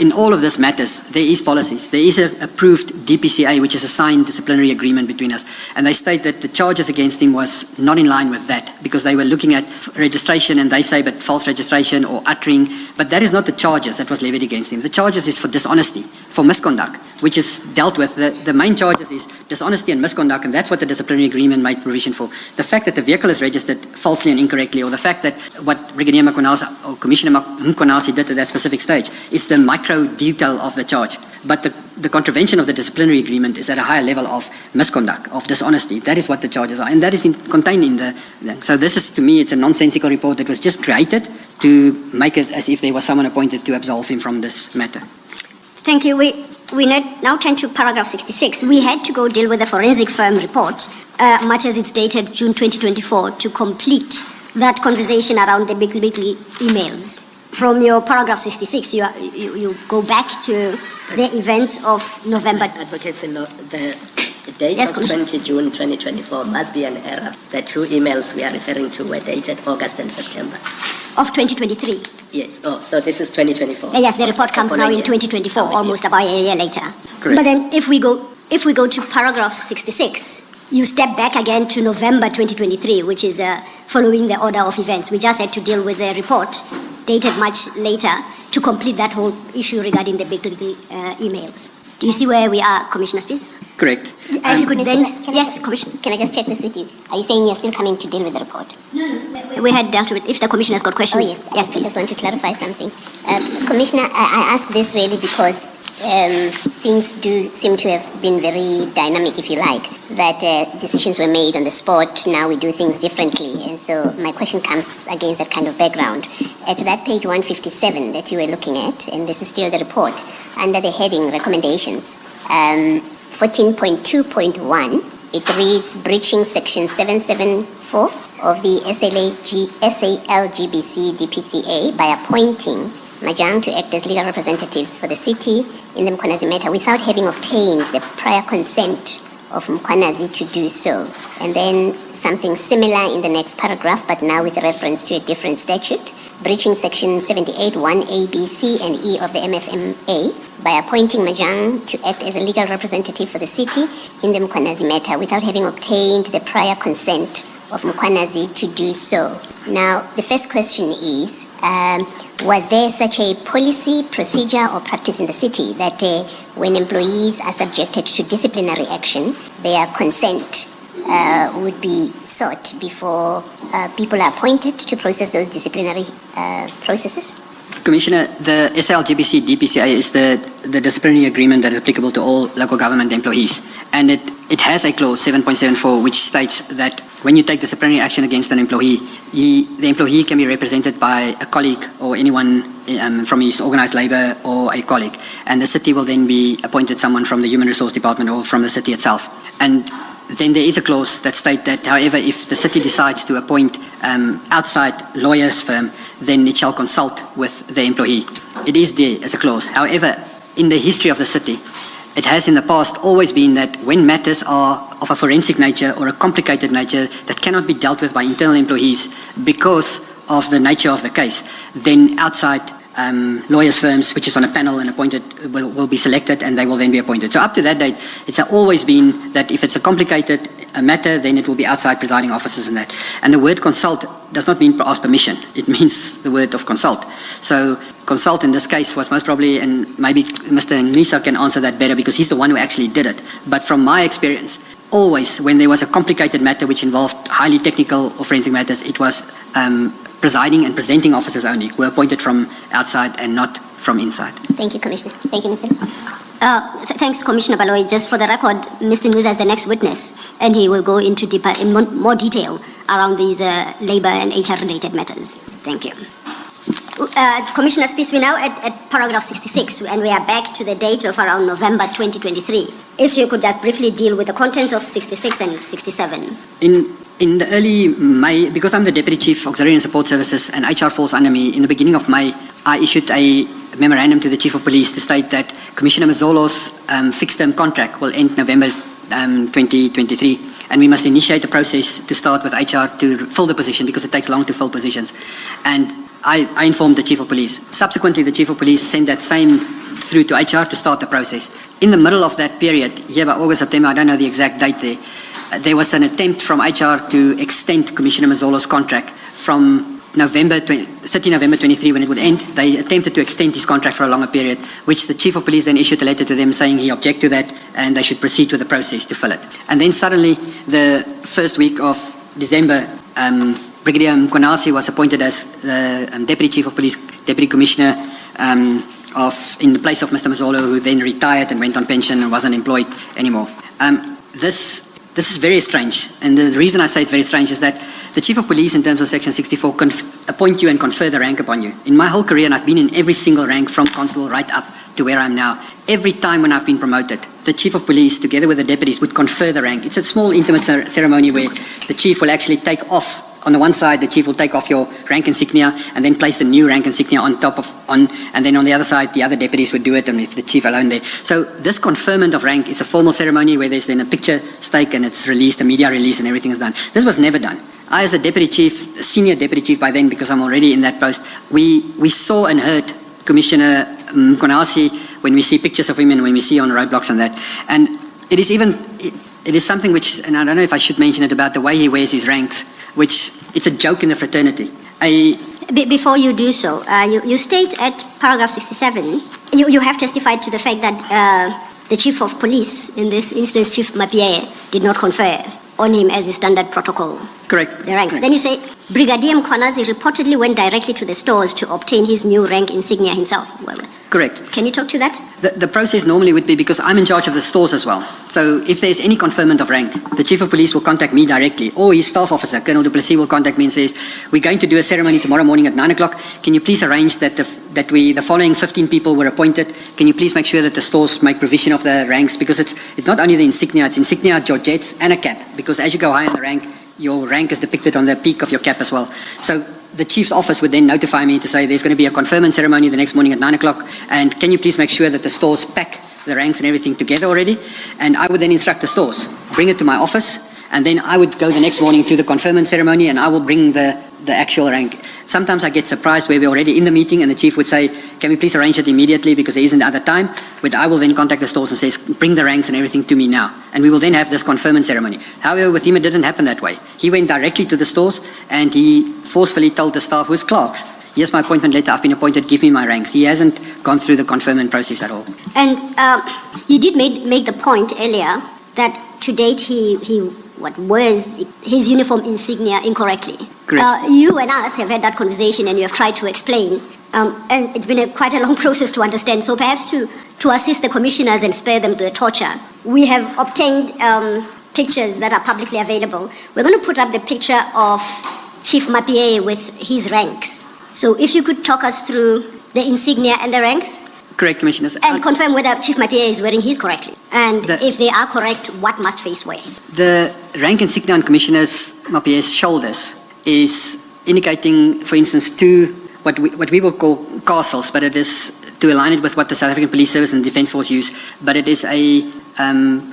In all of this matters, there is policies. There is an approved DPCA, which is a signed disciplinary agreement between us. And they state that the charges against him was not in line with that because they were looking at registration and they say but false registration or uttering. But that is not the charges that was levied against him. The charges is for dishonesty, for misconduct, which is dealt with. The main charges is dishonesty and misconduct, and that's what the disciplinary agreement made provision for. The fact that the vehicle is registered falsely and incorrectly, or the fact that what Brigadier Mkhwanazi or Commissioner Mkhwanazi did at that specific stage is the micro detail of the charge. But the contravention of the disciplinary agreement is at a higher level of misconduct, of dishonesty. That is what the charges are, and that is contained in the. So this is, to me, it's a nonsensical report that was just created to make it as if there was someone appointed to absolve him from this matter. Thank you. We now turn to paragraph 66. We had to go deal with the forensic firm report, much as it's dated June 2024, to complete that conversation around the weekly emails. From your paragraph 66, you go back to the events of November. Advocacy law, the date Yes, of 20 June 2024 must be an error. The two emails we are referring to were dated August and September. Of 2023. Yes. Oh, so this is 2024. Yes, the report comes now in 2024, almost about a year later. Correct. But then if we go to paragraph 66, you step back again to November 2023, which is following the order of events. We just had to deal with the report dated much later to complete that whole issue regarding the weekly emails. Do you see where we are, Commissioner Spies? Correct. If you could then, yes, Commissioner. Can I just check this with you? Are you saying you're still coming to deal with the report? No. We had dealt with it. If the Commissioner has got questions. Oh, yes. Yes, I please. just want to clarify something. Commissioner, I ask this really because things do seem to have been very dynamic, if you like, that decisions were made on the spot. Now we do things differently. And so my question comes against that kind of background. At that page 157 that you were looking at, and this is still the report, under the heading recommendations, 14.2.1, it reads breaching section 774 of the SALGBC DPCA by appointing Majang to act as legal representatives for the city in the Mkhwanazi matter without having obtained the prior consent of Mkhwanazi to do so. And then something similar in the next paragraph, but now with reference to a different statute, breaching section 78(1)(a), (b), (c), and (e) of the MFMA by appointing Majang to act as a legal representative for the city in the Mkhwanazi matter without having obtained the prior consent of Mkhwanazi to do so. Now, the first question is, was there such a policy, procedure, or practice in the city that when employees are subjected to disciplinary action, their consent would be sought before people are appointed to process those disciplinary processes? Commissioner, the SLGBC DPCA is the disciplinary agreement that is applicable to all local government employees. And it has a clause, 7.74, which states that when you take disciplinary action against an employee, the employee can be represented by a colleague or anyone from his organized labor or a colleague. And the city will then be appointed someone from the Human Resource Department or from the city itself. And then there is a clause that states that, however, if the city decides to appoint outside lawyers firm, then it shall consult with the employee. It is there as a clause. However, in the history of the city, it has in the past always been that when matters are of a forensic nature or a complicated nature that cannot be dealt with by internal employees because of the nature of the case, then outside lawyers firms, which is on a panel and appointed, will be selected and they will then be appointed. So up to that date, it's always been that if it's a complicated matter, then it will be outside presiding officers and that. And the word consult does not mean ask permission. It means the word of consult. So consult in this case was most probably, and maybe Mr. Nhlanhla can answer that better because he's the one who actually did it. But from my experience, always when there was a complicated matter which involved highly technical or forensic matters, it was presiding and presenting officers only were appointed from outside and not from inside. Thank you, Commissioner. Thank you, Mr. Thanks, Commissioner Baloyi. Just for the record, Mr. Nhlanhla is the next witness, and he will go into in more detail around these labor and HR-related matters. Thank you. Commissioner Spies, we're now at paragraph 66, and we are back to the date of around November 2023. If you could just briefly deal with the contents of 66 and 67. In the early May, because I'm the Deputy Chief Auxiliary and Support Services and HR falls under me, in the beginning of May, I issued a memorandum to the Chief of Police to state that Commissioner Mazolo's fixed-term contract will end November 2023, and we must initiate a process to start with HR to fill the position because it takes long to fill positions. And I informed the Chief of Police. Subsequently, the Chief of Police sent that same through to HR to start the process. In the middle of that period, here by August, September, I don't know the exact date there was an attempt from HR to extend Commissioner Mazolo's contract from 30 November 23 when it would end. They attempted to extend his contract for a longer period, which the Chief of Police then issued a letter to them saying he objected to that and they should proceed with the process to fill it. And then suddenly, the first week of December, Brigadier Mkhwanazi was appointed as the Deputy Chief of Police, Deputy Commissioner in the place of Mr. Mazolo, who then retired and went on pension and wasn't employed anymore. This is very strange, and the reason I say it's very strange is that the Chief of Police, in terms of Section 64, can appoint you and confer the rank upon you. In my whole career, and I've been in every single rank from constable right up to where I'm now, every time when I've been promoted, the Chief of Police, together with the deputies, would confer the rank. It's a small, intimate ceremony where the Chief will actually take off. On the one side, the Chief will take off your rank insignia and then place the new rank insignia on top of, and then on the other side, the other deputies would do it, and if the Chief alone there. So this conferment of rank is a formal ceremony where there's then a picture stake and it's released, a media release, and everything is done. This was never done. I, as a Deputy Chief, Senior Deputy Chief by then, because I'm already in that post, we saw and heard Commissioner Mkhwanazi when we see pictures of him and when we see on roadblocks and that. And it is something which, and I don't know if I should mention it, about the way he wears his ranks, which it's a joke in the fraternity. Before you do so, you state at paragraph 67, you have testified to the fact that the Chief of Police, in this instance Chief Mapiaye, did not confer on him as a standard protocol. Correct. The ranks. Correct. Then you say, Brigadier Mkhwanazi reportedly went directly to the stores to obtain his new rank insignia himself. Well, correct. Can you talk to that? The process normally would be, because I'm in charge of the stores as well, so if there's any conferment of rank, the Chief of Police will contact me directly, or his staff officer, Colonel Du Plessis, will contact me and says, we're going to do a ceremony tomorrow morning at 9 o'clock. Can you please arrange that the following 15 people were appointed? Can you please make sure that the stores make provision of the ranks? Because it's not only the insignia, it's insignia, georgettes, and a cap, because as you go high in the rank, your rank is depicted on the peak of your cap as well. So the Chief's office would then notify me to say there's going to be a conferment ceremony the next morning at 9 o'clock, and can you please make sure that the stores pack the ranks and everything together already? And I would then instruct the stores, bring it to my office, and then I would go the next morning to the conferment ceremony and I will bring the actual rank. Sometimes I get surprised where we're already in the meeting and the Chief would say, can we please arrange it immediately because there isn't other time? But I will then contact the stores and say, bring the ranks and everything to me now. And we will then have this conferment ceremony. However, with him it didn't happen that way. He went directly to the stores and he forcefully told the staff, who's clerks, here's my appointment letter, I've been appointed, give me my ranks. He hasn't gone through the conferment process at all. And you did make the point earlier that to date he wears his uniform insignia incorrectly. Correct. You and us have had that conversation and you have tried to explain. And it's been quite a long process to understand. So perhaps to assist the commissioners and spare them the torture, we have obtained pictures that are publicly available. We're going to put up the picture of Chief Mapiaye with his ranks. So if you could talk us through the insignia and the ranks. Correct, Commissioners. And confirm whether Chief Mapiaye is wearing his correctly. And if they are correct, what must face wear? The rank insignia on Commissioner Mapiaye's shoulders is indicating, for instance, two what we will call castles, but it is to align it with what the South African Police Service and Defence Force use. But it is a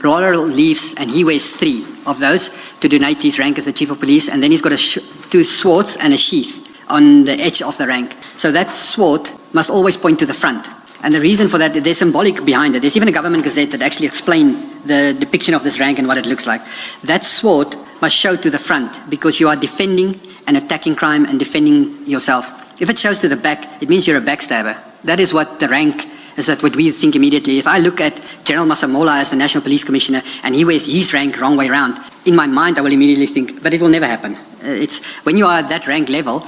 laurel leaves, and he wears 3 of those to donate his rank as the Chief of Police. And then he's got 2 swords and a sheath on the edge of the rank. So that sword must always point to the front. And the reason for that, there's symbolic behind it. There's even a government gazette that actually explains the depiction of this rank and what it looks like. That sword must show to the front because you are defending and attacking crime and defending yourself. If it shows to the back, it means you're a backstabber. That is what the rank is, that what we think immediately. If I look at General Masamola as the National Police Commissioner and he wears his rank wrong way around, in my mind I will immediately think, but it will never happen. It's when you are at that rank level,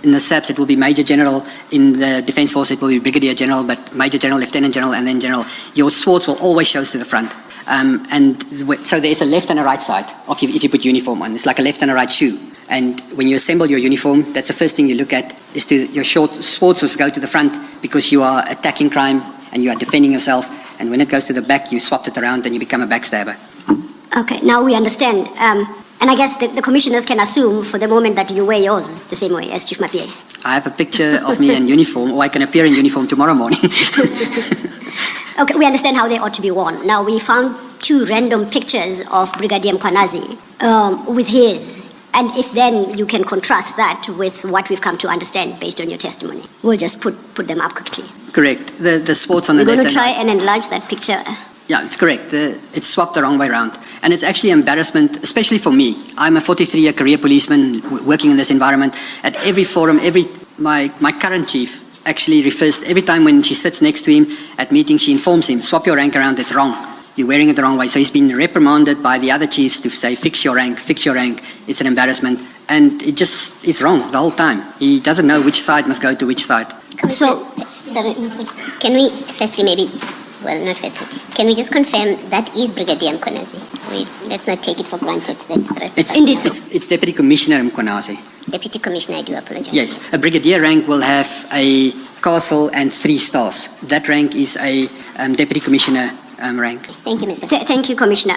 in the SAPs it will be Major General, in the Defence Force it will be Brigadier General, but Major General, Lieutenant General, and then General. Your swords will always show to the front. And so there is a left and a right side if you put uniform on. It's like a left and a right shoe. And when you assemble your uniform, that's the first thing you look at, is to your swords must go to the front because you are attacking crime and you are defending yourself. And when it goes to the back, you swap it around and you become a backstabber. Okay, now we understand. And I guess the commissioners can assume for the moment that you wear yours the same way as Chief Mapie. I have a picture of me in uniform, or I can appear in uniform tomorrow morning. Okay, we understand how they ought to be worn. Now, we found 2 random pictures of Brigadier Mkhwanazi with his. And if then you can contrast that with what we've come to understand based on your testimony. We'll just put them up quickly. Correct. The swords on the We're left. going to try and enlarge that picture. Yeah, it's correct. It's swapped the wrong way around. And it's actually embarrassment, especially for me. I'm a 43-year career policeman working in this environment. At every forum, my current chief actually refers, every time when she sits next to him at meetings, she informs him, swap your rank around, it's wrong. You're wearing it the wrong way. So he's been reprimanded by the other chiefs to say, fix your rank. It's an embarrassment. And it just is wrong the whole time. He doesn't know which side must go to which side. So, Can we firstly not firstly, can we just confirm that is Brigadier Mkhwanazi? Let's not take it for granted that the rest of us. Indeed, so. It's Deputy Commissioner Mkhwanazi. Deputy Commissioner, I do apologize. Yes, a brigadier rank will have a castle and 3 stars. That rank is a Deputy Commissioner rank. Thank you, Mr. Thank you, Commissioner.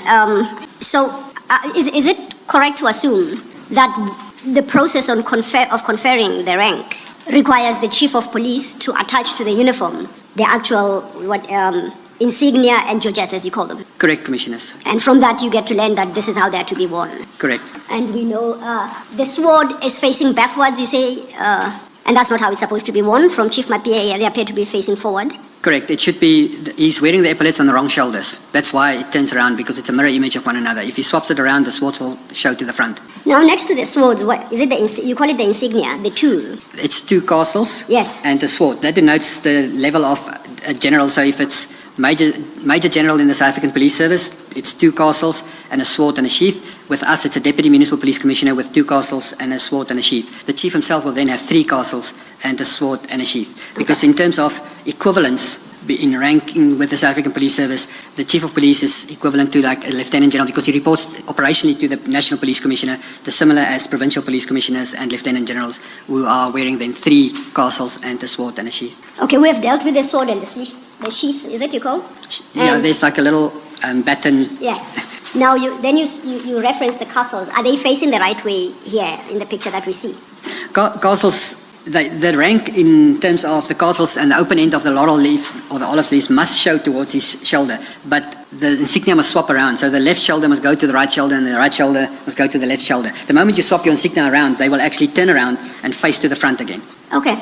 Is it correct to assume that the process of conferring the rank requires the Chief of Police to attach to the uniform the actual insignia and georgette, as you call them? Correct, Commissioners. And from that, you get to learn that this is how they are to be worn. Correct. And we know the sword is facing backwards, you say, and that's not how it's supposed to be worn. From Chief Mapie, they appear to be facing forward. Correct. It should be, he's wearing the epaulets on the wrong shoulders. That's why it turns around, because it's a mirror image of one another. If he swaps it around, the swords will show to the front. Now, next to the swords, what is it? You call it the insignia, the tool? It's 2 castles. Yes. And a sword. That denotes the level of a general. So if it's Major General in the South African Police Service, it's 2 castles and a sword and a sheath. With us, it's a Deputy Municipal Police Commissioner with 2 castles and a sword and a sheath. The Chief himself will then have 3 castles and a sword and a sheath. Because in terms of equivalence in ranking with the South African Police Service, the Chief of Police is equivalent to like a Lieutenant General because he reports operationally to the National Police Commissioner, the similar as Provincial Police Commissioners and Lieutenant Generals, who are wearing then 3 castles and a sword and a sheath. Okay, we have dealt with the sword and the sheath, is it you call? Yeah, there's like a little baton. Yes. Now, you reference the castles. Are they facing the right way here in the picture that we see? Castles, the rank in terms of the castles and the open end of the laurel leaves or the olive leaves must show towards his shoulder, but the insignia must swap around. So the left shoulder must go to the right shoulder and the right shoulder must go to the left shoulder. The moment you swap your insignia around, they will actually turn around and face to the front again. Okay.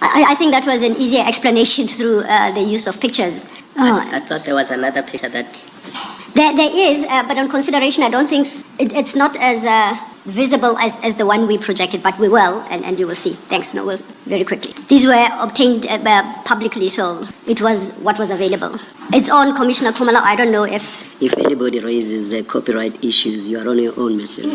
I think that was an easier explanation through the use of pictures. I thought there was another picture that... There is, but on consideration, I don't think it's not as visible as the one we projected, but we will, and you will see. Thanks, Noel, very quickly. These were obtained publicly, so it was what was available. It's on Commissioner Khumalo. I don't know if... If anybody raises copyright issues, you are on your own, Mr.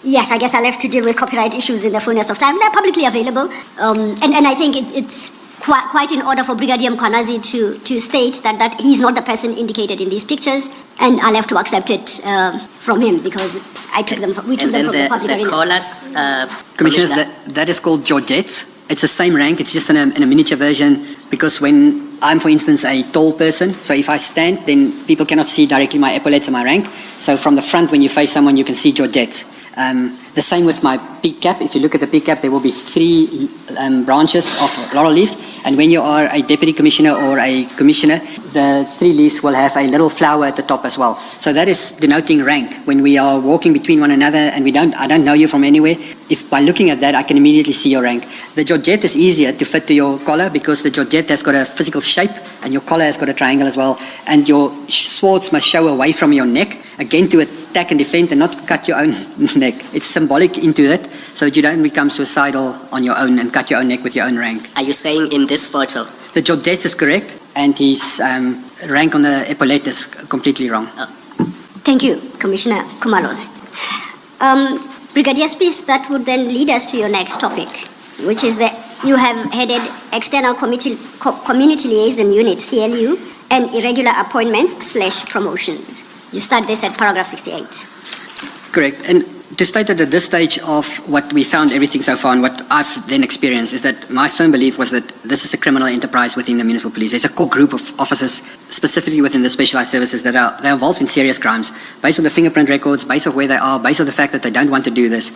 Yes, I guess I'll have to deal with copyright issues in the fullness of time. They're publicly available, and I think it's quite in order for Brigadier Mkhwanazi to state that he's not the person indicated in these pictures, and I'll have to accept it from him because we took them from the public arena. Callers, Commissioners, that is called georgette. It's the same rank, it's just in a miniature version, because when I'm, for instance, a tall person, so if I stand, then people cannot see directly my epaulets and my rank. So from the front, when you face someone, you can see georgette. The same with my peak cap. If you look at the peak cap, there will be 3 branches of laurel leaves. And when you are a deputy commissioner or a commissioner, the 3 leaves will have a little flower at the top as well. So that is denoting rank. When we are walking between one another and I don't know you from anywhere, if by looking at that, I can immediately see your rank. The georgette is easier to fit to your collar because the georgette has got a physical shape and your collar has got a triangle as well. And your swords must show away from your neck, again to attack and defend and not cut your own neck. It's symbolic into it, so you don't become suicidal on your own and cut your own neck with your own rank. Are you saying in this photo? The georgette is correct, and his rank on the epaulette is completely wrong. Thank you, Commissioner Khumalo. Brigadier Spies, that would then lead us to your next topic, which is that you have headed External Community Liaison Unit, CLU, and irregular appointments / promotions. You start this at paragraph 68. Correct. And to state that at this stage of what we found everything so far and what I've then experienced is that my firm belief was that this is a criminal enterprise within the municipal police. There's a core group of officers, specifically within the specialized services, that are involved in serious crimes, based on the fingerprint records, based on where they are, based on the fact that they don't want to do this.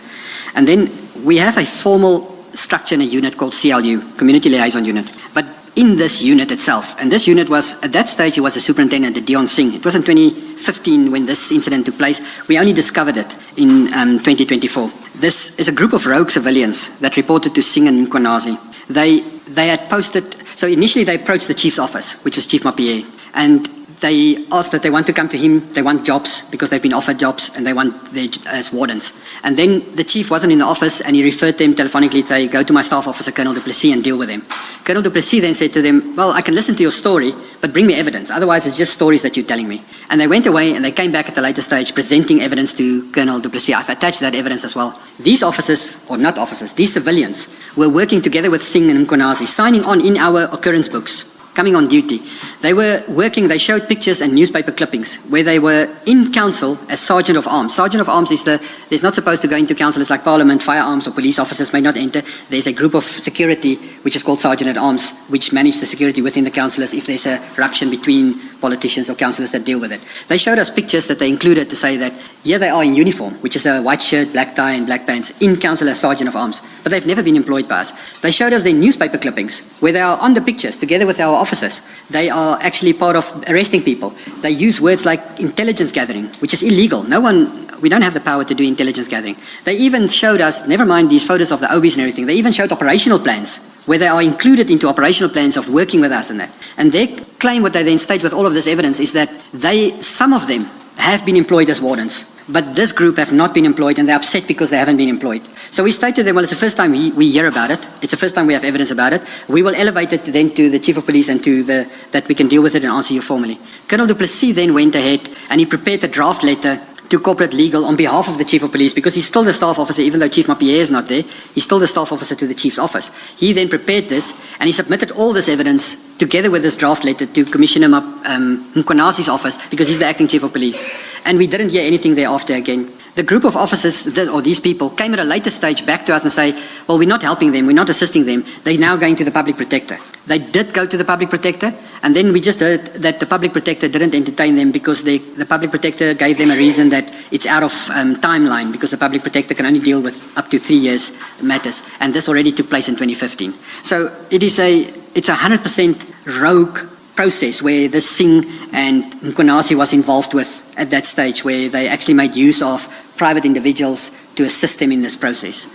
And then we have a formal structure in a unit called CLU, Community Liaison Unit. But in this unit itself, and this unit was, at that stage, it was a superintendent, Dion Singh. It was in 2015 when this incident took place. We only discovered it in 2024. This is a group of rogue civilians that reported to Singh and Mkhwanazi. They had posted, so initially they approached the chief's office, which was Chief Mapie, and they asked that they want to come to him, they want jobs because they've been offered jobs and they want their as wardens. And then the chief wasn't in the office and he referred them telephonically to say, go to my staff officer, Colonel du Plessis, and deal with them. Colonel du Plessis then said to them, well, I can listen to your story, but bring me evidence. Otherwise, it's just stories that you're telling me. And they went away and they came back at a later stage presenting evidence to Colonel du Plessis. I've attached that evidence as well. These officers, or not officers, these civilians were working together with Singh and Mkhwanazi, signing on in our occurrence books, coming on duty. They were working, they showed pictures and newspaper clippings where they were in council as Sergeant of Arms. Sergeant of Arms is there's not supposed to go into council, it's like Parliament, firearms or police officers may not enter. There's a group of security which is called Sergeant at Arms, which manage the security within the councillors if there's a ruction between politicians or councillors that deal with it. They showed us pictures that they included to say that here they are in uniform, which is a white shirt, black tie and black pants, in council as Sergeant of Arms, but they've never been employed by us. They showed us their newspaper clippings where they are on the pictures together with our officers. They are actually part of arresting people. They use words like intelligence gathering, which is illegal. We don't have the power to do intelligence gathering. They even showed us, never mind these photos of the OBs and everything, they even showed operational plans where they are included into operational plans of working with us and that. And their claim, what they then state with all of this evidence, is that some of them have been employed as wardens, but this group have not been employed and they're upset because they haven't been employed. So we stated to them, well, it's the first time we hear about it. It's the first time we have evidence about it. We will elevate it then to the Chief of Police and to that we can deal with it and answer you formally. Colonel du Plessis then went ahead and he prepared a draft letter to corporate legal on behalf of the Chief of Police, because he's still the staff officer, even though Chief Mapie is not there, he's still the staff officer to the Chief's office. He then prepared this and he submitted all this evidence together with this draft letter to Commissioner Mkhwanazi's office, because he's the acting Chief of Police. And we didn't hear anything thereafter again. The group of officers, or these people, came at a later stage back to us and say, well, we're not helping them, we're not assisting them, they're now going to the public protector. They did go to the public protector, and then we just heard that the public protector didn't entertain them because the public protector gave them a reason that it's out of timeline, because the public protector can only deal with up to 3 years matters, and this already took place in 2015. So it's a 100% rogue process where the Singh and Mkhwanazi was involved with at that stage, where they actually made use of private individuals to assist them in this process.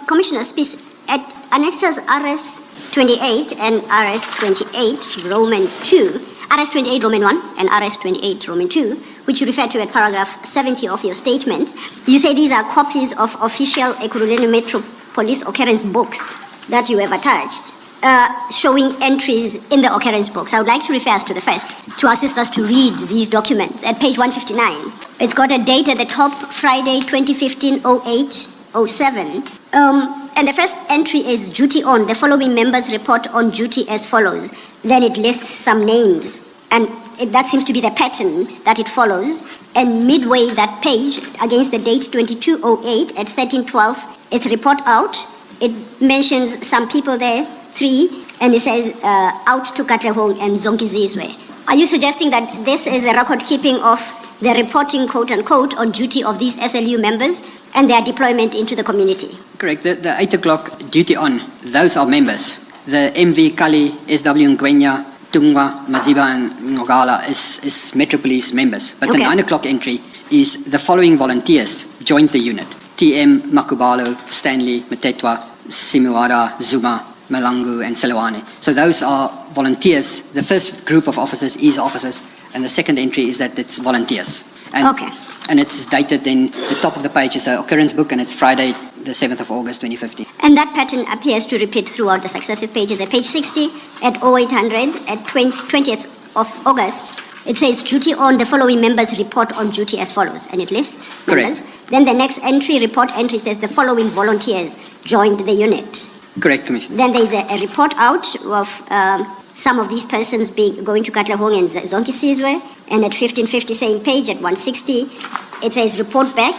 Commissioner, Spies, at annexures RS 28 and RS 28 Roman 2, RS 28 Roman 1 and RS 28 Roman 2, which you refer to at paragraph 70 of your statement, you say these are copies of official Ekurhuleni Metropolitan occurrence books that you have attached, showing entries in the occurrence books. I would like to refer us to the first, to assist us to read these documents at page 159. It's got a date at the top, Friday 2015-08-07. And the first entry is duty on. The following members report on duty as follows. Then it lists some names. And that seems to be the pattern that it follows. And midway that page, against the date 2208 at 1312, it's report out. It mentions some people there, 3, and it says out to Katlehong and Zonkizizwe. Are you suggesting that this is a record keeping of the reporting, quote unquote, on duty of these SLU members and their deployment into the community? Correct. The 8 o'clock duty on, those are members. The MV Kali, SW Ngwenya, Tungwa, Maziba and Ngogala is Metropolitan members. But the 9 o'clock entry is the following volunteers joined the unit. TM, Makubalo, Stanley, Matetwa, Simuara, Zuma, Malangu and Selwane. So those are volunteers. The first group of officers is officers, and the second entry is that it's volunteers. And it's dated in the top of the page is an occurrence book, and it's Friday the 7th of August 2015. And that pattern appears to repeat throughout the successive pages. At page 60, at 0800, at 20th of August, it says duty on, the following members report on duty as follows, and it lists members. Correct. Then the next report entry says the following volunteers joined the unit. Correct, Commissioner. Then there's a report out of some of these persons going to Katlehong and Zonkizizwe, and at 1550, same page, at 160, it says report back,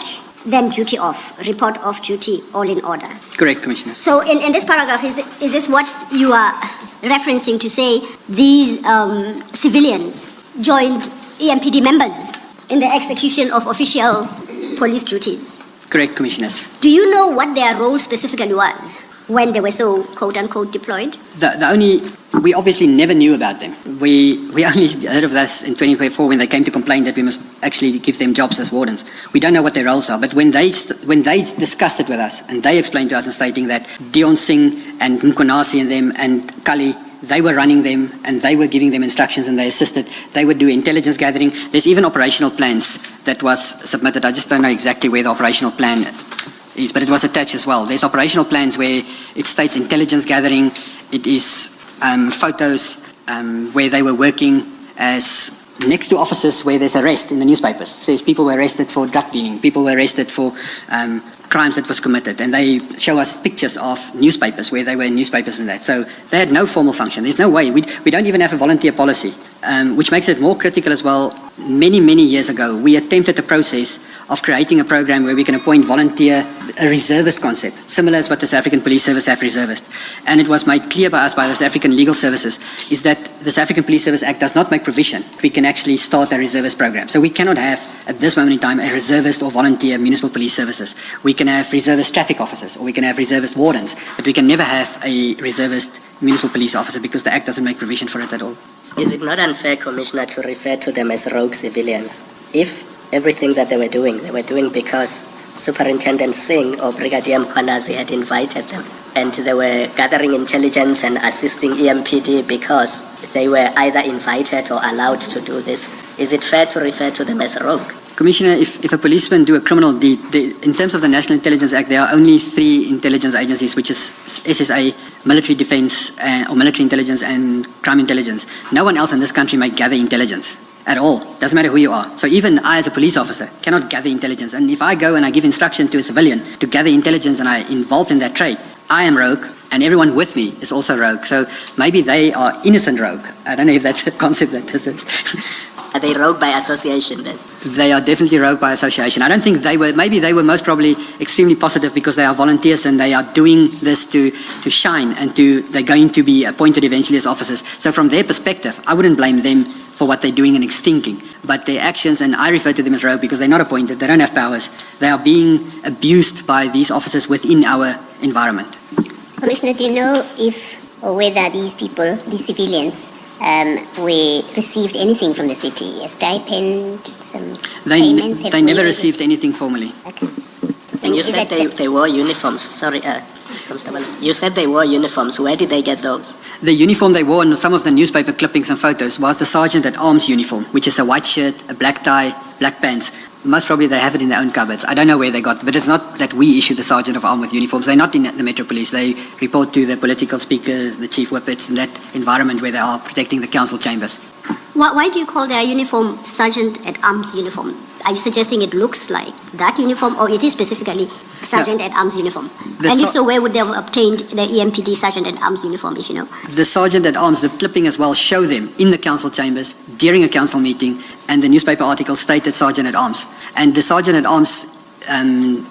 then duty off, report off duty, all in order. Correct, Commissioner. So in this paragraph, is this what you are referencing to say these civilians joined EMPD members in the execution of official police duties? Correct, Commissioners. Do you know what their role specifically was when they were so quote-unquote deployed? We obviously never knew about them. We only heard of this in 2024 when they came to complain that we must actually give them jobs as wardens. We don't know what their roles are, but when they discussed it with us and they explained to us and stating that Dion Singh and Mkhwanazi and them and Kali, they were running them and they were giving them instructions and they assisted. They would do intelligence gathering. There's even operational plans that was submitted. I just don't know exactly where the operational plan is, but it was attached as well. There's operational plans where it states intelligence gathering. It is photos where they were working as next to officers where there's arrest in the newspapers. It says people were arrested for drug dealing, people were arrested for crimes that was committed, and they show us pictures of newspapers where they were in newspapers and that. So they had no formal function. There's no way. We don't even have a volunteer policy, which makes it more critical as well. Many years ago, we attempted the process of creating a program where we can appoint a reservist concept, similar as what the South African Police Service have reservists. And it was made clear by us, by the South African Legal Services, is that the South African Police Service Act does not make provision. We can actually start a reservist program. So we cannot have, at this moment in time, a reservist or volunteer municipal police services. We can have reservist traffic officers, or we can have reservist wardens, but we can never have a reservist municipal police officer because the Act doesn't make provision for it at all. Is it not unfair, Commissioner, to refer to them as rogue civilians? If everything that they were doing because Superintendent Singh or Brigadier Mkhwanazi had invited them, and they were gathering intelligence and assisting EMPD because they were either invited or allowed to do this. Is it fair to refer to them as rogue? Commissioner, if a policeman do a criminal deed, in terms of the National Intelligence Act, there are only 3 intelligence agencies, which is SSA, military defense, or military intelligence and crime intelligence. No one else in this country may gather intelligence at all. Doesn't matter who you are. So even I as a police officer cannot gather intelligence. And if I go and I give instruction to a civilian to gather intelligence and I involved in that trade, I am rogue and everyone with me is also rogue. So maybe they are innocent rogue. I don't know if that's a concept that exists. Are they rogue by association then? They are definitely rogue by association. I don't think they were, maybe they were most probably extremely positive because they are volunteers and they are doing this to shine and they're going to be appointed eventually as officers. So from their perspective, I wouldn't blame them for what they're doing and thinking. But their actions, and I refer to them as rogue because they're not appointed, they don't have powers. They are being abused by these officers within our environment. Commissioner, do you know if or whether these people, these civilians, we received anything from the city, a stipend, some payments? They never received anything formally. Okay. And you said they wore uniforms. Sorry, Constable. You said they wore uniforms. Where did they get those? The uniform they wore in some of the newspaper clippings and photos was the Sergeant at Arms uniform, which is a white shirt, a black tie, black pants. Most probably they have it in their own cupboards. I don't know where they got it, but it's not that we issue the Sergeant of Arms with uniforms. They're not in the Metro Police. They report to the political speakers, the chief whippets, in that environment where they are protecting the council chambers. Why do you call their uniform Sergeant at Arms uniform? Are you suggesting it looks like that uniform, or it is specifically Sergeant at Arms uniform? And if so, where would they have obtained the EMPD Sergeant at Arms uniform, if you know? The Sergeant at Arms, the clipping as well, show them in the council chambers during a council meeting, and the newspaper article stated Sergeant at Arms. And the Sergeant at Arms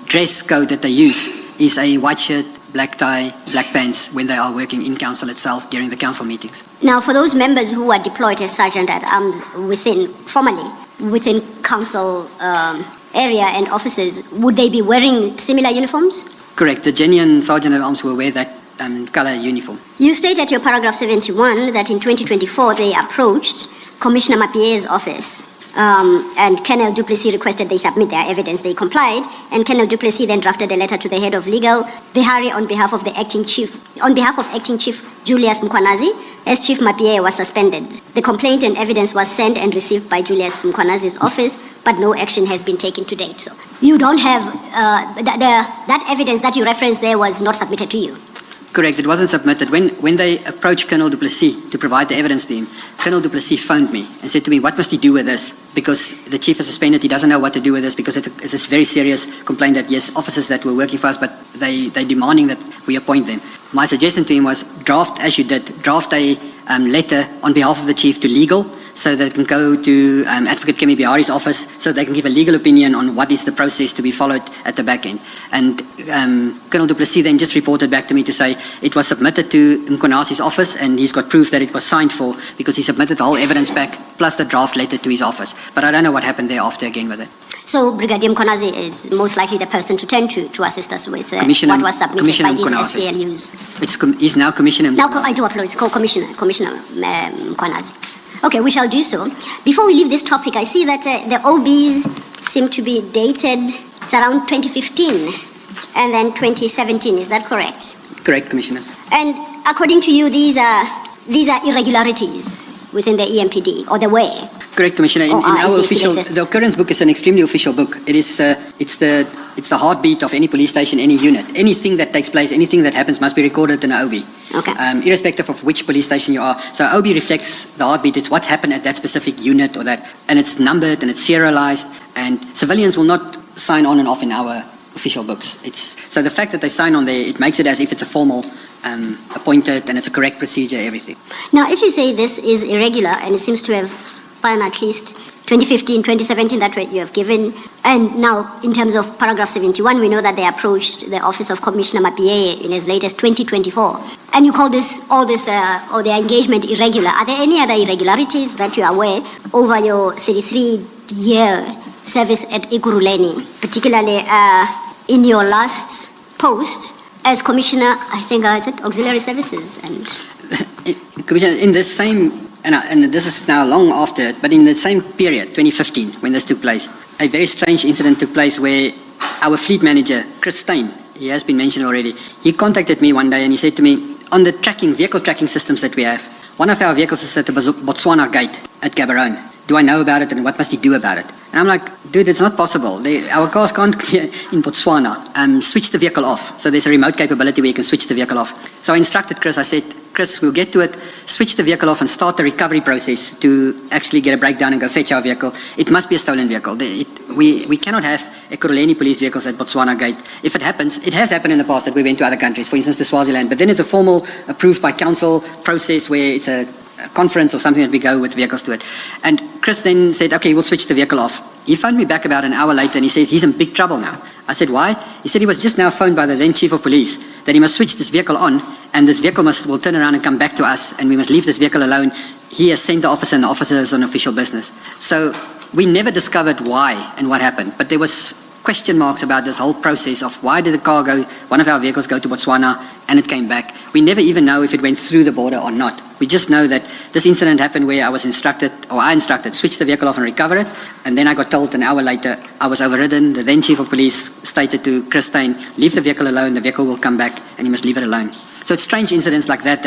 dress code that they use is a white shirt, black tie, black pants when they are working in council itself during the council meetings. Now, for those members who are deployed as Sergeant at Arms formally within council area and offices, would they be wearing similar uniforms? Correct. The genuine Sergeant at Arms will wear that color uniform. You state at your paragraph 71 that in 2024 they approached Commissioner Mapie's office and Colonel Duplessis requested they submit their evidence. They complied, and Colonel Duplessis then drafted a letter to the head of legal, Bihari, on behalf of acting chief Julius Mkhwanazi, as Chief Mapie was suspended. The complaint and evidence was sent and received by Julius Mkhwanazi's office, but no action has been taken to date. So you don't have that evidence that you referenced there was not submitted to you. Correct, it wasn't submitted. When they approached Colonel Duplessis to provide the evidence to him, Colonel Duplessis phoned me and said to me, what must he do with this? Because the chief is suspended, he doesn't know what to do with this because it's a very serious complaint that, yes, officers that were working for us, but they're demanding that we appoint them. My suggestion to him was draft a letter on behalf of the chief to legal so that it can go to Advocate Kemi Bihari's office, so they can give a legal opinion on what is the process to be followed at the back end. And Colonel du Plessis then just reported back to me to say it was submitted to Mkhwanazi's office, and he's got proof that it was signed for because he submitted the whole evidence back plus the draft letter to his office. But I don't know what happened thereafter again with it. So Brigadier Mkhwanazi is most likely the person to turn to assist us with Commissioner- what was submitted Commissioner by these Mkhwanazi. SCLUs. He's now Commissioner. Now, I do apologize, it's called Commissioner Mkhwanazi. Okay, we shall do so. Before we leave this topic, I see that the OBs seem to be dated, it's around 2015 and then 2017, is that correct? Correct, Commissioners. And according to you, these are irregularities within the EMPD, or the way? Correct, Commissioner. In our official, the occurrence book is an extremely official book. It is, it's the heartbeat of any police station, any unit. Anything that takes place, anything that happens must be recorded in an OB. Okay. Irrespective of which police station you are. So OB reflects the heartbeat. It's what's happened at that specific unit or that, and it's numbered and it's serialized. And civilians will not sign on and off in our official books. So the fact that they sign on there, it makes it as if it's a formal appointed and it's a correct procedure, everything. Now, if you say this is irregular and it seems to have spanned at least 2015, 2017, that way you have given, and now in terms of paragraph 71, we know that they approached the office of Commissioner Mapiyeye in as late as 2024, and you call this or their engagement irregular. Are there any other irregularities that you are aware over your 33-year service at Ekurhuleni, particularly in your last post as Commissioner, I think, is it Auxiliary Services? And Commissioner, in this same, and this is now long after it, but in the same period, 2015, when this took place, a very strange incident took place where our fleet manager, Chris Stein, he has been mentioned already, he contacted me one day and he said to me, on the vehicle tracking systems that we have, one of our vehicles is at the Botswana gate at Gaborone. Do I know about it and what must he do about it? And I'm like, dude, it's not possible. Our cars can't clear in Botswana. Switch the vehicle off. So there's a remote capability where you can switch the vehicle off. So I instructed Chris, I said, Chris, we'll get to it, switch the vehicle off and start the recovery process to actually get a breakdown and go fetch our vehicle. It must be a stolen vehicle. We cannot have Ekurhuleni police vehicles at Botswana gate. If it happens, it has happened in the past that we went to other countries, for instance to Swaziland, but then it's a formal approved by council process where it's a conference or something that we go with vehicles to it. And Chris then said, okay, we'll switch the vehicle off. He phoned me back about an hour later and he says he's in big trouble now. I said, why? He said he was just now phoned by the then Chief of Police that he must switch this vehicle on and this vehicle will turn around and come back to us and we must leave this vehicle alone. He has sent the officer and the officer is on official business. So we never discovered why and what happened, but there was question marks about this whole process of why did the car go, one of our vehicles go to Botswana and it came back. We never even know if it went through the border or not. We just know that this incident happened where I instructed, switch the vehicle off and recover it. And then I got told an hour later, I was overridden. The then Chief of Police stated to Chris Stein, leave the vehicle alone, the vehicle will come back and you must leave it alone. So it's strange incidents like that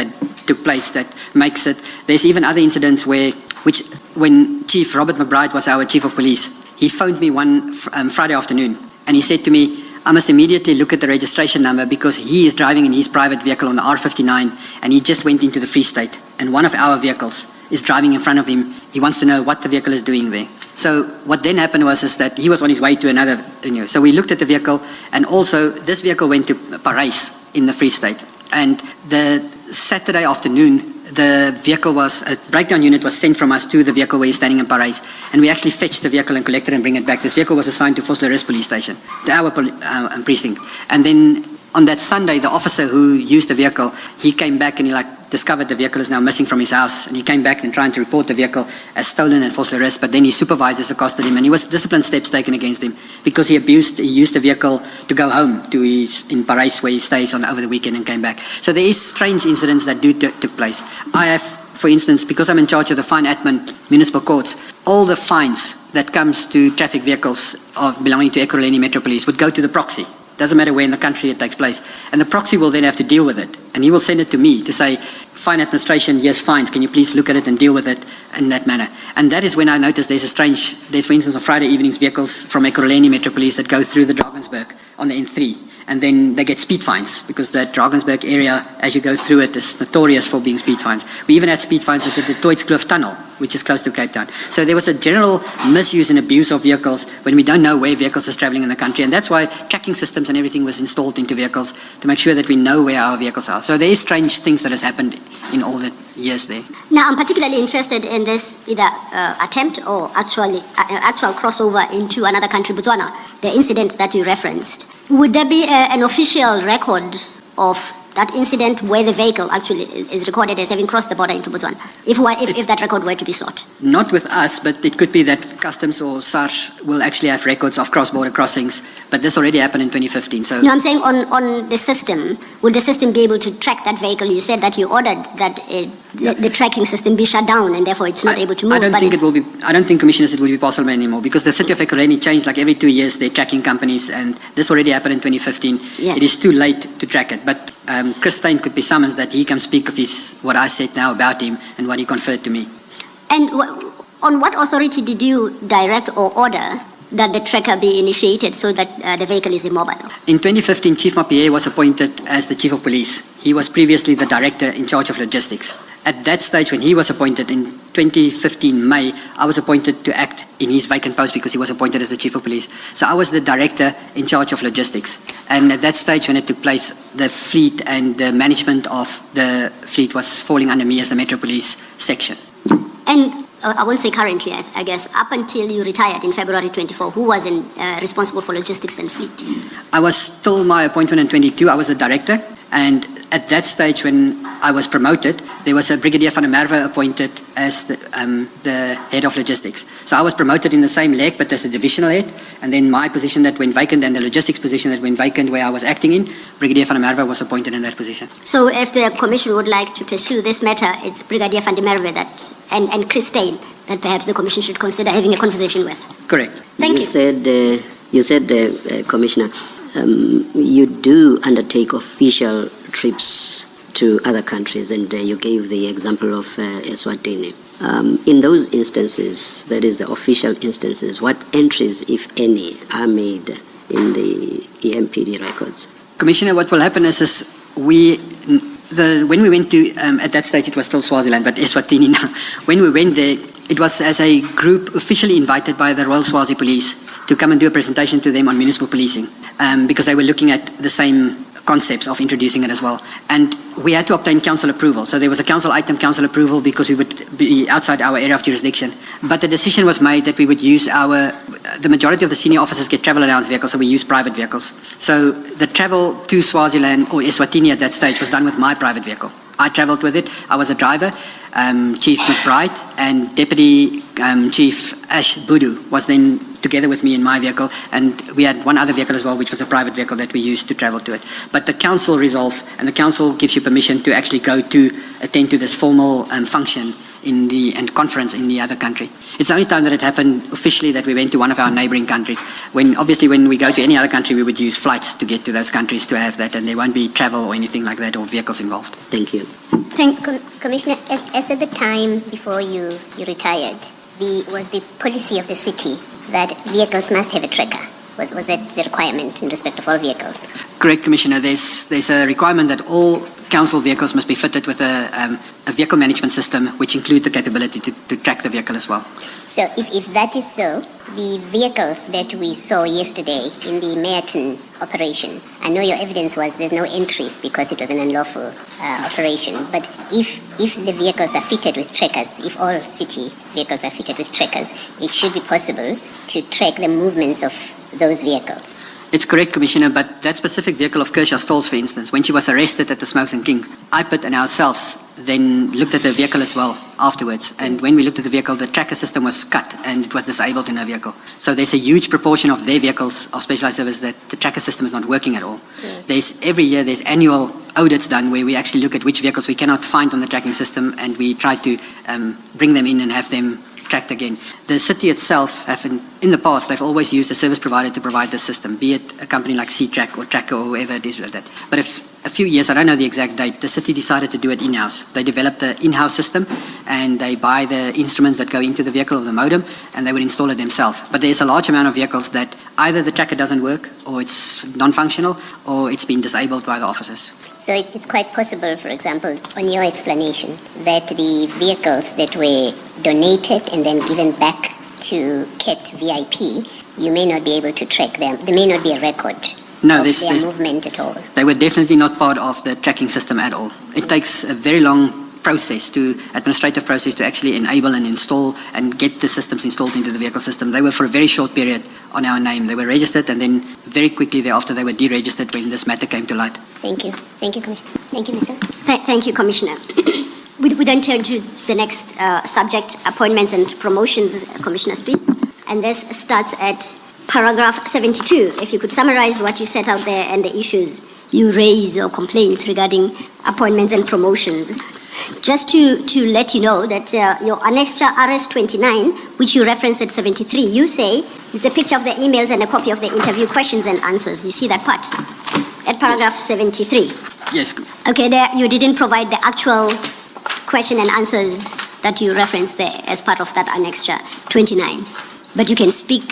took place that makes it. There's even other incidents when Chief Robert McBride was our Chief of Police, he phoned me one Friday afternoon and he said to me, I must immediately look at the registration number because he is driving in his private vehicle on the R59 and he just went into the Free State and one of our vehicles is driving in front of him. He wants to know what the vehicle is doing there. So what then happened was that he was on his way to another, so we looked at the vehicle and also this vehicle went to Paris in the Free State. And the Saturday afternoon, the vehicle a breakdown unit was sent from us to the vehicle where he's standing in Paris. And we actually fetched the vehicle and collected and bring it back. This vehicle was assigned to Vosloorus police station, to our precinct. And then on that Sunday, the officer who used the vehicle, he came back and he discovered the vehicle is now missing from his house. And he came back and trying to report the vehicle as stolen at Vosloorus, but then his supervisors accosted him and he was disciplined steps taken against him because he used the vehicle to go home in Paris where he stays over the weekend and came back. So there is strange incidents that took place. I have, for instance, because I'm in charge of the fine admin municipal courts, all the fines that comes to traffic vehicles belonging to Ekurhuleni Metro Police would go to the proxy. Doesn't matter where in the country it takes place. And the proxy will then have to deal with it. And he will send it to me to say, fine administration, yes, fines, can you please look at it and deal with it in that manner? And that is when I noticed there's for instance, on Friday evenings, vehicles from Ekurhuleni Metro Police that go through the Drakensberg on the N3. and then they get speed fines because the Drakensberg area, as you go through it, is notorious for being speed fines. We even had speed fines at the Toitskloof Tunnel, which is close to Cape Town. So there was a general misuse and abuse of vehicles when we don't know where vehicles are traveling in the country, and that's why tracking systems and everything was installed into vehicles to make sure that we know where our vehicles are. So there is strange things that has happened in all the years there. Now, I'm particularly interested in this either attempt or actual crossover into another country, Botswana, the incident that you referenced. Would there be an official record of that incident where the vehicle actually is recorded as having crossed the border into Botswana, if that record were to be sought? Not with us, but it could be that Customs or SARS will actually have records of cross-border crossings, but this already happened in 2015. So no, I'm saying on the system, would the system be able to track that vehicle? You said that you ordered that the tracking system be shut down and therefore it's not able to move. I don't think, Commissioners, it will be possible anymore because the city of Ekurhuleni changed like every 2 years their tracking companies, and this already happened in 2015. Yes. It is too late to track it, but Christine could be summoned that he can speak of what I said now about him and what he conferred to me. And on what authority did you direct or order that the tracker be initiated so that the vehicle is immobile? In 2015, Chief Mapie was appointed as the Chief of Police. He was previously the Director in charge of logistics. At that stage, when he was appointed in 2015 May, I was appointed to act in his vacant post because he was appointed as the Chief of Police. So I was the Director in charge of logistics. And at that stage, when it took place, the fleet and the management of the fleet was falling under me as the Metro Police section. And I won't say currently, I guess, up until you retired in February 24, who was responsible for logistics and fleet? I was till my appointment in 22, I was the Director. And at that stage, when I was promoted, there was a Brigadier van der Merwe appointed as the head of logistics. So I was promoted in the same leg, but as a divisional head. And then my position that went vacant and the logistics position that went vacant where I was acting in, Brigadier van der Merwe was appointed in that position. So if the Commission would like to pursue this matter, it's Brigadier van der Merwe and Christine that perhaps the Commission should consider having a conversation with. Correct. Thank you. You said, Commissioner, you do undertake official trips to other countries, and you gave the example of Eswatini. In those instances, that is the official instances, what entries, if any, are made in the EMPD records? Commissioner, what will happen is when we went to, at that stage it was still Swaziland, but Eswatini now. When we went there, it was as a group officially invited by the Royal Swazi Police to come and do a presentation to them on municipal policing, because they were looking at the same concepts of introducing it as well. And we had to obtain council approval. So there was a council council approval because we would be outside our area of jurisdiction. But the decision was made that we would use the majority of the senior officers get travel allowance vehicles, so we use private vehicles. So the travel to Swaziland or Eswatini at that stage was done with my private vehicle. I traveled with it. I was a driver. Chief McBride and Deputy Chief Ash Budu was then together with me in my vehicle, and we had one other vehicle as well, which was a private vehicle that we used to travel to it. But the council resolve, and the council gives you permission to actually go to attend to this formal function and conference in the other country. It's the only time that it happened officially that we went to one of our neighboring countries. Obviously when we go to any other country, we would use flights to get to those countries to have that, and there won't be travel or anything like that or vehicles involved. Thank you. Commissioner, as at the time before you retired, was the policy of the city that vehicles must have a tracker? Was that the requirement in respect of all vehicles? Correct, Commissioner. There's a requirement that all council vehicles must be fitted with a vehicle management system, which includes the capability to track the vehicle as well. So if that is so, the vehicles that we saw yesterday in the Merton operation, I know your evidence was there's no entry because it was an unlawful operation, but if the vehicles are fitted with trackers, if all city vehicles are fitted with trackers, it should be possible to track the movements of those vehicles. It's correct, Commissioner, but that specific vehicle of Kershaw Stolz, for instance, when she was arrested at the Smokes and King, IPIT and ourselves then looked at the vehicle as well afterwards. And when we looked at the vehicle, the tracker system was cut and it was disabled in her vehicle. So there's a huge proportion of their vehicles of specialized service that the tracker system is not working at all. Yes. Every year there's annual audits done where we actually look at which vehicles we cannot find on the tracking system, and we try to bring them in and have them tracked again. The city itself, in the past, they've always used a service provider to provide the system, be it a company like C-Track or Tracker or whoever it is with that. But if a few years, I don't know the exact date, the city decided to do it in-house. They developed an in-house system and they buy the instruments that go into the vehicle of the modem and they would install it themselves. But there's a large amount of vehicles that either the tracker doesn't work or it's non-functional or it's been disabled by the officers. So it's quite possible, for example, on your explanation, that the vehicles that were donated and then given back to KET VIP, you may not be able to track them. There may not be a record of their movement at all. They were definitely not part of the tracking system at all. It takes a very long administrative process to actually enable and install and get the systems installed into the vehicle system. They were for a very short period on our name. They were registered and then very quickly thereafter they were deregistered when this matter came to light. Thank you. Thank you, Commissioner. Thank you, Mr. Thank you, Commissioner. We then turn to the next subject, appointments and promotions, Commissioner Spies. And this starts at paragraph 72. If you could summarize what you set out there and the issues you raise or complaints regarding appointments and promotions. Just to let you know that your annexure RS 29, which you referenced at 73, you say it's a picture of the emails and a copy of the interview questions and answers. You see that part? At paragraph 73. Yes. Okay, there you didn't provide the actual question and answers that you referenced there as part of that annexure 29. But you can speak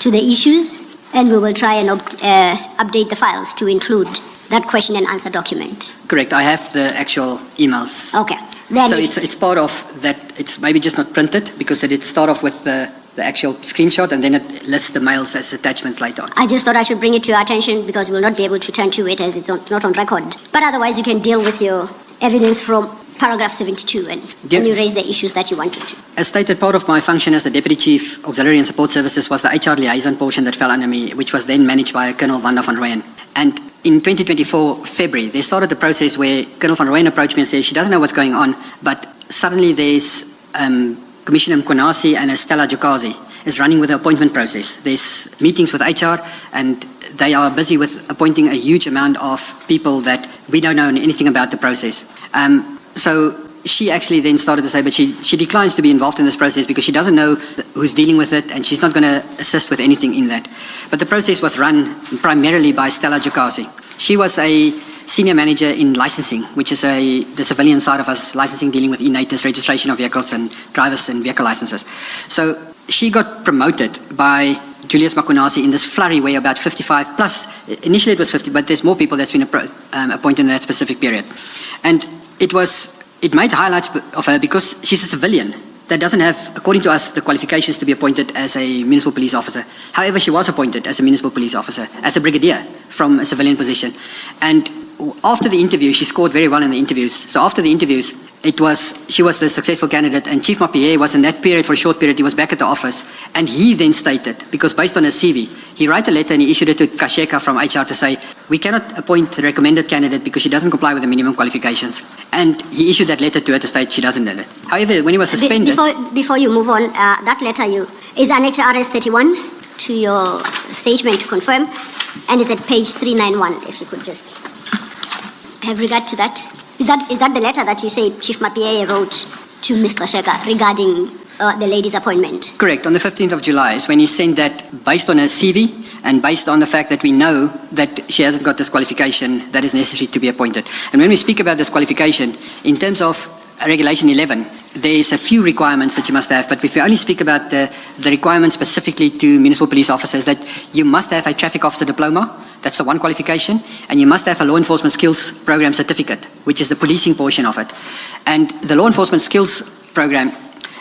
to the issues and we will try and update the files to include that question and answer document. Correct. I have the actual emails. Okay. Then so it's part of that. It's maybe just not printed because it start off with the actual screenshot and then it lists the mails as attachments later on. I just thought I should bring it to your attention because we'll not be able to turn to it as it's not on record. But otherwise you can deal with your evidence from paragraph 72 and you raise the issues that you wanted to. As stated, part of my function as the Deputy Chief Auxiliary and Support Services was the HR liaison portion that fell under me, which was then managed by Colonel Wanda van Rooyen. And in 2024 February, they started the process where Colonel van Rooyen approached me and said she doesn't know what's going on, but suddenly there's Commissioner Mkhwanazi and Stella Jokazi is running with the appointment process. There's meetings with HR and they are busy with appointing a huge amount of people that we don't know anything about the process. So she actually then started to say, but she declines to be involved in this process because she doesn't know who's dealing with it and she's not going to assist with anything in that. But the process was run primarily by Stella Jokazi. She was a senior manager in licensing, which is the civilian side of us, licensing dealing with e-NATIS, registration of vehicles and drivers and vehicle licenses. So she got promoted by Julius Mkhwanazi in this flurry where about 55 plus, initially it was 50, but there's more people that's been appointed in that specific period. And it made highlights of her because she's a civilian that doesn't have, according to us, the qualifications to be appointed as a municipal police officer. However, she was appointed as a municipal police officer, as a brigadier from a civilian position. And after the interview, she scored very well in the interviews. So after the interviews, she was the successful candidate, and Chief Mapie was in that period, for a short period, he was back at the office, and he then stated, because based on his CV, he wrote a letter and he issued it to Kasheka from HR to say, we cannot appoint the recommended candidate because she doesn't comply with the minimum qualifications. And he issued that letter to her to state she doesn't do it. However, when he was suspended... Before you move on, that letter is annexed RS 31 to your statement to confirm, and it's at page 391, if you could just have regard to that. Is that the letter that you say Chief Mapie wrote to Mr. Sheka regarding the lady's appointment? Correct. On the 15th of July is when he sent that based on her CV and based on the fact that we know that she hasn't got this qualification that is necessary to be appointed. And when we speak about this qualification, in terms of Regulation 11, there's a few requirements that you must have, but if we only speak about the requirements specifically to municipal police officers, that you must have a traffic officer diploma. That's the one qualification. And you must have a law enforcement skills program certificate, which is the policing portion of it. And the law enforcement skills program,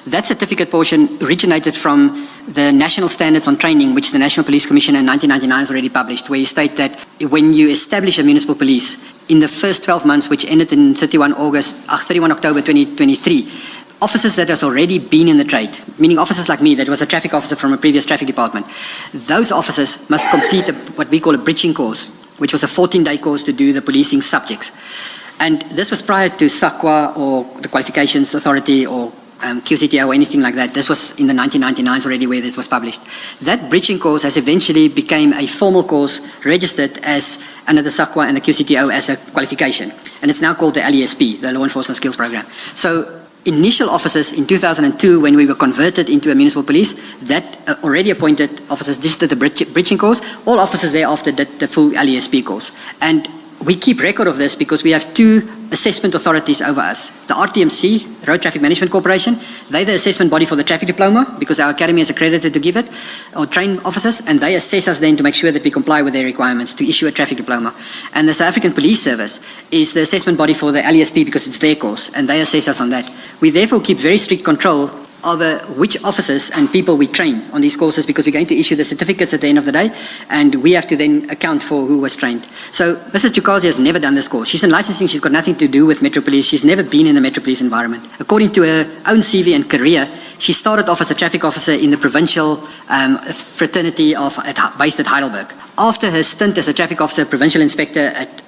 that certificate portion originated from the National Standards on Training, which the National Police Commission in 1999 has already published, where you state that when you establish a municipal police, in the first 12 months, which ended in 31 October 2023, officers that has already been in the trade, meaning officers like me that was a traffic officer from a previous traffic department, those officers must complete what we call a bridging course, which was a 14-day course to do the policing subjects. And this was prior to SAQA or the Qualifications Authority or QCTO or anything like that. This was in the 1999s already where this was published. That bridging course has eventually became a formal course registered as under the SAQA and the QCTO as a qualification. And it's now called the LESP, the Law Enforcement Skills Program. So initial officers in 2002, when we were converted into a municipal police, that already appointed officers just did the bridging course. All officers thereafter did the full LESP course. And we keep record of this because we have two assessment authorities over us. The RTMC, Road Traffic Management Corporation, they're the assessment body for the traffic diploma because our academy is accredited to give it, or train officers, and they assess us then to make sure that we comply with their requirements to issue a traffic diploma. And the South African Police Service is the assessment body for the LESP because it's their course, and they assess us on that. We therefore keep very strict control over which officers and people we train on these courses because we're going to issue the certificates at the end of the day, and we have to then account for who was trained. So Mrs. Jukazi has never done this course. She's in licensing, she's got nothing to do with Metro Police, she's never been in the Metro Police environment. According to her own CV and career, she started off as a traffic officer in the provincial fraternity based at Heidelberg. After her stint as a traffic officer, provincial inspector at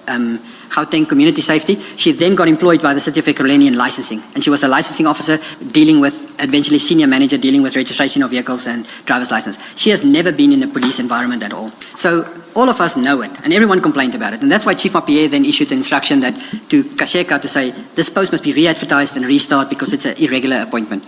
Gauteng Community Safety, she then got employed by the City of Ekurhuleni in licensing. And she was a licensing officer dealing with, eventually senior manager dealing with registration of vehicles and driver's license. She has never been in a police environment at all. So all of us know it, and everyone complained about it. And that's why Chief Mapie then issued the instruction that to Kasheka to say, this post must be re-advertised and restart because it's an irregular appointment.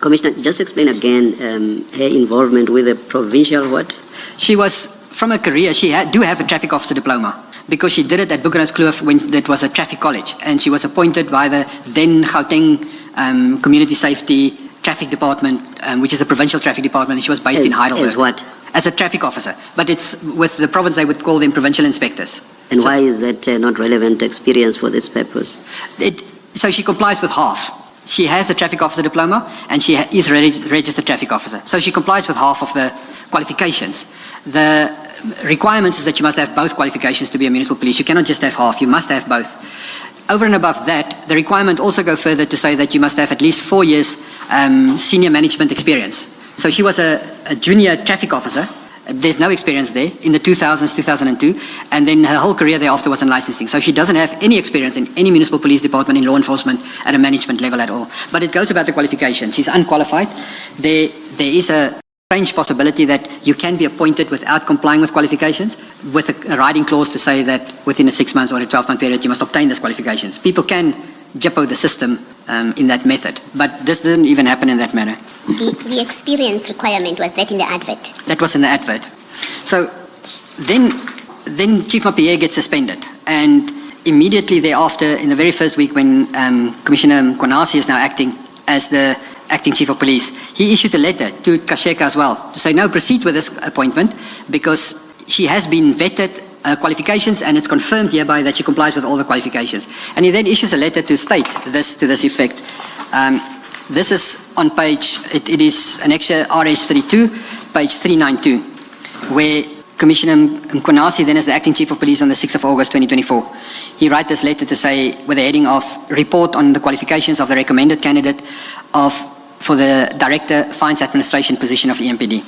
Commissioner, just explain again her involvement with the provincial what? She was, from her career, she do have a traffic officer diploma, because she did it at Bucharest when it was a traffic college, and she was appointed by the then Gauteng Community Safety Traffic Department, which is the provincial traffic department, and she was based in Heidelberg. As what? As a traffic officer, but it's with the province they would call them provincial inspectors. And so, why is that not relevant experience for this purpose? So she complies with half. She has the traffic officer diploma, and she is registered traffic officer. So she complies with half of the qualifications. The requirements is that you must have both qualifications to be a municipal police. You cannot just have half, you must have both. Over and above that, the requirement also go further to say that you must have at least 4 years senior management experience. So she was a junior traffic officer. There's no experience there in the 2000s, 2002, and then her whole career thereafter was in licensing. So she doesn't have any experience in any municipal police department in law enforcement at a management level at all. But it goes about the qualification. She's unqualified. There is a strange possibility that you can be appointed without complying with qualifications, with a riding clause to say that within a 6 months or a 12-month period you must obtain those qualifications. People can jippo the system in that method, but this didn't even happen in that manner. The experience requirement, was that in the advert? That was in the advert. So then Chief Mapie gets suspended, and immediately thereafter, in the very first week when Commissioner Mkhwanazi is now acting as the acting chief of police, he issued a letter to Kasheka as well to say, no, proceed with this appointment because she has been vetted qualifications and it's confirmed hereby that she complies with all the qualifications. And he then issues a letter to state this to this effect. This is on page, it is annexure RS 32, page 392, where Commissioner Mkhwanazi, then as the acting chief of police on the 6th of August 2024, he writes this letter to say, with the heading of report on the qualifications of the recommended candidate for the Director Fines Administration position of EMPD.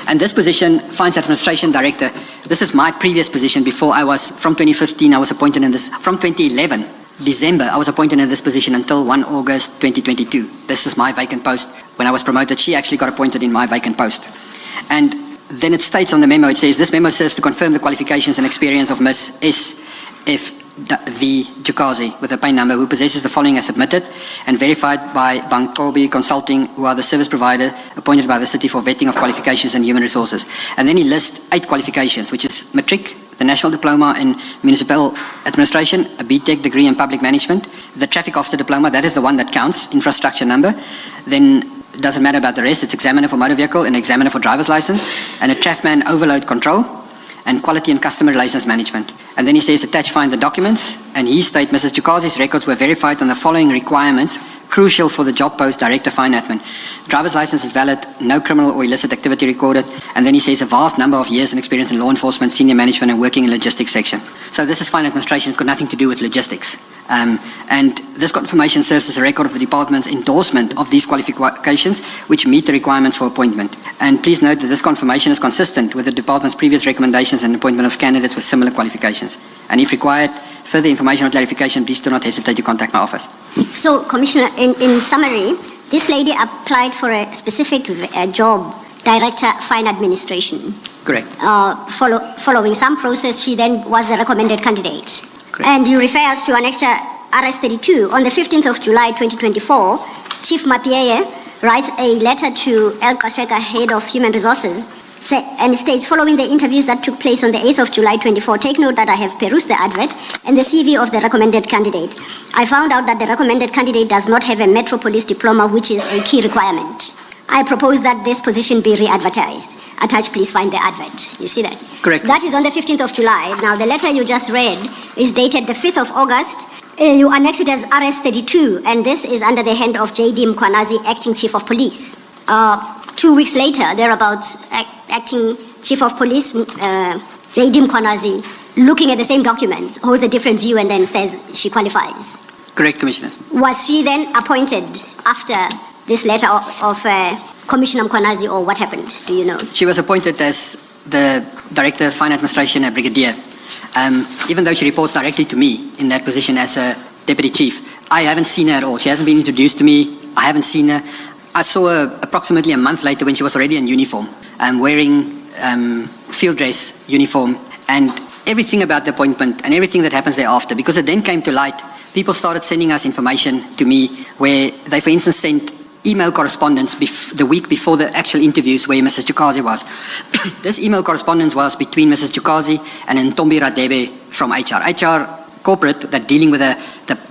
And this position, Fines Administration Director, this is my previous position before I was, from 2015, I was appointed in this, from 2011, December, I was appointed in this position until 1 August 2022. This is my vacant post. When I was promoted, she actually got appointed in my vacant post. And then it states on the memo, it says, this memo serves to confirm the qualifications and experience of Ms. S.F.V. Jukazi with a PAN number, who possesses the following as submitted and verified by Bankobi Consulting, who are the service provider appointed by the city for vetting of qualifications and human resources. And then he lists 8 qualifications, which is matric, the National Diploma in Municipal Administration, a BTEC degree in Public Management, the Traffic Officer Diploma, that is the one that counts, infrastructure number. Then it doesn't matter about the rest, it's examiner for motor vehicle, an examiner for driver's license, and a TRAFMAN overload control, and quality and customer relations management. And then he says, attach find the documents, and he states Mrs. Jukazi's records were verified on the following requirements, crucial for the job post, Director Fine Admin. Driver's license is valid, no criminal or illicit activity recorded, and then he says a vast number of years and experience in law enforcement, senior management, and working in logistics section. So this is fine administration, it's got nothing to do with logistics. And this confirmation serves as a record of the department's endorsement of these qualifications which meet the requirements for appointment. And please note that this confirmation is consistent with the department's previous recommendations and appointment of candidates with similar qualifications. And if required further information or clarification, please do not hesitate to contact my office. So, Commissioner, in summary, this lady applied for a specific job, Director Fine Administration. Correct. Following some process, she then was the recommended candidate. Correct. And you refer us to Annexure RS 32. On the 15th of July 2024, Chief Mapie writes a letter to El Kasheka, Head of Human Resources, And states, following the interviews that took place on the 8th of July 24, take note that I have perused the advert and the CV of the recommended candidate. I found out that the recommended candidate does not have a Metropolis diploma, which is a key requirement. I propose that this position be re-advertised. Attached, please find the advert. You see that? Correct. That is on the 15th of July. Now, the letter you just read is dated the 5th of August. You annex it as RS32, and this is under the hand of J.D. Mkhwanazi, Acting Chief of Police. 2 weeks later, thereabouts, Acting Chief of Police, J.D. Mkhwanazi, looking at the same documents, holds a different view and then says she qualifies. Correct, Commissioner. Was she then appointed after this letter of Commissioner Mkhwanazi, or what happened? Do you know? She was appointed as the Director of Fine Administration, a Brigadier. Even though she reports directly to me in that position as a Deputy Chief, I haven't seen her at all. She hasn't been introduced to me. I haven't seen her. I saw her approximately a month later when she was already in uniform, wearing field dress uniform, and everything about the appointment and everything that happens thereafter, because it then came to light, people started sending us information to me where they, for instance, sent email correspondence the week before the actual interviews where Mrs. Jukazi was. This email correspondence was between Mrs. Jukazi and Ntombi Radebe from HR. HR corporate that dealing with the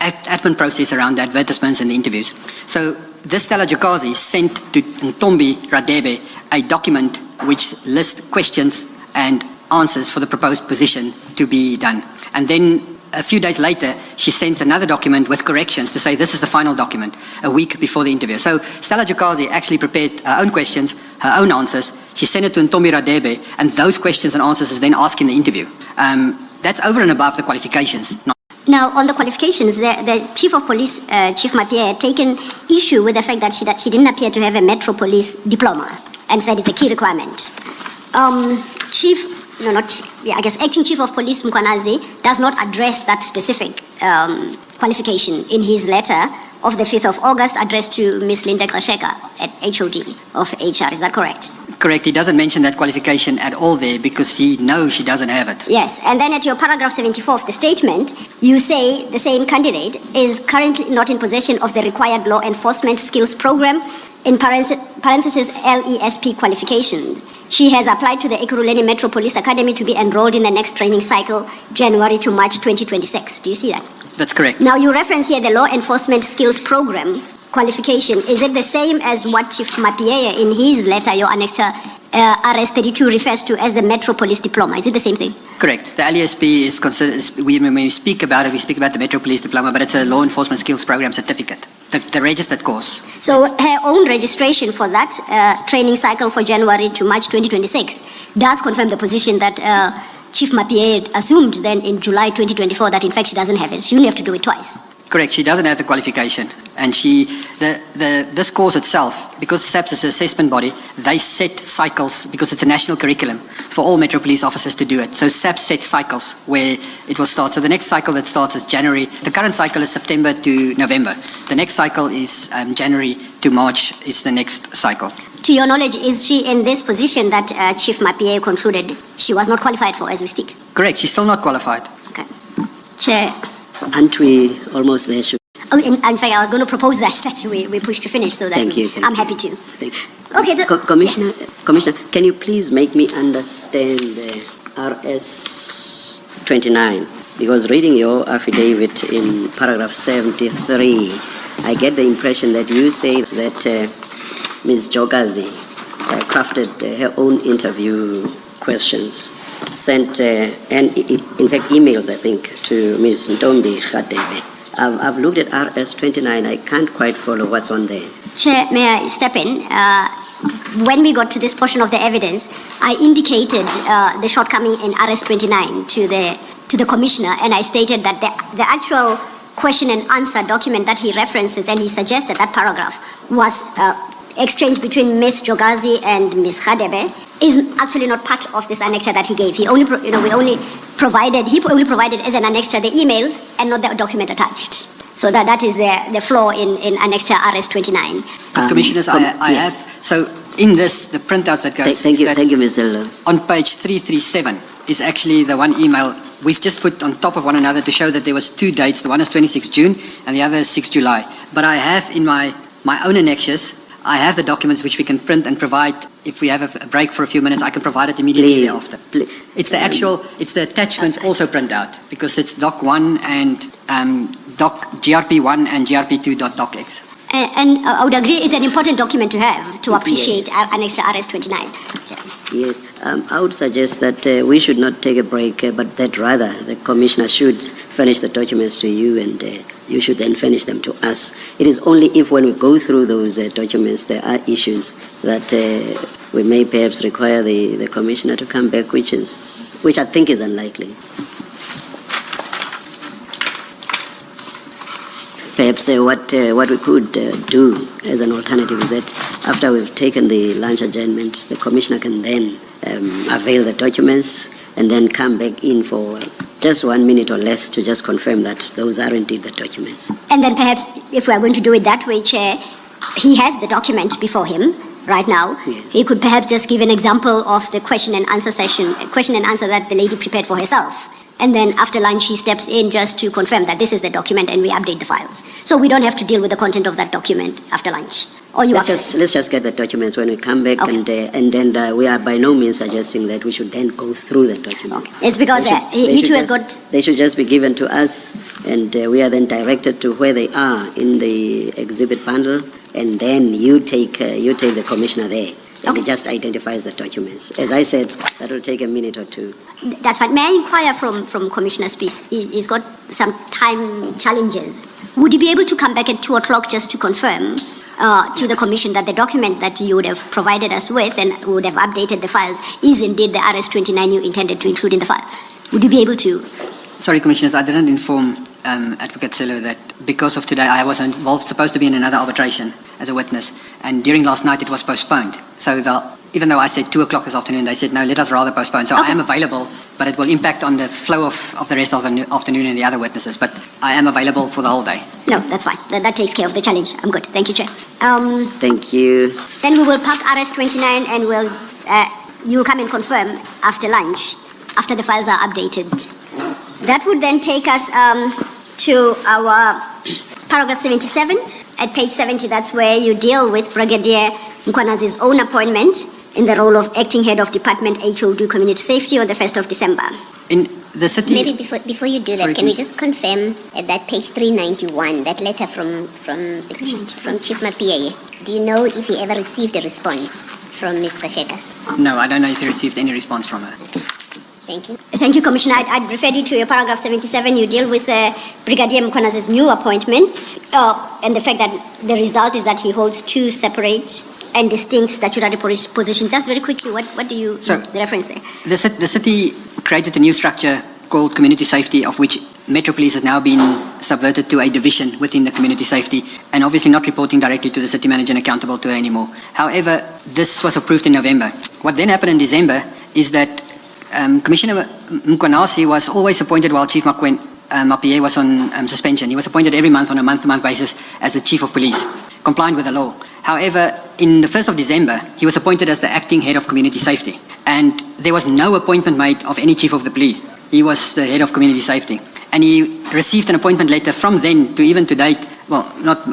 admin process around the advertisements and the interviews. So this Stella Jukazi sent to Ntombi Radebe a document which lists questions and answers for the proposed position to be done. And then a few days later, she sent another document with corrections to say this is the final document, a week before the interview. So Stella Jukazi actually prepared her own questions, her own answers. She sent it to Ntombi Radebe, and those questions and answers is then asked in the interview. That's over and above the qualifications. Now, on the qualifications, the Chief of Police, Chief Mapia, had taken issue with the fact that she didn't appear to have a Metropolis diploma and said it's a key requirement. Acting Chief of Police Mkhwanazi does not address that specific qualification in his letter of the 5th of August addressed to Ms. Linda Xasheka at HOD of HR. Is that correct? Correct. He doesn't mention that qualification at all there because he knows she doesn't have it. Yes. And then at your paragraph 74 of the statement, you say the same candidate is currently not in possession of the required law enforcement skills program, in parenthesis LESP qualification. She has applied to the Ekurhuleni Metro Police Academy to be enrolled in the next training cycle, January to March 2026. Do you see that? That's correct. Now, you reference here the law enforcement skills program qualification. Is it the same as what Chief Mapia in his letter, your annexure RS32, refers to as the Metro Police diploma? Is it the same thing? Correct. The LESP is considered, when we speak about it, we speak about the Metro Police diploma, but it's a law enforcement skills program certificate, the registered course. So her own registration for that training cycle for January to March 2026 does confirm the position that Chief Mapia assumed then in July 2024 that in fact she doesn't have it. She only have to do it twice. Correct. She doesn't have the qualification. And this course itself, because SAPS is an assessment body, they set cycles, because it's a national curriculum, for all Metro Police officers to do it. So SAPS sets cycles where it will start. So the next cycle that starts is January. The current cycle is September to November. The next cycle is January to March is the next cycle. To your knowledge, is she in this position that Chief Mapia concluded she was not qualified for as we speak? Correct. She's still not qualified. Okay. Chair. Aren't we almost there? Oh, in fact, I was going to propose that we push to finish so that Thank you. I'm happy to. Thank you. Okay. Commissioner, can you please make me understand the RS29? Because reading your affidavit in paragraph 73, I get the impression that you say that Ms. Jogazi crafted her own interview questions, sent, and in fact emails, I think, to Ms. Ntombi Radebe. I've looked at RS29. I can't quite follow what's on there. Chair, may I step in? When we got to this portion of the evidence, I indicated the shortcoming in RS29 to the commissioner, and I stated that the actual question and answer document that he references, and he suggested that paragraph was exchange between Ms. Jogazi and Ms. Radebe, is actually not part of this annexure that he gave. He only provided as an annexure the emails and not the document attached. So that is the flaw in annexure RS29. Commissioners, I yes. have, so in this, the printouts that goes. Thank you, Ms. Zilla. On page 337 is actually the one email we've just put on top of one another to show that there was two dates. The one is 26 June and the other is 6 July. But I have in my own annexures, I have the documents which we can print and provide. If we have a break for a few minutes, I can provide it immediately thereafter. It's the attachments also print out, because it's Doc 1 and Doc GRP1 and GRP2.docx. And I would agree it's an important document to have to appreciate our Annex to RS 29. Yes, I would suggest that we should not take a break, but that rather the Commissioner should furnish the documents to you, and you should then furnish them to us. It is only if when we go through those documents there are issues that we may perhaps require the Commissioner to come back, which I think is unlikely. Perhaps what we could do as an alternative is that after we've taken the lunch adjournment, the Commissioner can then avail the documents and then come back in for just 1 minute or less to just confirm that those are indeed the documents. And then perhaps if we are going to do it that way, Chair, he has the document before him right now. Yes. He could perhaps just give an example of the question and answer session, question and answer that the lady prepared for herself. And then after lunch, he steps in just to confirm that this is the document and we update the files. So we don't have to deal with the content of that document after lunch. Or let's just get the documents when we come back, okay. and then we are by no means suggesting that we should then go through the documents. Okay. It's because he too has got... They should just be given to us, and we are then directed to where they are in the exhibit bundle, and then you take the Commissioner there. And Okay. it just identifies the documents. As I said, that will take a minute or two. That's fine. May I inquire from Commissioner Spies? He's got some time challenges. Would you be able to come back at 2 o'clock just to confirm to the Commission that the document that you would have provided us with and would have updated the files is indeed the RS-29 you intended to include in the files? Would you be able to? Sorry, Commissioners, I didn't inform Advocate Cyril that because of today I was supposed to be in another arbitration as a witness, and during last night it was postponed. So even though I said 2 o'clock this afternoon, they said no, let us rather postpone. So Okay. I am available, but it will impact on the flow of the rest of the afternoon and the other witnesses. But I am available for the whole day. No, that's fine. That takes care of the challenge. I'm good. Thank you, Chair. Thank you. Then we will park RS-29 and you will come and confirm after lunch, after the files are updated. That would then take us to our paragraph 77. At page 70, that's where you deal with Brigadier Mkhwanazi's own appointment in the role of acting head of Department HOD Community Safety on the 1st of December. In the city... Maybe before you do that, Sorry, can we please. just confirm that page 391, that letter from Chief Mapieye, do you know if he ever received a response from Mr. Sheka? No, I don't know if you received any response from her. Thank you. Thank you, Commissioner. I'd refer you to your paragraph 77. You deal with Brigadier Mkhwanazi's new appointment and the fact that the result is that he holds 2 separate and distinct statutory positions. Just very quickly, what do you, the reference there? The city created a new structure called Community Safety, of which Metropolitan has now been subverted to a division within the Community Safety, and obviously not reporting directly to the city manager and accountable to her anymore. However, this was approved in November. What then happened in December is that Commissioner Mkhwanazi was always appointed while Chief Mapieye was on suspension. He was appointed every month on a month-to-month basis as the Chief of Police, compliant with the law. However, in the 1st of December, he was appointed as the acting head of Community Safety, and there was no appointment made of any Chief of the Police. He was the head of Community Safety, and he received an appointment letter from then to even to date. Well,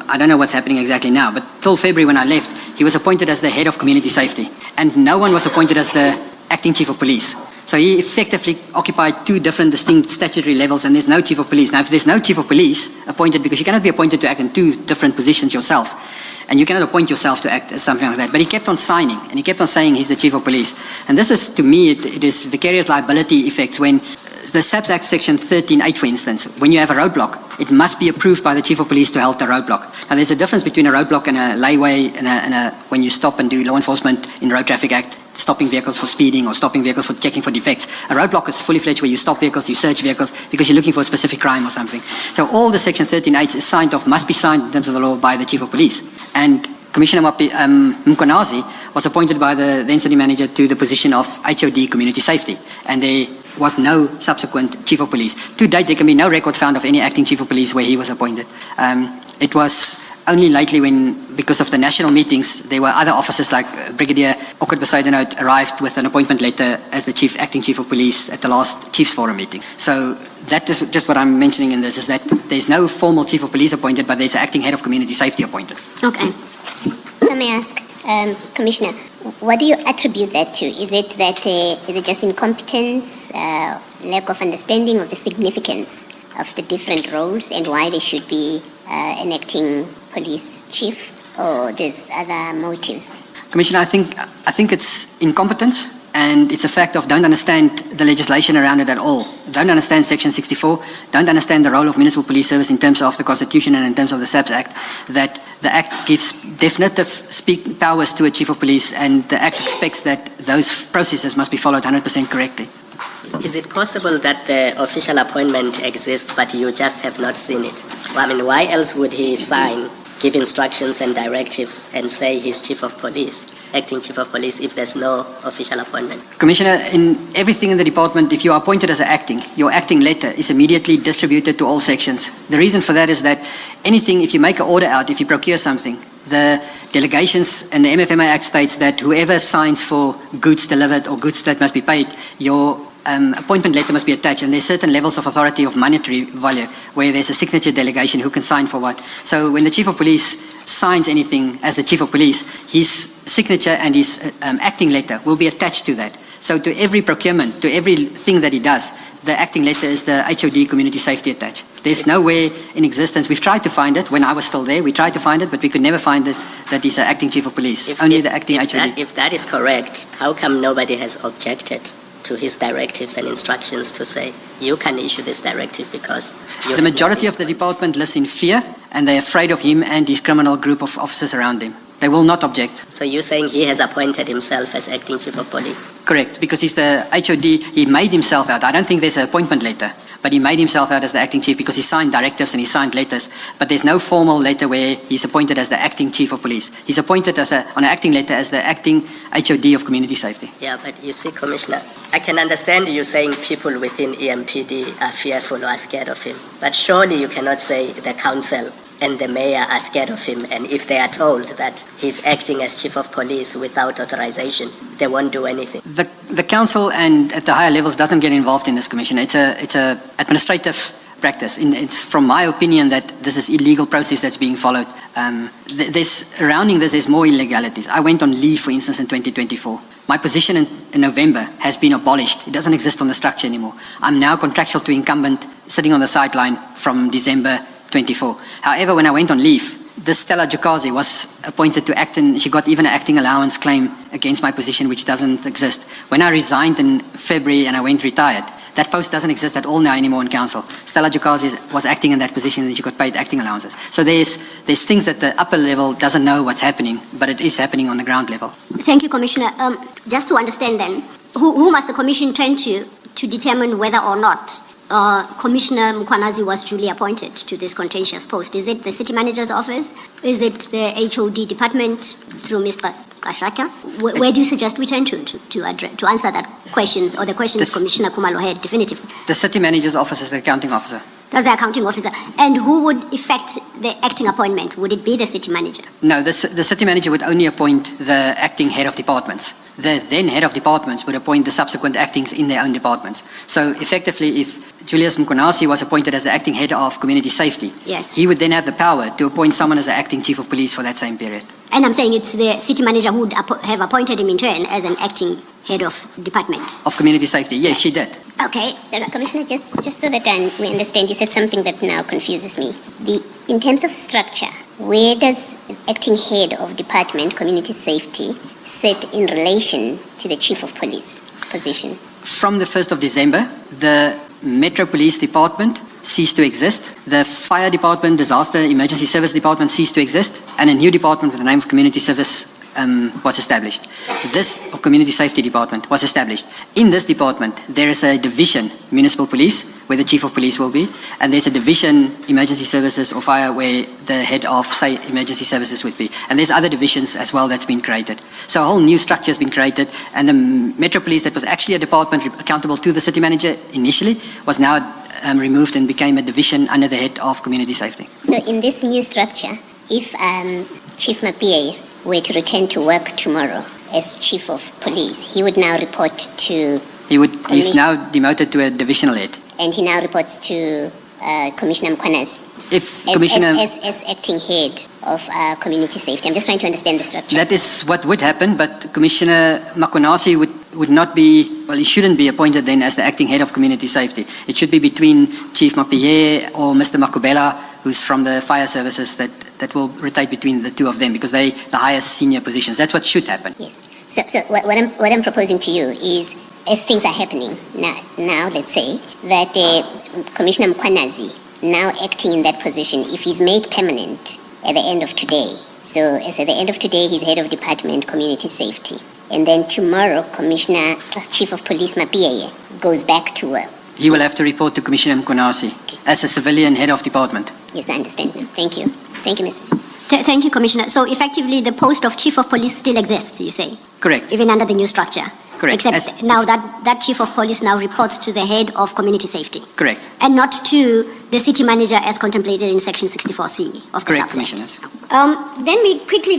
I don't know what's happening exactly now, but till February when I left, he was appointed as the head of Community Safety, and no one was appointed as the acting Chief of Police. So he effectively occupied 2 different distinct statutory levels, and there's no Chief of Police. Now, if there's no Chief of Police appointed, because you cannot be appointed to act in 2 different positions yourself, and you cannot appoint yourself to act as something like that. But he kept on signing, and he kept on saying he's the Chief of Police. And this is, to me, it is vicarious liability effects when the SAPS Act Section 13.8, for instance, when you have a roadblock, it must be approved by the Chief of Police to halt the roadblock. Now, there's a difference between a roadblock and a layway and when you stop and do law enforcement in Road Traffic Act, stopping vehicles for speeding or stopping vehicles for checking for defects. A roadblock is fully fledged where you stop vehicles, you search vehicles because you're looking for a specific crime or something. So all the Section 13.8 is signed off, must be signed in terms of the law by the Chief of Police. And Commissioner Mkhwanazi was appointed by the then city manager to the position of HOD Community Safety, and there was no subsequent Chief of Police. To date, there can be no record found of any acting Chief of Police where he was appointed. It was only lately when, because of the national meetings, there were other officers like Brigadier Okwet arrived with an appointment letter as the acting Chief of Police at the last Chiefs Forum meeting. So that is just what I'm mentioning in this, is that there's no formal Chief of Police appointed, but there's an acting head of Community Safety appointed. Okay. I may ask, Commissioner, what do you attribute that to? Is it just incompetence, lack of understanding of the significance of the different roles and why there should be an acting police chief, or there's other motives? Commissioner, I think it's incompetence, and it's a fact of don't understand the legislation around it at all. Don't understand Section 64, don't understand the role of municipal police service in terms of the Constitution and in terms of the SAPS Act, that the Act gives definitive powers to a Chief of Police, and the Act expects that those processes must be followed 100% correctly. Is it possible that the official appointment exists, but you just have not seen it? I mean, why else would he sign, give instructions and directives, and say he's Chief of Police, acting Chief of Police, if there's no official appointment? Commissioner, in everything in the department, if you are appointed as an acting, your acting letter is immediately distributed to all sections. The reason for that is that anything, if you make an order out, if you procure something, the delegations and the MFMA Act states that whoever signs for goods delivered or goods that must be paid, your appointment letter must be attached, and there's certain levels of authority of monetary value where there's a signature delegation who can sign for what. So when the Chief of Police signs anything as the Chief of Police, his signature and his acting letter will be attached to that. So to every procurement, to everything that he does, the acting letter is the HOD community safety attached. There's nowhere in existence. We've tried to find it. When I was still there, we tried to find it, but we could never find it that he's an acting Chief of Police. Only the acting HOD. If that is correct, how come nobody has objected to his directives and instructions to say, you can issue this directive because... The majority of the department lives in fear, and they're afraid of him and his criminal group of officers around him. They will not object. So you're saying he has appointed himself as acting Chief of Police? Correct, because he's the HOD, he made himself out. I don't think there's an appointment letter, but he made himself out as the acting chief because he signed directives and he signed letters, but there's no formal letter where he's appointed as the acting Chief of Police. He's appointed on an acting letter as the acting HOD of community safety. Yeah, but you see, Commissioner, I can understand you saying people within EMPD are fearful or are scared of him, but surely you cannot say the council and the mayor are scared of him, and if they are told that he's acting as Chief of Police without authorization, they won't do anything. The council and at the higher levels doesn't get involved in this, Commissioner. It's a administrative practice. It's from my opinion that this is illegal process that's being followed. Surrounding this, there's more illegalities. I went on leave, for instance, in 2024. My position in November has been abolished. It doesn't exist on the structure anymore. I'm now contractual to incumbent, sitting on the sideline from December 24. However, when I went on leave, this Stella Jokazi was appointed to act, and she got even an acting allowance claim against my position, which doesn't exist. When I resigned in February and I went retired, that post doesn't exist at all now anymore in council. Stella Jokazi was acting in that position and she got paid acting allowances. So there's things that the upper level doesn't know what's happening, but it is happening on the ground level. Thank you, Commissioner. Just to understand then, who must the Commission turn to determine whether or not Commissioner Mkhwanazi was duly appointed to this contentious post? Is it the City Manager's Office? Is it the HOD Department through Mr. Kashaka? Where do you suggest we turn to answer that questions, or the questions Commissioner Khumalo had definitively? The City Manager's Office is the accounting officer. That's the accounting officer. And who would effect the acting appointment? Would it be the City Manager? No, the City Manager would only appoint the acting head of departments. The then head of departments would appoint the subsequent actings in their own departments. So effectively, if Julius Mkhwanazi was appointed as the acting head of community safety, yes, he would then have the power to appoint someone as the acting Chief of Police for that same period. And I'm saying it's the City Manager who would have appointed him in turn as an acting head of department. Of community safety, yes, she did. Okay, Commissioner, just so that we understand, you said something that now confuses me. In terms of structure, where does acting head of department, community safety, sit in relation to the Chief of Police position? From the 1st of December, the Metro Police Department ceased to exist. The Fire Department, Disaster Emergency Service Department ceased to exist, and a new department with the name of Community Service was established. This Community Safety Department was established. In this department, there is a division, Municipal Police, where the Chief of Police will be, and there's a division, Emergency Services or Fire, where the head of, say, Emergency Services would be. And there's other divisions as well that's been created. So a whole new structure has been created, and the Metro Police, that was actually a department accountable to the City Manager initially, was now removed and became a division under the head of Community Safety. So in this new structure, if Chief Mapie were to return to work tomorrow as Chief of Police, he would now report to... He's now demoted to a divisional head. And he now reports to Commissioner Mkhwanazi as acting head of community safety? I'm just trying to understand the structure. That is what would happen, but Commissioner Mkhwanazi would not be, well, he shouldn't be appointed then as the acting head of community safety. It should be between Chief Mapiye or Mr. Makubela, who's from the fire services, that will rotate between the two of them because they the highest senior positions. That's what should happen. Yes. So what I'm proposing to you is, as things are happening now let's say that Commissioner Mkhwanazi, now acting in that position, if he's made permanent at the end of today, so as at the end of today he's head of department community safety, and then tomorrow Commissioner Chief of Police Mapiye goes back to work. He will have to report to Commissioner Mkhwanazi as a civilian head of department. Yes, I understand now. Thank you. Thank you, Ms. Thank you, Commissioner. So effectively, the post of Chief of Police still exists, you say? Correct. Even under the new structure? Correct. Except now that Chief of Police now reports to the head of community safety? Correct. And not to the city manager as contemplated in Section 64C of the Correct, subset? Commissioners. Then we quickly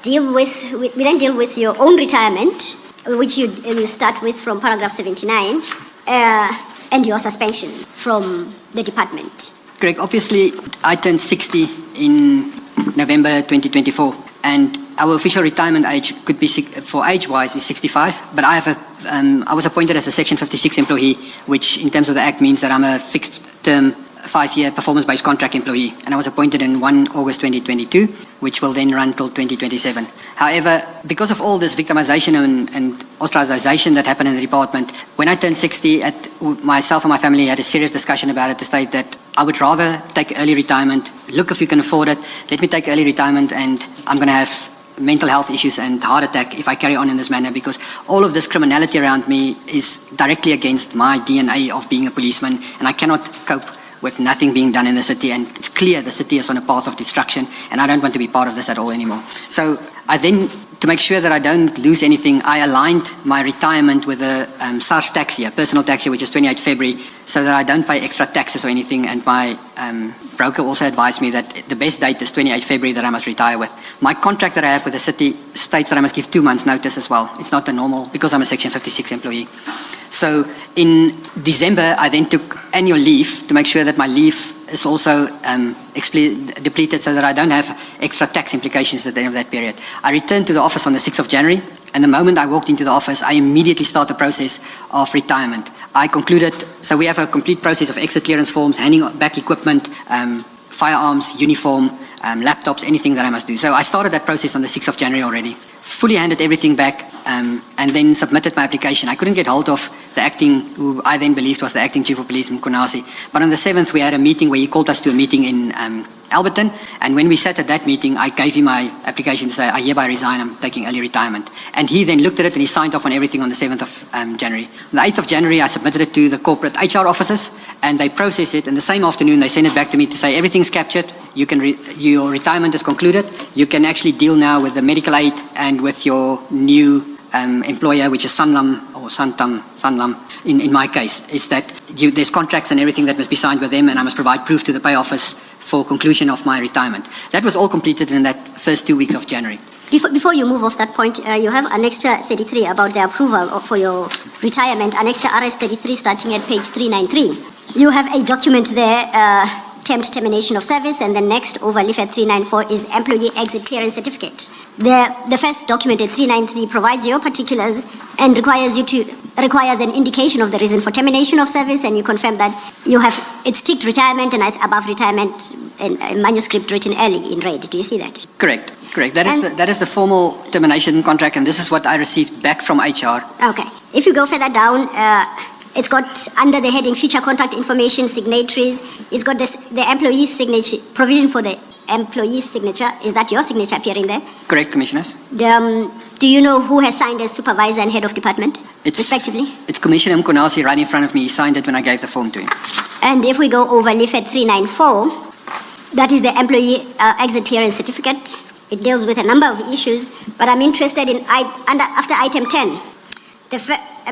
deal with your own retirement, which you start with from paragraph 79, and your suspension from the department. Correct. Obviously, I turned 60 in November 2024, and our official retirement age could be, for age-wise, is 65. But I was appointed as a Section 56 employee, which in terms of the Act means that I'm a fixed-term, 5-year performance-based contract employee, and I was appointed in 1 August 2022, which will then run till 2027. However, because of all this victimization and ostracization that happened in the department, when I turned 60, myself and my family had a serious discussion about it to state that I would rather take early retirement. Look, if you can afford it, let me take early retirement, and I'm going to have mental health issues and heart attack if I carry on in this manner, because all of this criminality around me is directly against my DNA of being a policeman, and I cannot cope with nothing being done in the city, and it's clear the city is on a path of destruction, and I don't want to be part of this at all anymore. So I then, to make sure that I don't lose anything, I aligned my retirement with a SARS tax year, personal tax year, which is 28 February, so that I don't pay extra taxes or anything, and my broker also advised me that the best date is 28 February that I must retire with. My contract that I have with the city states that I must give 2 months notice as well. It's not the normal, because I'm a Section 56 employee. So in December, I then took annual leave to make sure that my leave is also depleted so that I don't have extra tax implications at the end of that period. I returned to the office on the 6th of January, and the moment I walked into the office, I immediately start the process of retirement. I concluded, so we have a complete process of exit clearance forms, handing back equipment, firearms, uniform, laptops, anything that I must do. So I started that process on the 6th of January already. Fully handed everything back, and then submitted my application. I couldn't get hold of the acting, who I then believed was the acting chief of police, Mkhwanazi. But on the 7th, we had a meeting where he called us to a meeting in Alberton, and when we sat at that meeting, I gave him my application to say, I hereby resign, I'm taking early retirement. And he then looked at it and he signed off on everything on the 7th of January. On the 8th of January, I submitted it to the corporate HR officers, and they processed it, and the same afternoon, they sent it back to me to say, everything's captured, your retirement is concluded, you can actually deal now with the medical aid and with your new employer, which is Sanlam, or Sanlam, in my case, is that there's contracts and everything that must be signed with them, and I must provide proof to the pay office for conclusion of my retirement. That was all completed in that first 2 weeks of January. Before you move off that point, you have Annexure 33 about the approval for your retirement, Annexure RS 33 starting at page 393. You have a document there, termed termination of service, and the next overleaf at 394 is employee exit clearance certificate. The first document at 393 provides your particulars and requires an indication of the reason for termination of service, and you confirm that it's ticked retirement and above retirement in a manuscript written early in red. Do you see that? Correct. That is the formal termination contract, and this is what I received back from HR. Okay. If you go further down, it's got under the heading future contact information signatories, it's got the employee's signature, provision for the employee's signature. Is that your signature appearing there? Correct, Commissioners. Do you know who has signed as supervisor and head of department, respectively? It's Commissioner Mkhwanazi right in front of me. He signed it when I gave the form to him. And if we go over leaf at 394, that is the employee exit clearance certificate. It deals with a number of issues, but I'm interested in after item 10.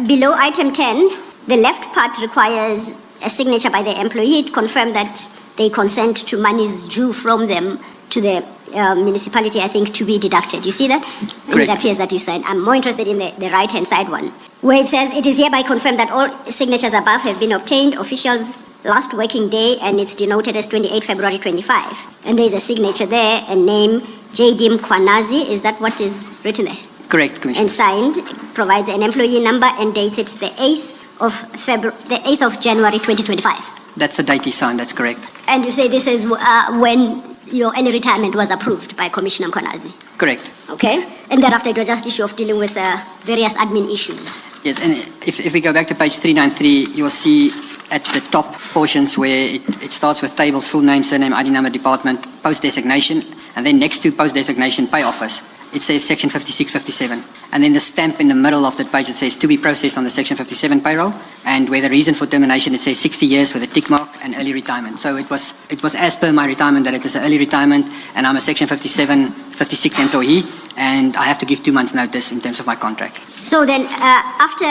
Below item 10, the left part requires a signature by the employee to confirm that they consent to monies due from them to the municipality, I think, to be deducted. You see that? Correct. It appears that you signed. I'm more interested in the right-hand side one, where it says, it is hereby confirmed that all signatures above have been obtained. Officials last working day, and it's denoted as 28 February 25. And there's a signature there, a name, J.D. Mkhwanazi. Is that what is written there? Correct, Commissioner. And signed, provides an employee number and dated the 8th of January 2025. That's the date he signed, that's correct. And you say this is when your early retirement was approved by Commissioner Mkhwanazi? Correct. Okay. And thereafter it was just issue of dealing with various admin issues. Yes, and if we go back to page 393, you'll see at the top portions where it starts with tables, full name, surname, ID number, department, post designation, and then next to post designation, pay office, it says section 56, 57. And then the stamp in the middle of that page, it says to be processed on the section 57 payroll, and where the reason for termination, it says 60 years with a tick mark and early retirement. So it was as per my retirement that it is an early retirement, and I'm a section 57, 56 employee, and I have to give 2 months notice in terms of my contract. So then, after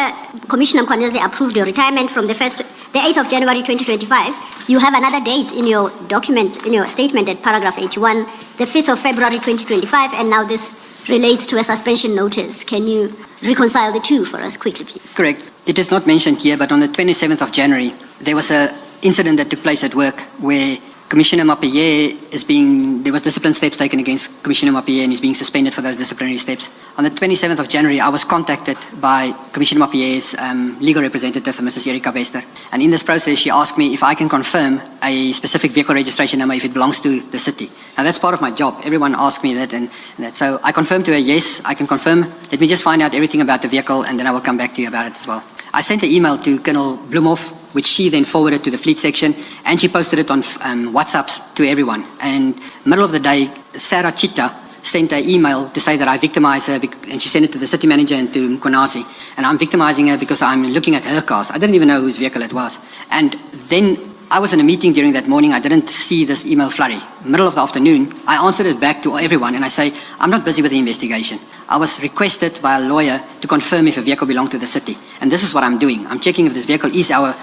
Commissioner Mkhwanazi approved your retirement from the 8th of January 2025, you have another date in your document, in your statement at paragraph 81, the 5th of February 2025, and now this relates to a suspension notice. Can you reconcile the two for us quickly, please? Correct. It is not mentioned here, but on the 27th of January, there was an incident that took place at work where Commissioner Mapeye there was discipline steps taken against Commissioner Mapeye, and he's being suspended for those disciplinary steps. On the 27th of January, I was contacted by Commissioner Mapeye's legal representative, Mrs. Erika Bester. And in this process, she asked me if I can confirm a specific vehicle registration number if it belongs to the city. Now, that's part of my job. Everyone asked me that, and that. So I confirmed to her, yes, I can confirm. Let me just find out everything about the vehicle, and then I will come back to you about it as well. I sent an email to Colonel Bloemhoff, which she then forwarded to the fleet section, and she posted it on WhatsApps to everyone. And middle of the day, Sarah Chita sent an email to say that I victimized her, and she sent it to the city manager and to Mkhwanazi. And I'm victimizing her because I'm looking at her cars. I didn't even know whose vehicle it was. And then I was in a meeting during that morning. I didn't see this email flurry. Middle of the afternoon, I answered it back to everyone, and I say, I'm not busy with the investigation. I was requested by a lawyer to confirm if a vehicle belonged to the city. And this is what I'm doing. I'm checking if this vehicle is our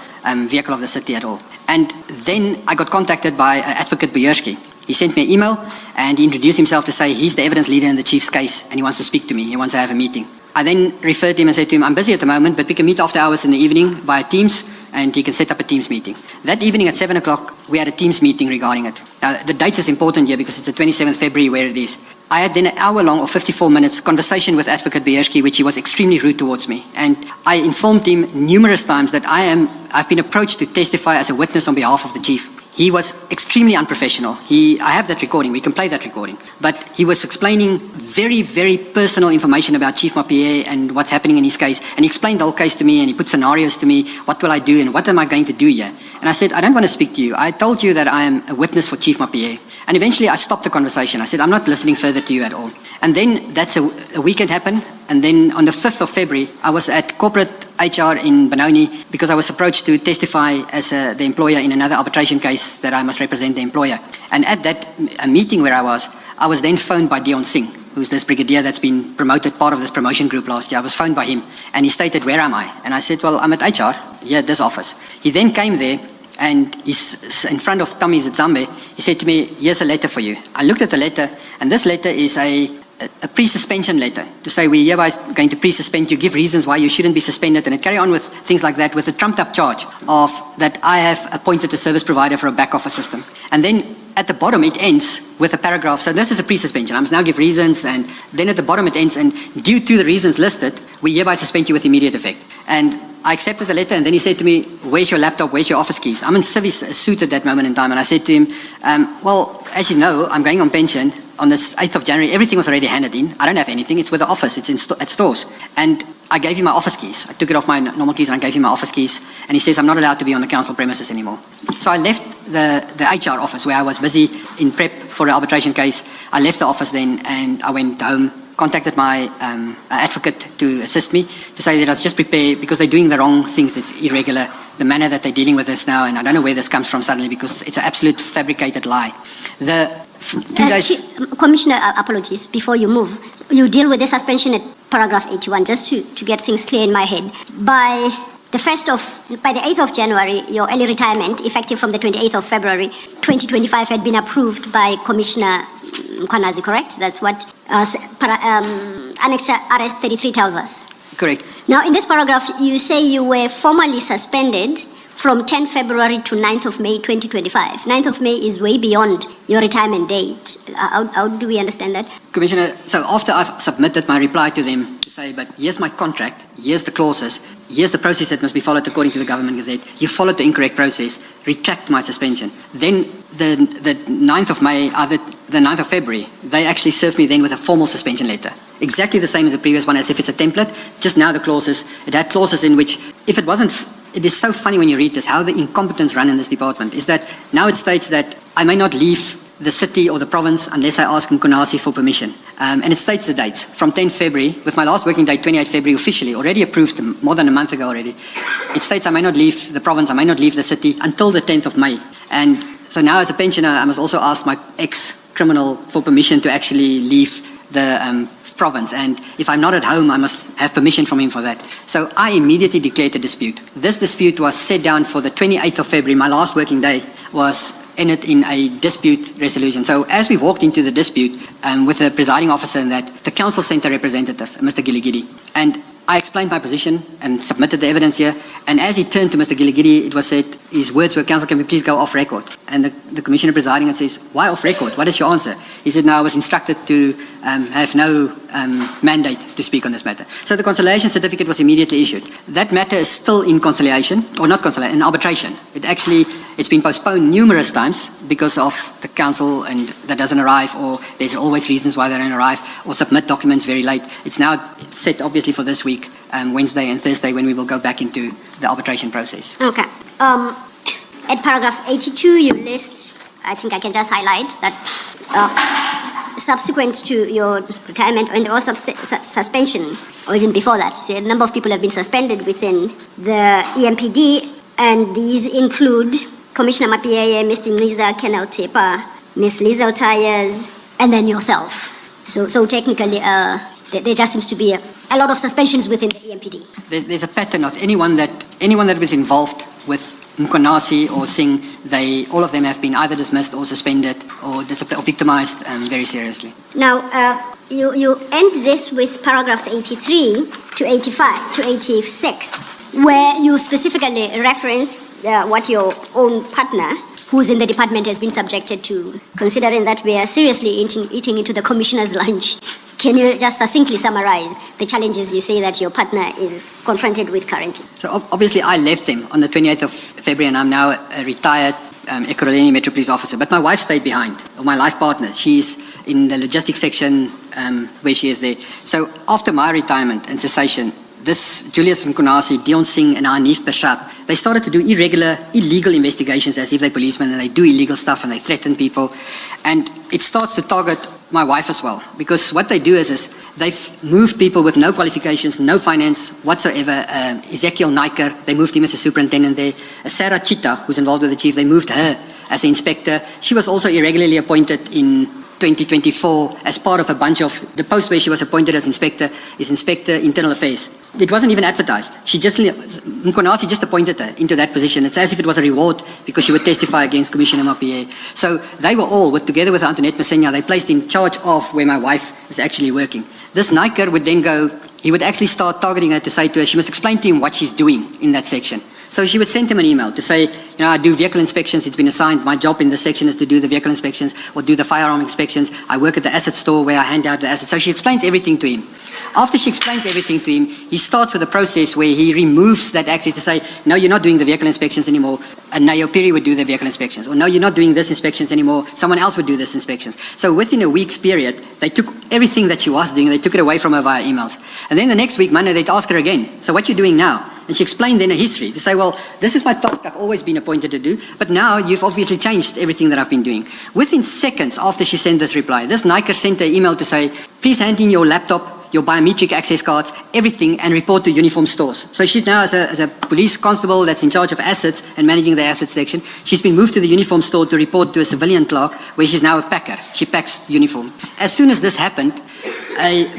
vehicle of the city at all. And then I got contacted by Advocate Mbuyiseli. He sent me an email, and he introduced himself to say he's the evidence leader in the chief's case, and he wants to speak to me. He wants to have a meeting. I then referred to him and said to him, I'm busy at the moment, but we can meet after hours in the evening via Teams, and he can set up a Teams meeting. That evening at 7 o'clock, we had a Teams meeting regarding it. Now, the date is important here because it's the 27th February where it is. I had then an hour-long or 54 minutes conversation with Advocate Mbuyiseli, which he was extremely rude towards me. And I informed him numerous times that I've been approached to testify as a witness on behalf of the chief. He was extremely unprofessional. I have that recording. We can play that recording. But he was explaining very, very personal information about Chief Mapeye and what's happening in his case. And he explained the whole case to me, and he put scenarios to me. What will I do, and what am I going to do here? And I said, I don't want to speak to you. I told you that I am a witness for Chief Mapeye. And eventually I stopped the conversation. I said, I'm not listening further to you at all. And then that's a weekend happened. And then on the 5th of February, I was at corporate HR in Benoni because I was approached to testify as the employer in another arbitration case that I must represent the employer. And at that meeting where I was then phoned by Dion Singh, who's this brigadier that's been promoted, part of this promotion group last year. I was phoned by him, and he stated, where am I? And I said, well, I'm at HR, here at this office. He then came there, and he's in front of Tommy Zambé. He said to me, here's a letter for you. I looked at the letter, and this letter is a pre-suspension letter to say we're hereby going to pre-suspend you, give reasons why you shouldn't be suspended, and it carry on with things like that, with a trumped-up charge of that I have appointed a service provider for a back-office system. And then at the bottom it ends with a paragraph. So this is a pre-suspension. I must now give reasons, and then at the bottom it ends, and due to the reasons listed, we hereby suspend you with immediate effect. And I accepted the letter, and then he said to me, where's your laptop, where's your office keys? I'm in civis suit at that moment in time, and I said to him, well, as you know, I'm going on pension. On the 8th of January, everything was already handed in. I don't have anything. It's with the office. It's at stores. And I gave him my office keys. I took it off my normal keys, and I gave him my office keys. And he says, I'm not allowed to be on the council premises anymore. So I left the HR office where I was busy in prep for the arbitration case. I left the office then, and I went home, contacted my advocate to assist me, to say that I was just prepared because they're doing the wrong things. It's irregular, the manner that they're dealing with this now, and I don't know where this comes from suddenly because it's an absolute fabricated lie. Commissioner, apologies, before you move, you deal with the suspension at paragraph 81, just to get things clear in my head. By the 8th of January, your early retirement, effective from the 28th of February 2025, had been approved by Commissioner Mkhwanazi, correct? That's what Annex RS 33 tells us. Correct. Now, in this paragraph, you say you were formally suspended from 10 February to 9th of May 2025. 9th of May is way beyond your retirement date. How do we understand that? Commissioner, so after I've submitted my reply to them to say, but here's my contract, here's the clauses, here's the process that must be followed according to the Government Gazette, you followed the incorrect process, retract my suspension. Then the 9th of May, the 9th of February, they actually served me then with a formal suspension letter. Exactly the same as the previous one, as if it's a template, just now the clauses, it had clauses in which, if it wasn't, it is so funny when you read this, how the incompetence run in this department, is that now it states that I may not leave the city or the province unless I ask Mkhwanazi for permission. And it states the dates, from 10 February, with my last working day, 28 February, officially, already approved more than a month ago already. It states I may not leave the province, I may not leave the city until the 10th of May. And so now as a pensioner, I must also ask my ex-criminal for permission to actually leave the province, and if I'm not at home, I must have permission from him for that. So I immediately declared a dispute. This dispute was set down for the 28th of February. My last working day was ended in a dispute resolution. So as we walked into the dispute with the presiding officer and that, the council sent a representative, Mr. Giligidi, and I explained my position and submitted the evidence here, and as he turned to Mr. Giligidi, it was said, his words were, "Council, can we please go off record?" And the commissioner presiding and says, "Why off record? What is your answer?" He said, "No, I was instructed to have no mandate to speak on this matter." So the conciliation certificate was immediately issued. That matter is still in conciliation, or not conciliation, in arbitration. It's been postponed numerous times because of the council and that doesn't arrive, or there's always reasons why they don't arrive, or submit documents very late. It's now set obviously for this week, Wednesday and Thursday, when we will go back into the arbitration process. Okay. At paragraph 82, you list, I think I can just highlight that subsequent to your retirement or suspension, or even before that, so a number of people have been suspended within the EMPD, and these include Commissioner Mapieye, Mr. Ngiza, Colonel Tepa, Ms. Lizel Tyers, and then yourself. So technically, there just seems to be a lot of suspensions within the EMPD. There's a pattern of anyone that was involved with Mkhwanazi or Singh, all of them have been either dismissed or suspended or victimized very seriously. Now, you end this with paragraphs 83 to 85 to 86, where you specifically reference what your own partner, who's in the department, has been subjected to, considering that we are seriously eating into the commissioner's lunch. Can you just succinctly summarize the challenges you say that your partner is confronted with currently? So obviously I left them on the 28th of February, and I'm now a retired Ekurhuleni Metro Police officer. But my wife stayed behind, or my life partner. She's in the logistics section where she is there. So after my retirement and cessation, this Julius Mkhwanazi, Dion Singh, and Anif Bashab, they started to do illegal investigations as if they're policemen, and they do illegal stuff and they threaten people. And it starts to target my wife as well, because what they do is they've moved people with no qualifications, no finance whatsoever. Ezekiel Naiker, they moved him as a superintendent there. Sarah Chita, who's involved with the chief, they moved her as an inspector. She was also irregularly appointed in 2024 as part of a bunch of, the post where she was appointed as inspector is Inspector Internal Affairs. It wasn't even advertised. Mkhwanazi just appointed her into that position. It's as if it was a reward because she would testify against Commissioner Mapieye. So they were all, together with Antoinette Messenia, they placed in charge of where my wife is actually working. This Naiker would then go, he would actually start targeting her to say to her, she must explain to him what she's doing in that section. So she would send him an email to say, I do vehicle inspections. It's been assigned. My job in this section is to do the vehicle inspections or do the firearm inspections. I work at the asset store where I hand out the assets. So she explains everything to him. After she explains everything to him, he starts with a process where he removes that access to say, no, you're not doing the vehicle inspections anymore. And Nayopiri would do the vehicle inspections. Or no, you're not doing this inspections anymore. Someone else would do this inspections. So within a week's period, they took everything that she was doing, they took it away from her via emails. And then the next week, Monday, they'd ask her again, so what are you doing now? And she explained then a history to say, well, this is my task I've always been appointed to do, but now you've obviously changed everything that I've been doing. Within seconds after she sent this reply, this Naiker sent an email to say, please hand in your laptop, your biometric access cards, everything, and report to uniform stores. So she's now, as a police constable that's in charge of assets and managing the assets section, she's been moved to the uniform store to report to a civilian clerk, where she's now a packer. She packs uniform. As soon as this happened,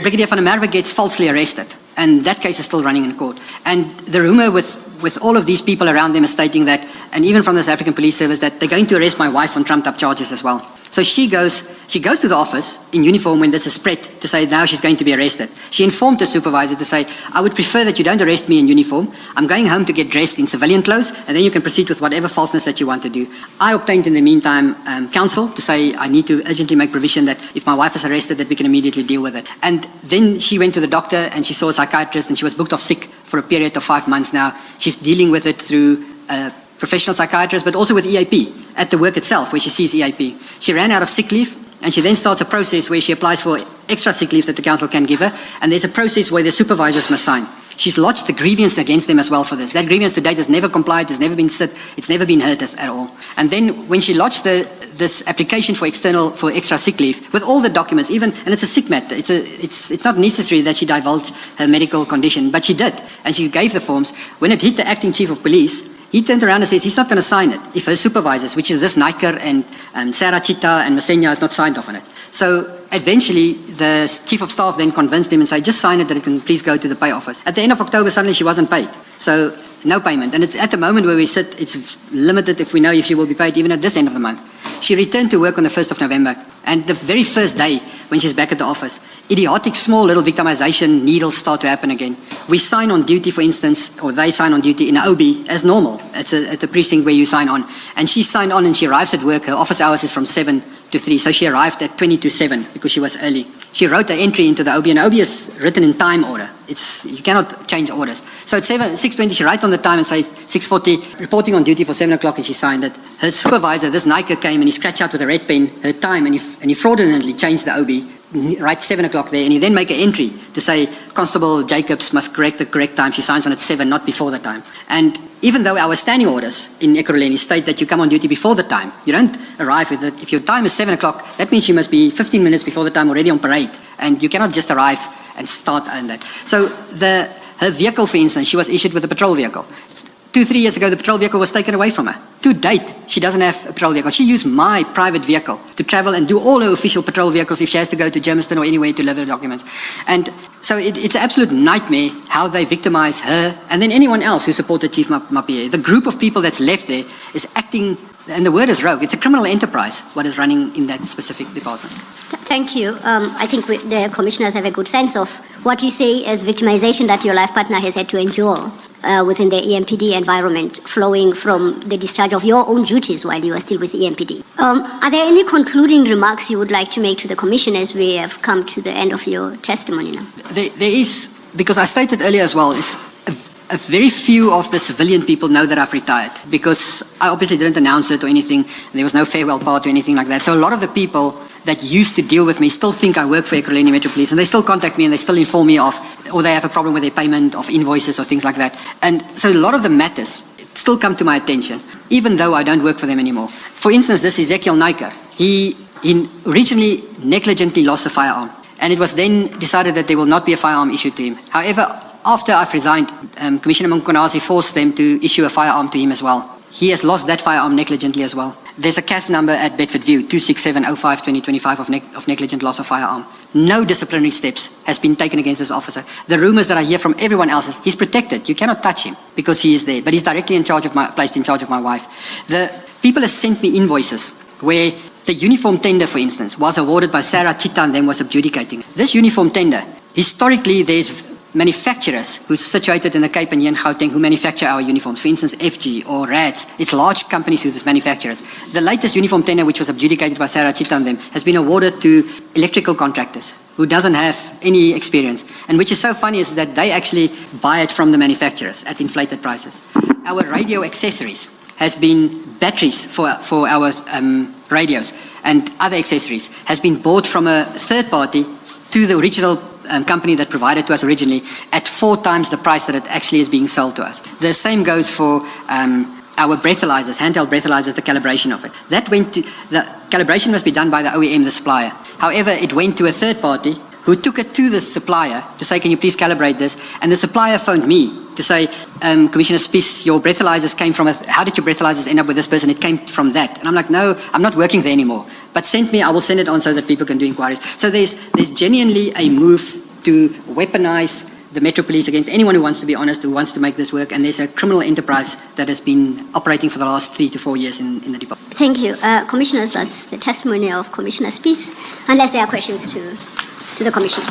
Brigadier van der Merwe gets falsely arrested. And that case is still running in court. And the rumor with all of these people around them is stating that, and even from the South African Police Service, that they're going to arrest my wife on trumped up charges as well. So she goes to the office in uniform when there's a spread to say now she's going to be arrested. She informed the supervisor to say, I would prefer that you don't arrest me in uniform. I'm going home to get dressed in civilian clothes, and then you can proceed with whatever falseness that you want to do. I obtained in the meantime counsel to say I need to urgently make provision that if my wife is arrested that we can immediately deal with it. And then she went to the doctor and she saw a psychiatrist, and she was booked off sick for a period of 5 months now. She's dealing with it through professional psychiatrist, but also with EAP at the work itself, where she sees EAP. She ran out of sick leave, and she then starts a process where she applies for extra sick leave that the council can give her, and there's a process where the supervisors must sign. She's lodged the grievance against them as well for this. That grievance to date has never complied, has never been it's never been heard at all. And then when she lodged this application for extra sick leave with all the documents, even, and it's a sick matter, it's not necessary that she divulge her medical condition, but she did, and she gave the forms. When it hit the acting chief of police, he turned around and says he's not going to sign it if her supervisors, which is this Naiker and Sarah Chita and Masenya, has not signed off on it. So eventually the chief of staff then convinced him and said, just sign it that it can please go to the pay office. At the end of October, suddenly she wasn't paid. So no payment. And it's at the moment where we sit, it's limited if we know if she will be paid even at this end of the month. She returned to work on the 1st of November. And the very first day when she's back at the office, idiotic small little victimization needles start to happen again. We sign on duty, for instance, or they sign on duty in an OB as normal. It's at the precinct where you sign on. And she signed on and she arrives at work. Her office hours is from 7 to 3. So she arrived at 20 to 7 because she was early. She wrote an entry into the OB, and OB is written in time order. You cannot change orders. So at 6:20, she writes on the time and says 6:40, reporting on duty for 7 o'clock, and she signed it. Her supervisor, this Naiker, came and he scratched out with a red pen her time, and he fraudulently changed the OB. Write 7 o'clock there, and he then make an entry to say Constable Jacobs must correct the correct time. She signs on at 7, not before the time. And even though our standing orders in Ekurhuleni state that you come on duty before the time, you don't arrive with it. If your time is 7 o'clock, that means you must be 15 minutes before the time already on parade, and you cannot just arrive and start on that. So her vehicle, for instance, she was issued with a patrol vehicle. 2-3 years ago, the patrol vehicle was taken away from her. To date, she doesn't have a patrol vehicle. She used my private vehicle to travel and do all her official patrol vehicles if she has to go to Germiston or anywhere to deliver documents. And so it's an absolute nightmare how they victimize her and then anyone else who supported Chief Mapie. The group of people that's left there is acting, and the word is rogue. It's a criminal enterprise, what is running in that specific department. Thank you. I think the commissioners have a good sense of what you say as victimization that your life partner has had to endure within the EMPD environment, flowing from the discharge of your own duties while you are still with EMPD. Are there any concluding remarks you would like to make to the Commission as we have come to the end of your testimony now? There is, because I stated earlier as well, is a very few of the civilian people know that I've retired, because I obviously didn't announce it or anything. There was no farewell party or anything like that. So a lot of the people that used to deal with me still think I work for Ekurhuleni Metropolitan, and they still contact me and they still inform me of, or they have a problem with their payment of invoices or things like that. And so a lot of the matters still come to my attention, even though I don't work for them anymore. For instance, this Ezekiel Naiker, he originally negligently lost a firearm, and it was then decided that there will not be a firearm issued to him. However, after I've resigned, Commissioner Mkhwanazi forced them to issue a firearm to him as well. He has lost that firearm negligently as well. There's a CAS number at Bedford View, 26705-2025 of negligent loss of firearm. No disciplinary steps has been taken against this officer. The rumors that I hear from everyone else is he's protected. You cannot touch him because he is there, but he's directly placed in charge of my wife. The people have sent me invoices where the uniform tender, for instance, was awarded by Sarah Chita and then was adjudicating. This uniform tender, historically there's manufacturers who's situated in the Cape and here in Gauteng who manufacture our uniforms, for instance FG or RADS. It's large companies who are manufacturers. The latest uniform tender, which was adjudicated by Sarah Chita and them, has been awarded to electrical contractors who doesn't have any experience. And which is so funny is that they actually buy it from the manufacturers at inflated prices. Our radio accessories has been batteries for our radios and other accessories has been bought from a third party to the original company that provided to us originally at 4 times the price that it actually is being sold to us. The same goes for our breathalyzers, handheld breathalyzers, the calibration of it. The calibration must be done by the OEM, the supplier. However, it went to a third party who took it to the supplier to say, can you please calibrate this? And the supplier phoned me to say, Commissioner Spies, your breathalyzers came from how did your breathalyzers end up with this person? It came from that. And I'm like, no, I'm not working there anymore. But send me, I will send it on so that people can do inquiries. So there's genuinely a move to weaponize the Metro Police, against anyone who wants to be honest, who wants to make this work. And there's a criminal enterprise that has been operating for the last 3 to 4 years in the department. Thank you. Commissioners, that's the testimony of Commissioner Spies, unless there are questions to the Commission.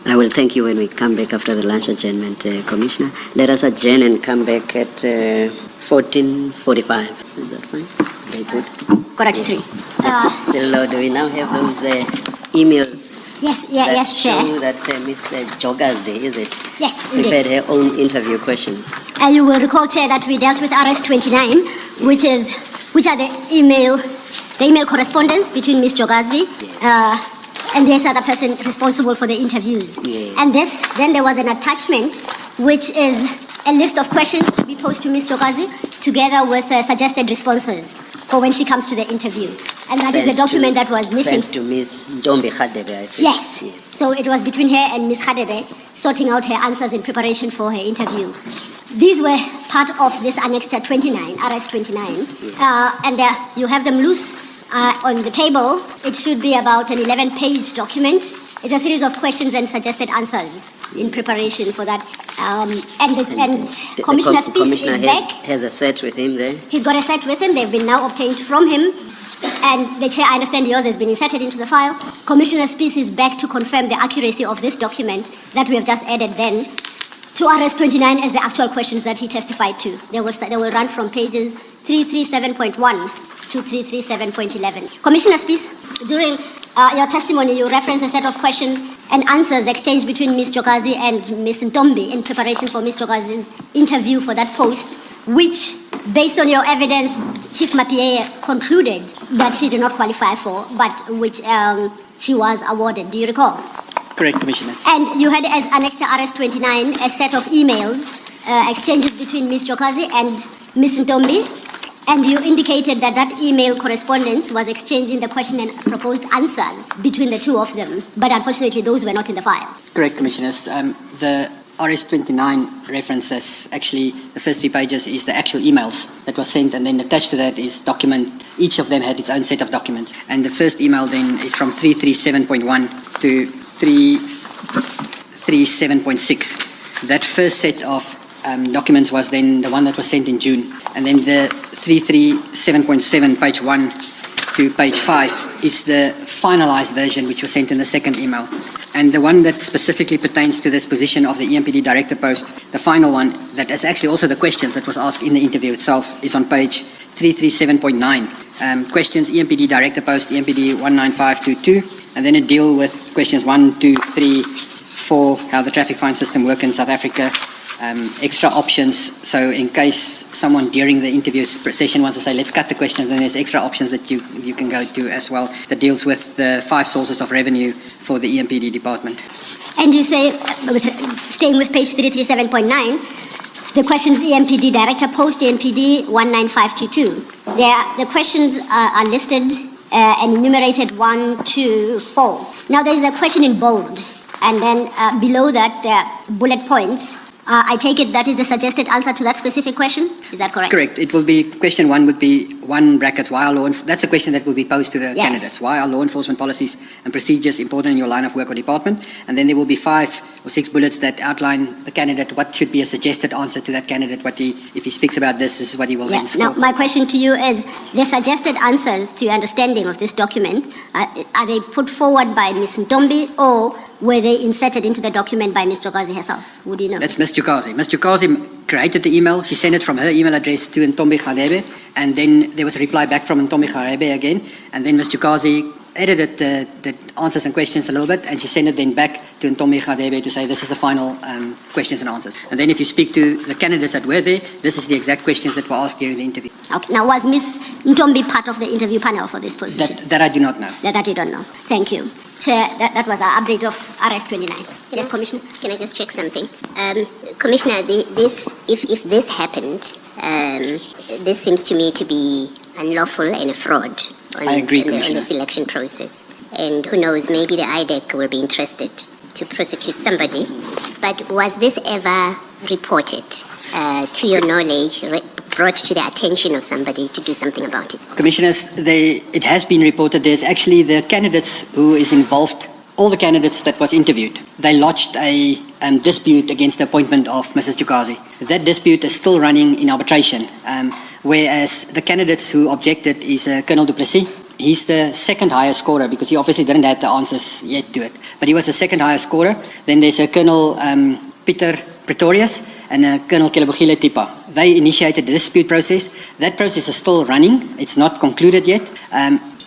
I will thank you when we come back after the lunch adjournment, Commissioner. Let us adjourn and come back at 14:45. Is that fine? Very good. Correct, 3. Cyril, do we now have those emails? Yes, that yes, Chair. show that Ms. Jogazi, is it? Yes, Prepared indeed. her own interview questions. You will recall, Chair, that we dealt with RS 29, which are the email correspondence between Ms. Jogazi and this other person responsible for the interviews. Yes. And then there was an attachment, which is a list of questions to be posed to Ms. Jogazi, together with suggested responses for when she comes to the interview. And that is the document that was missing. Sent to Ms. Ntombi Khadebe, I think. Yes. So it was between her and Ms. Khadebe, sorting out her answers in preparation for her interview. These were part of this Annexure 29, RS 29. And you have them loose on the table. It should be about an 11-page document. It's a series of questions and suggested answers in preparation for that. And Commissioner Spies is back. Has a set with him there. He's got a set with him. They've been now obtained from him. And the Chair, I understand yours has been inserted into the file. Commissioner Spies is back to confirm the accuracy of this document that we have just added then to RS 29 as the actual questions that he testified to. They will run from pages 337.1 to 337.11. Commissioner Spies, during your testimony, you referenced a set of questions and answers exchanged between Ms. Jogazi and Ms. Ntombi in preparation for Ms. Jogazi's interview for that post, which, based on your evidence, Chief Mapie concluded that she did not qualify for, but which she was awarded. Do you recall? Correct, Commissioners. And you had as Annexure RS 29 a set of emails, exchanges between Ms. Jogazi and Ms. Ntombi, and you indicated that that email correspondence was exchanging the question and proposed answers between the two of them, but unfortunately those were not in the file. Correct, Commissioners. The RS29 references, actually, the first 3 pages is the actual emails that was sent, and then attached to that is document. Each of them had its own set of documents. And the first email then is from 337.1 to 337.6. That first set of documents was then the one that was sent in June. And then the 337.7, page 1 to page 5, is the finalized version which was sent in the second email. And the one that specifically pertains to this position of the EMPD director post, the final one, that is actually also the questions that was asked in the interview itself, is on page 337.9. Questions, EMPD director post, EMPD 19522, and then it deals with questions 1, 2, 3, 4, how the traffic fine system works in South Africa, extra options. So in case someone during the interview session wants to say, let's cut the questions, then there's extra options that you can go to as well, that deals with the 5 sources of revenue for the EMPD department. And you say, staying with page 337.9, the questions EMPD Director Post, EMPD 19522. The questions are listed and enumerated 1, 2, 4. Now there is a question in bold, and then below that there are bullet points. I take it that is the suggested answer to that specific question? Is that correct? Correct. It will be, question 1 would be 1 brackets, why are that's a question that will be posed to the candidates. Why are law enforcement policies and procedures important in your line of work or department? And then there will be 5 or 6 bullets that outline the candidate, what should be a suggested answer to that candidate, if he speaks about this is what he will then score. Now, my question to you is, the suggested answers to your understanding of this document, are they put forward by Ms. Ntombi, or were they inserted into the document by Ms. Jogazi herself? Would you know? That's Ms. Jogazi. Ms. Jogazi created the email. She sent it from her email address to Ntombi Khadebe, and then there was a reply back from Ntombi Khadebe again, and then Ms. Jogazi edited the answers and questions a little bit, and she sent it then back to Ntombi Khadebe to say this is the final questions and answers. And then if you speak to the candidates that were there, this is the exact questions that were asked during the interview. Okay. Now, was Ms. Ntombi part of the interview panel for this position? That I do not know. That you don't know. Thank you. Chair, that was our update of RS 29. Yes, Commissioner? Can I just check something? Commissioner, if this happened, this seems to me to be unlawful and a fraud on the selection process. And who knows, maybe the IDEC will be interested to prosecute somebody. But was this ever reported, to your knowledge, brought to the attention of somebody to do something about it? Commissioners, it has been reported. There's actually the candidates who is involved all the candidates that was interviewed, they lodged a dispute against the appointment of Mrs. Jukazi. That dispute is still running in arbitration, whereas the candidates who objected is Colonel Du Plessis. He's the second highest scorer because he obviously didn't have the answers yet to it. But he was the second highest scorer. Then there's a Colonel Peter Pretorius and Colonel Kelebogile Tipa. They initiated the dispute process. That process is still running. It's not concluded yet.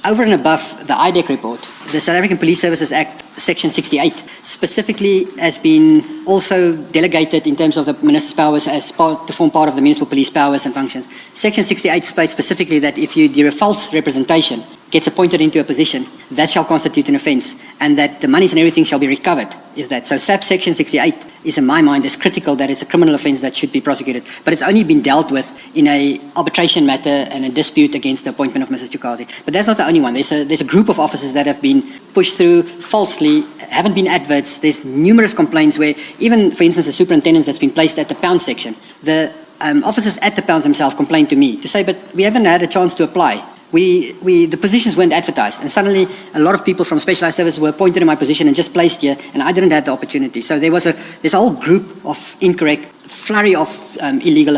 Over and above the IDEC report, the South African Police Services Act, Section 68, specifically has been also delegated in terms of the Minister's powers to form part of the municipal police powers and functions. Section 68 states specifically that if you do a false representation, gets appointed into a position, that shall constitute an offence, and that the monies and everything shall be recovered. Is that so? Section 68 is, in my mind, is critical that it's a criminal offence that should be prosecuted, but it's only been dealt with in a arbitration matter and a dispute against the appointment of Mrs. Jukazi. But that's not the only one. There's a group of officers that have been pushed through falsely, haven't been adverts. There's numerous complaints where even, for instance, the superintendents that's been placed at the pound section, the officers at the pounds themselves complained to me to say, but we haven't had a chance to apply. The positions weren't advertised, and suddenly a lot of people from specialized services were appointed in my position and just placed here, and I didn't have the opportunity. So there's a whole group of incorrect, flurry of illegal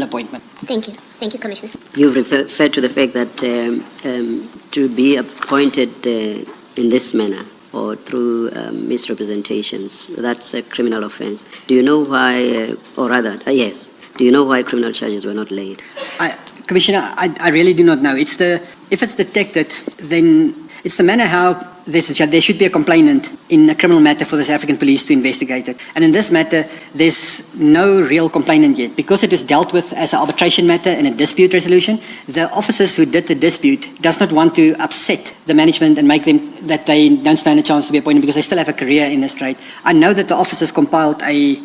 appointment. Thank you. Thank you, Commissioner. You've referred to the fact that to be appointed in this manner or through misrepresentations, that's a criminal offence. Do you know why, yes, do you know why criminal charges were not laid? Commissioner, I really do not know. If it's detected, then it's the manner how there should be a complainant in a criminal matter for the South African police to investigate it. And in this matter, there's no real complainant yet. Because it is dealt with as an arbitration matter and a dispute resolution, the officers who did the dispute does not want to upset the management and make them that they don't stand a chance to be appointed because they still have a career in this trade. I know that the officers compiled a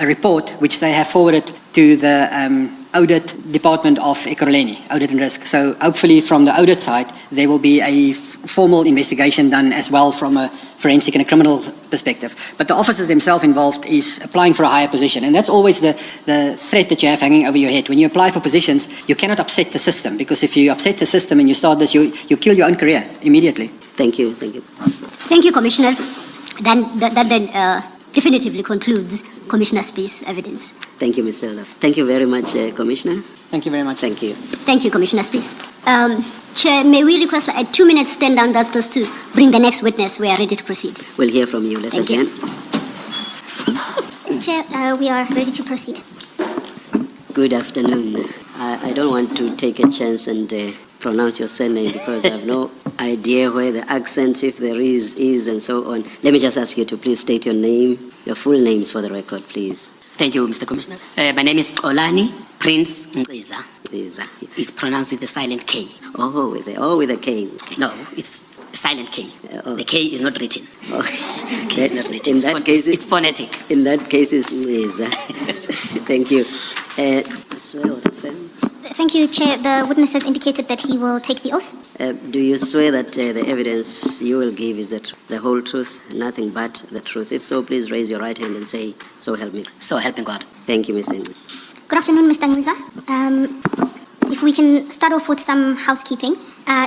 report which they have forwarded to the audit department of Ekurhuleni, audit and risk. So hopefully from the audit side, there will be a formal investigation done as well from a forensic and a criminal perspective. But the officers themselves involved is applying for a higher position. And that's always the threat that you have hanging over your head. When you apply for positions, you cannot upset the system, because if you upset the system and you start this, you kill your own career immediately. Thank you. Thank you. Thank you, Commissioners. That definitively concludes Commissioner Spies' evidence. Thank you, Ms. Selda. Thank you very much, Commissioner. Thank you very much. Thank you. Thank you, Commissioner Spies. Chair, may we request a 2-minute stand-down just to bring the next witness? We are ready to proceed. We'll hear from you. Let's Thank again. you. Chair, we are ready to proceed. Good afternoon. I don't want to take a chance and pronounce your surname because I have no idea where the accent, if there is, and so on. Let me just ask you to please state your name, your full names for the record, please. Thank you, Mr. Commissioner. My name is Olani Prince Ngqiza. Please. It's pronounced with a silent K. Oh, with a K. No, it's silent K. Oh. The K is not written. Oh. K is not written. It's phonetic. In that case, it's Ngqiza. Thank you. Swear or affirm? Thank you, Chair. The witness has indicated that he will take the oath. Do you swear that the evidence you will give is the whole truth, nothing but the truth? If so, please raise your right hand and say, "So help me." So help me God. Thank you, Ms. Ngqiza. Good afternoon, Mr. Ngqiza. If we can start off with some housekeeping.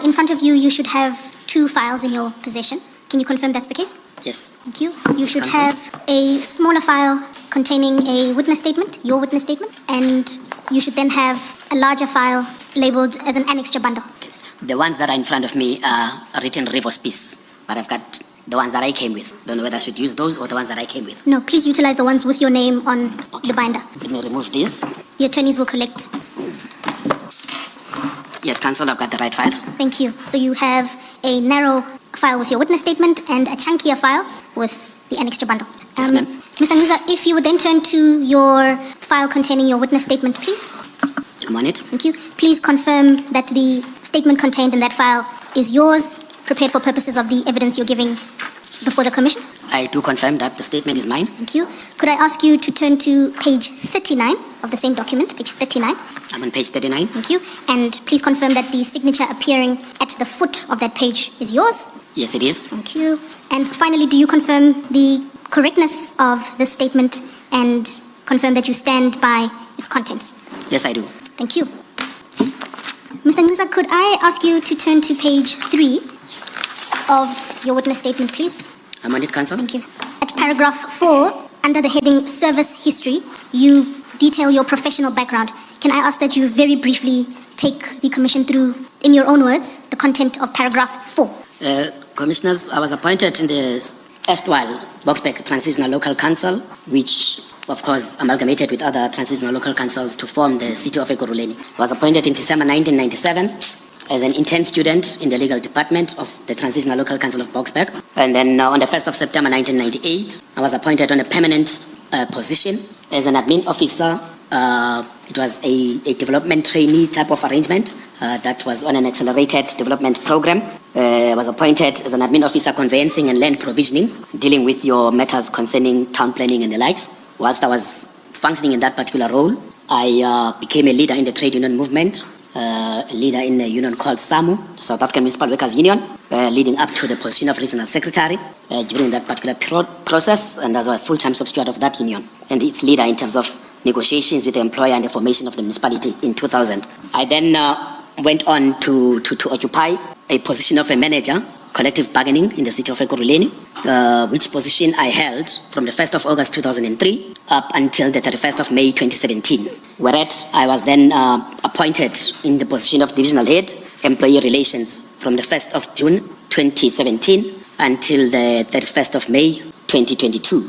In front of you, you should have 2 files in your possession. Can you confirm that's the case? Yes. Thank you. You should Counsel. have a smaller file containing a witness statement, your witness statement, and you should then have a larger file labeled as an annexure bundle. The ones that are in front of me are written Revo Spies, but I've got the ones that I came with. Don't know whether I should use those or the ones that I came with. No, please utilize the ones with your name on the binder. Let me remove these. The attorneys will collect. Yes, Counsel, I've got the right files. Thank you. So you have a narrow file with your witness statement and a chunkier file with the annexure bundle. Yes, ma'am. Mr. Ngqiza, if you would then turn to your file containing your witness statement, please. I'm on it. Thank you. Please confirm that the statement contained in that file is yours, prepared for purposes of the evidence you're giving before the Commission. I do confirm that the statement is mine. Thank you. Could I ask you to turn to page 39 of the same document, page 39? I'm on page 39. Thank you. And please confirm that the signature appearing at the foot of that page is yours. Yes, it is. Thank you. And finally, do you confirm the correctness of this statement and confirm that you stand by its contents? Yes, I do. Thank you. Mr. Ngqiza, could I ask you to turn to page 3 of your witness statement, please? I'm on it, Council. Thank you. At paragraph 4, under the heading Service History, you detail your professional background. Can I ask that you very briefly take the Commission through, in your own words, the content of paragraph 4? Commissioners, I was appointed in the erstwhile Boksburg Transitional Local Council, which of course amalgamated with other transitional local councils to form the city of Ekurhuleni. I was appointed in December 1997 as an intern student in the legal department of the Transitional Local Council of Boksburg. And then on the 1st of September 1998, I was appointed on a permanent position as an admin officer. It was a development trainee type of arrangement that was on an accelerated development program. I was appointed as an admin officer conveyancing and land provisioning, dealing with your matters concerning town planning and the likes. Whilst I was functioning in that particular role, I became a leader in the trade union movement, a leader in a union called SAMU, South African Municipal Workers Union, leading up to the position of regional secretary during that particular process, and as a full-time substitute of that union, and its leader in terms of negotiations with the employer and the formation of the municipality in 2000. I then went on to occupy a position of a manager, collective bargaining in the city of Ekurhuleni, which position I held from the 1st of August 2003 up until the 31st of May 2017, whereat I was then appointed in the position of divisional head, employee relations from the 1st of June 2017 until the 31st of May 2022.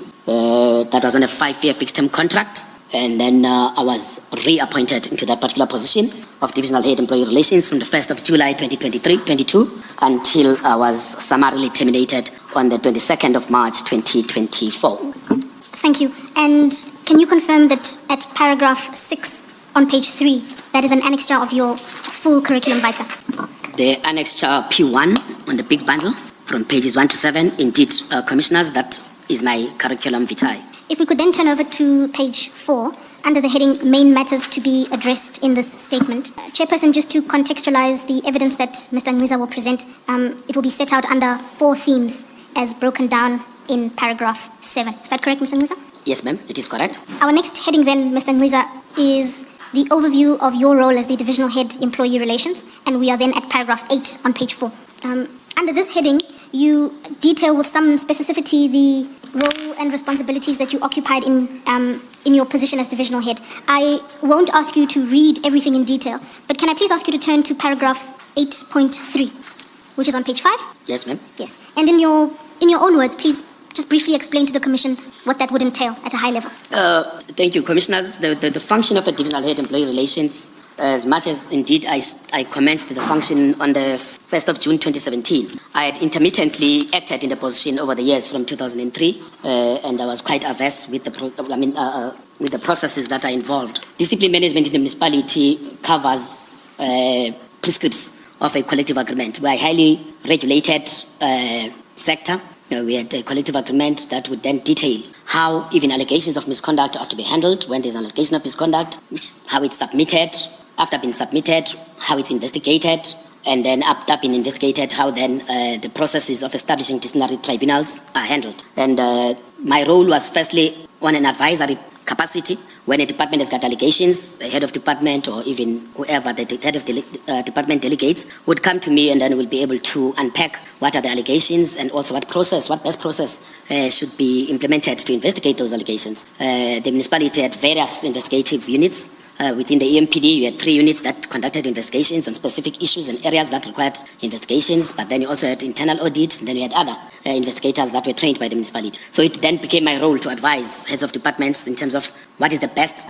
That was on a 5-year fixed-term contract. And then I was reappointed into that particular position of Divisional Head Employee Relations from the 1st of July 2022 until I was summarily terminated on the 22nd of March 2024. Thank you. And can you confirm that at paragraph 6 on page 3, that is an annexure of your full curriculum vitae? The annexure P1 on the big bundle from pages 1 to 7, indeed, Commissioners, that is my curriculum vitae. If we could then turn over to page 4, under the heading Main Matters to be Addressed in this Statement. Chairperson, just to contextualize the evidence that Mr. Ngqiza will present, it will be set out under 4 themes as broken down in paragraph 7. Is that correct, Mr. Ngqiza? Yes, ma'am, it is correct. Our next heading then, Mr. Ngqiza, is the overview of your role as the Divisional Head Employee Relations, and we are then at paragraph 8 on page 4. Under this heading, you detail with some specificity the role and responsibilities that you occupied in your position as divisional head. I won't ask you to read everything in detail, but can I please ask you to turn to paragraph 8.3, which is on page 5? Yes, ma'am. Yes. And in your own words, please just briefly explain to the Commission what that would entail at a high level. Thank you, Commissioners. The function of a divisional head employee relations, as much as indeed I commenced the function on the 1st of June 2017, I had intermittently acted in the position over the years from 2003, and I was quite averse with the processes that are involved. Discipline management in the municipality covers prescripts of a collective agreement. We are a highly regulated sector. We had a collective agreement that would then detail how even allegations of misconduct are to be handled when there's an allegation of misconduct, how it's submitted, after being submitted, how it's investigated, and then after being investigated, how then the processes of establishing disciplinary tribunals are handled. And my role was firstly on an advisory capacity. When a department has got allegations, a head of department or even whoever the head of department delegates would come to me, and then we'll be able to unpack what are the allegations and also what best process should be implemented to investigate those allegations. The municipality had various investigative units. Within the EMPD, you had 3 units that conducted investigations on specific issues and areas that required investigations, but then you also had internal audit, and then we had other investigators that were trained by the municipality. So it then became my role to advise heads of departments in terms of what is the best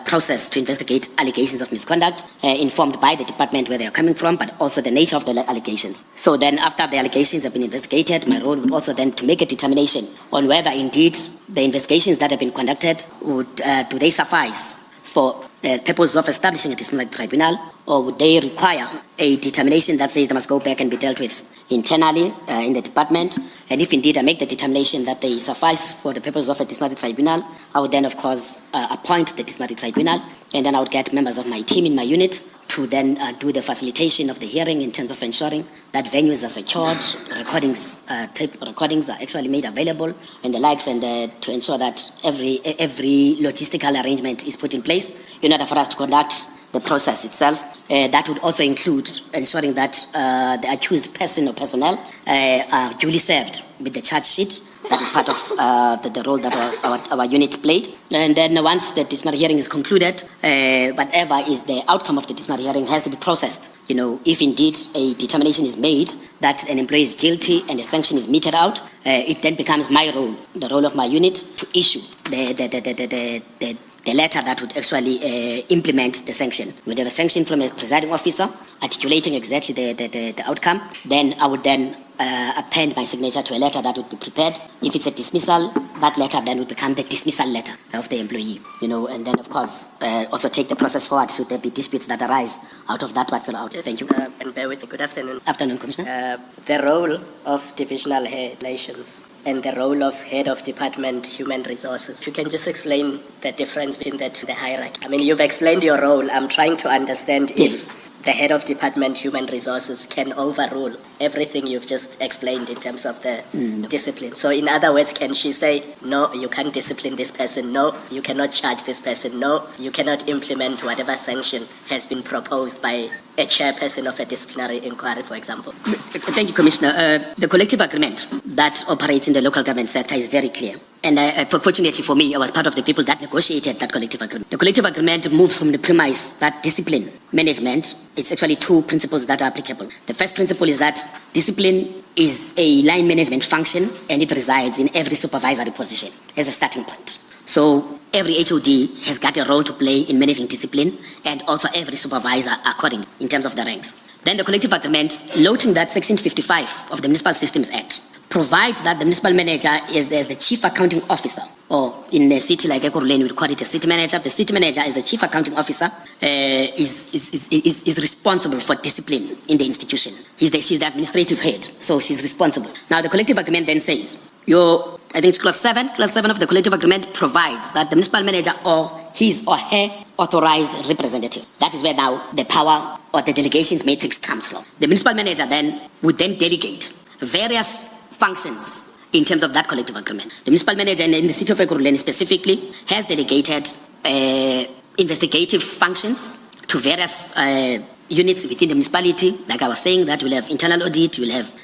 process to investigate allegations of misconduct, informed by the department where they are coming from, but also the nature of the allegations. So then after the allegations have been investigated, my role would also then to make a determination on whether indeed the investigations that have been conducted do they suffice for purpose of establishing a disciplinary tribunal, or would they require a determination that says they must go back and be dealt with internally in the department? And if indeed I make the determination that they suffice for the purpose of a disciplinary tribunal, I would then of course appoint the disciplinary tribunal, and then I would get members of my team in my unit to then do the facilitation of the hearing in terms of ensuring that venues are secured, tape recordings are actually made available and the likes, and to ensure that every logistical arrangement is put in place in order for us to conduct the process itself that would also include ensuring that the accused person or personnel are duly served with the charge sheet. That is part of the role that our unit played. And then once the disciplinary hearing is concluded, whatever is the outcome of the disciplinary hearing has to be processed. If indeed a determination is made that an employee is guilty and a sanction is meted out, it then becomes my role, the role of my unit, to issue the letter that would actually implement the sanction. We would have a sanction from a presiding officer articulating exactly the outcome. Then I would then append my signature to a letter that would be prepared. If it's a dismissal, that letter then would become the dismissal letter of the employee. And then of course also take the process forward should there be disputes that arise out of that particular outcome. Thank you. And bear with me. Good afternoon. Afternoon, Commissioner. The role of divisional head relations and the role of head of department human resources. If you can just explain the difference between the hierarchy. I mean, you've explained your role. I'm trying to understand if the head of department human resources can overrule everything you've just explained in terms of the discipline. So in other words, can she say, no, you can't discipline this person, no, you cannot charge this person, no, you cannot implement whatever sanction has been proposed by a chairperson of a disciplinary inquiry, for example? Thank you, Commissioner. The collective agreement that operates in the local government sector is very clear. And fortunately for me, I was part of the people that negotiated that collective agreement. The collective agreement moves from the premise that discipline management, it's actually two principles that are applicable. The first principle is that discipline is a line management function and it resides in every supervisory position as a starting point. So every HOD has got a role to play in managing discipline and also every supervisor according in terms of the ranks. Then the collective agreement, noting that Section 55 of the Municipal Systems Act provides that the municipal manager is the chief accounting officer, or in a city like Ekurhuleni, we call it a city manager. The city manager is the chief accounting officer, is responsible for discipline in the institution. She's the administrative head, so she's responsible. Now the collective agreement then says, I think it's clause 7 of the collective agreement provides that the municipal manager or his or her authorized representative. That is where now the power or the delegations matrix comes from. The municipal manager then would then delegate various functions in terms of that collective agreement. The municipal manager in the city of Ekurhuleni specifically has delegated investigative functions to various units within the municipality. Like I was saying, that we'll have internal audit, we'll have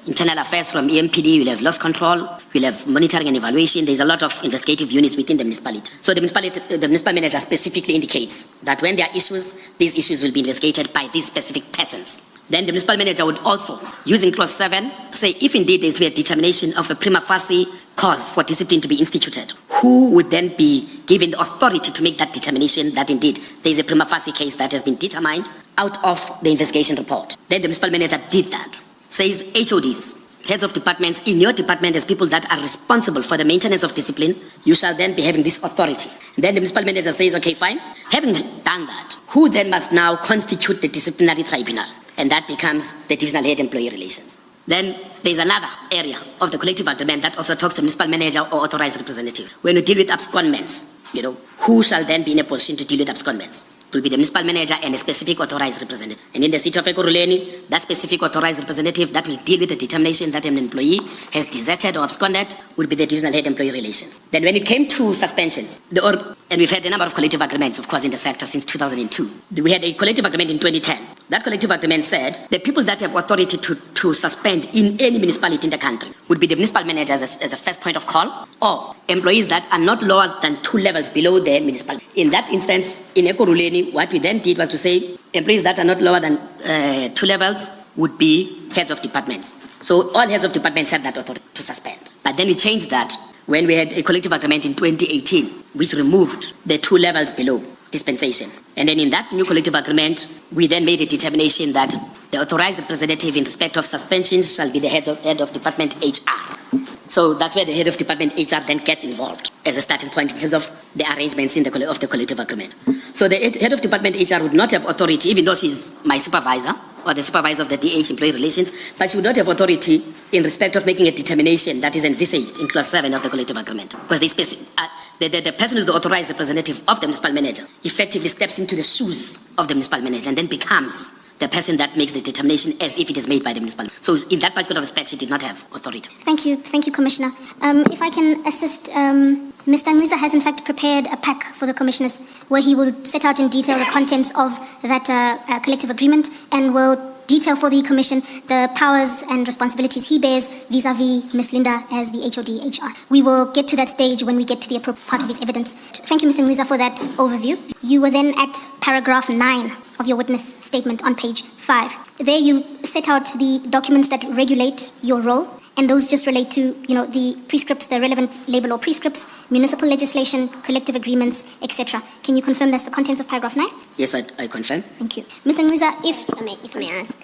internal affairs from EMPD, we'll have loss control, we'll have monitoring and evaluation. There's a lot of investigative units within the municipality. So the municipal manager specifically indicates that when there are issues, these issues will be investigated by these specific persons. Then the municipal manager would also, using clause 7, say if indeed there is to be a determination of a prima facie cause for discipline to be instituted, who would then be given the authority to make that determination that indeed there is a prima facie case that has been determined out of the investigation report. Then the municipal manager did that. Says HODs, heads of departments, in your department as people that are responsible for the maintenance of discipline, you shall then be having this authority. Then the municipal manager says, okay, fine. Having done that, who then must now constitute the disciplinary tribunal? And that becomes the divisional head employee relations. Then there's another area of the collective agreement that also talks to municipal manager or authorized representative. When we deal with abscondments, who shall then be in a position to deal with abscondments? It will be the municipal manager and a specific authorized representative. And in the city of Ekurhuleni, that specific authorized representative that will deal with the determination that an employee has deserted or absconded would be the divisional head employee relations. Then when it came to suspensions, and we've had a number of collective agreements, of course, in the sector since 2002. We had a collective agreement in 2010. That collective agreement said the people that have authority to suspend in any municipality in the country would be the municipal manager as a first point of call, or employees that are not lower than 2 levels below the municipality. In that instance, in Ekurhuleni, what we then did was to say employees that are not lower than 2 levels would be heads of departments. So all heads of departments have that authority to suspend. But then we changed that when we had a collective agreement in 2018, which removed the 2 levels below dispensation. And then in that new collective agreement, we then made a determination that the authorized representative in respect of suspensions shall be the head of department HR. So that's where the head of department HR then gets involved as a starting point in terms of the arrangements of the collective agreement. So the head of department HR would not have authority, even though she's my supervisor or the supervisor of the DH employee relations, but she would not have authority in respect of making a determination that is envisaged in clause 7 of the collective agreement. Because the person who is the authorized representative of the municipal manager effectively steps into the shoes of the municipal manager and then becomes the person that makes the determination as if it is made by the municipality. So in that particular respect, she did not have authority. Thank you, Commissioner. If I can assist, Mr. Nhlanhla has in fact prepared a pack for the commissioners where he will set out in detail the contents of that collective agreement and will detail for the commission the powers and responsibilities he bears vis-a-vis Ms. Linda as the HOD-HR. We will get to that stage when we get to the appropriate part of his evidence. Thank you, Mr. Nhlanhla, for that overview. You were then at paragraph 9 of your witness statement on page 5. There you set out the documents that regulate your role, and those just relate to, the prescripts, the relevant labor law prescripts, municipal legislation, collective agreements, etc. Can you confirm that's the contents of paragraph 9? Yes, I confirm. Thank you. Mr. Nhlanhla, If I may ask,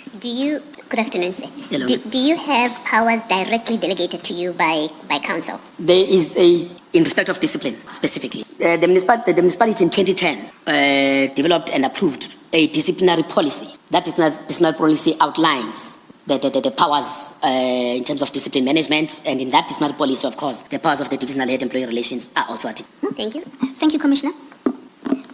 good afternoon, sir. Hello. Do you have powers directly delegated to you by council? There is in respect of discipline, specifically. The municipality in 2010 developed and approved a disciplinary policy. That disciplinary policy outlines the powers in terms of discipline management, and in that disciplinary policy, of course, the powers of the divisional head employee relations are also articulated. Thank you. Thank you, Commissioner.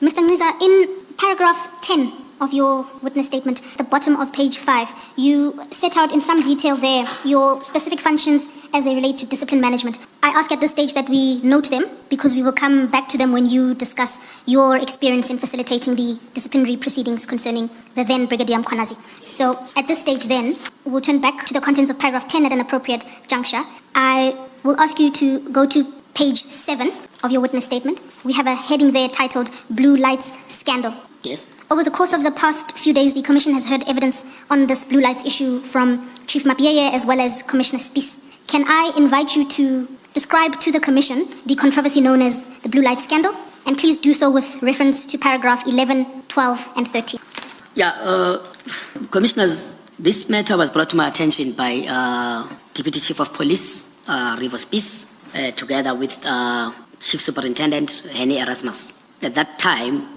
Mr. Nhlanhla, in paragraph 10 of your witness statement, the bottom of page 5, you set out in some detail there your specific functions as they relate to discipline management. I ask at this stage that we note them because we will come back to them when you discuss your experience in facilitating the disciplinary proceedings concerning the then Brigadier Mkhwanazi. So at this stage then, we'll turn back to the contents of paragraph 10 at an appropriate juncture. I will ask you to go to page 7 of your witness statement. We have a heading there titled Blue Lights Scandal. Yes. Over the course of the past few days, the Commission has heard evidence on this blue lights issue from Chief Mapiyeye as well as Commissioner Spies. Can I invite you to describe to the Commission the controversy known as the blue lights scandal? And please do so with reference to paragraph 11, 12, and 13. Yeah, Commissioners, this matter was brought to my attention by Deputy Chief of Police, Revo Spies, together with Chief Superintendent Henny Erasmus. At that time,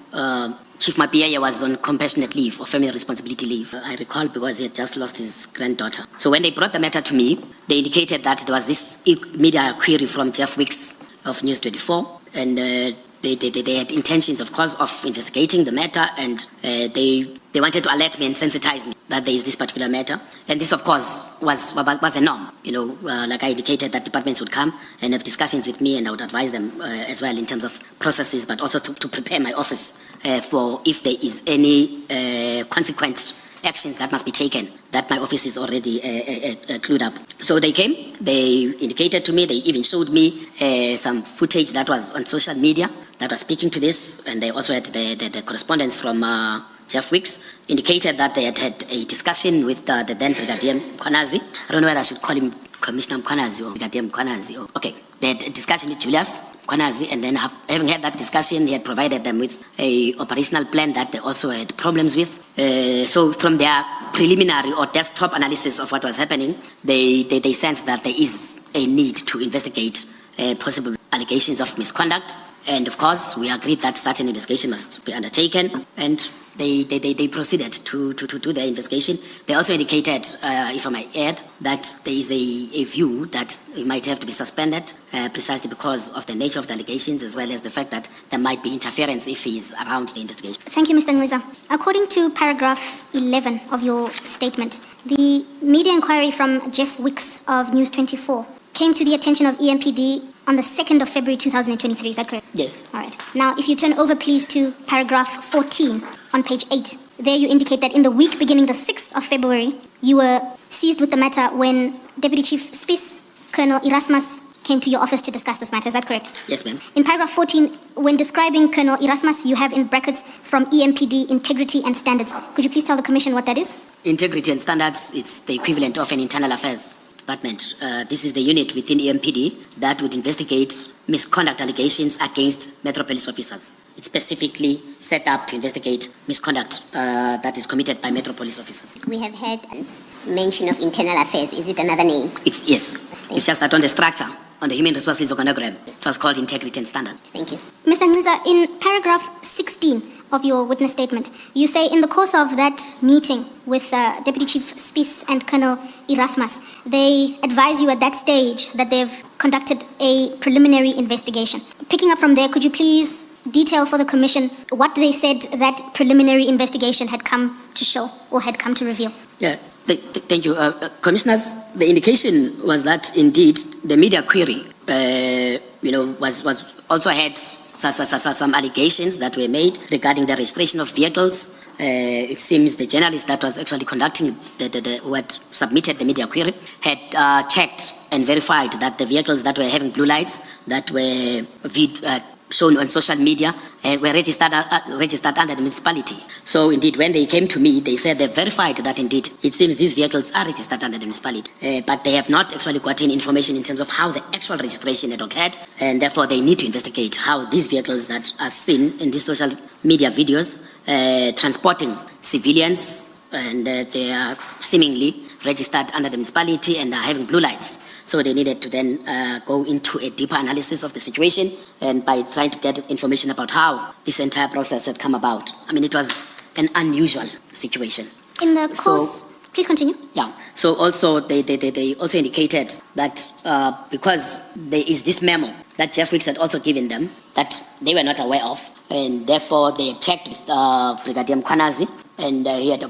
Chief Mapiyeye was on compassionate leave or family responsibility leave. I recall because he had just lost his granddaughter. So when they brought the matter to me, they indicated that there was this media query from Jeff Wicks of News 24, and they had intentions, of course, of investigating the matter, and they wanted to alert me and sensitize me that there is this particular matter. And this, of course, was a norm. Like I indicated, that departments would come and have discussions with me, and I would advise them as well in terms of processes, but also to prepare my office for if there is any consequent actions that must be taken, that my office is already clued up. So they came, they indicated to me, they even showed me some footage that was on social media that was speaking to this, and they also had the correspondence from Jeff Wicks, indicated that they had had a discussion with the then Brigadier Mkhwanazi. I don't know whether I should call him Commissioner Mkhwanazi or Brigadier Mkhwanazi. Okay, they had a discussion with Julius Mkhwanazi, and then having had that discussion, he had provided them with a operational plan that they also had problems with. So from their preliminary or desktop analysis of what was happening, they sensed that there is a need to investigate possible allegations of misconduct. And of course, we agreed that such an investigation must be undertaken, and they proceeded to do their investigation. They also indicated, if I might add, that there is a view that it might have to be suspended precisely because of the nature of the allegations, as well as the fact that there might be interference if he is around the investigation. Thank you, Mr. Nhlanhla. According to paragraph 11 of your statement, the media inquiry from Jeff Wicks of News 24 came to the attention of EMPD on the 2nd of February 2023, is that correct? Yes. All right. Now, if you turn over, please, to paragraph 14 on page 8. There you indicate that in the week beginning the 6th of February, you were seized with the matter when Deputy Chief Spies, Colonel Erasmus, came to your office to discuss this matter. Is that correct? Yes, ma'am. In paragraph 14, when describing Colonel Erasmus, you have in brackets from EMPD, integrity and standards. Could you please tell the Commission what that is? Integrity and standards, it's the equivalent of an internal affairs department. This is the unit within EMPD that would investigate misconduct allegations against Metro Police officers. It's specifically set up to investigate misconduct that is committed by Metro Police officers. We have had mention of internal affairs. Is it another name? Yes. It's just that on the structure, on the human resources organogram, it was called integrity and standards. Thank you. Mr. Nhlanhla, in paragraph 16 of your witness statement, you say in the course of that meeting with Deputy Chief Spies and Colonel Erasmus, they advise you at that stage that they've conducted a preliminary investigation. Picking up from there, could you please detail for the Commission what they said that preliminary investigation had come to show or had come to reveal? Yeah, thank you. Commissioners, the indication was that indeed the media query, was also had some allegations that were made regarding the registration of vehicles. It seems the journalist that was actually conducting who had submitted the media query had checked and verified that the vehicles that were having blue lights that were shown on social media were registered under the municipality. So indeed, when they came to me, they said they verified that indeed it seems these vehicles are registered under the municipality, but they have not actually gotten information in terms of how the actual registration had occurred, and therefore they need to investigate how these vehicles that are seen in these social media videos transporting civilians, and they are seemingly registered under the municipality and are having blue lights. So they needed to then go into a deeper analysis of the situation, and by trying to get information about how this entire process had come about. I mean, it was an unusual situation. In the course, please continue. Yeah. So also they also indicated that because there is this memo that Jeff Wicks had also given them that they were not aware of, and therefore they had checked with Brigadier Mkhwanazi, and he had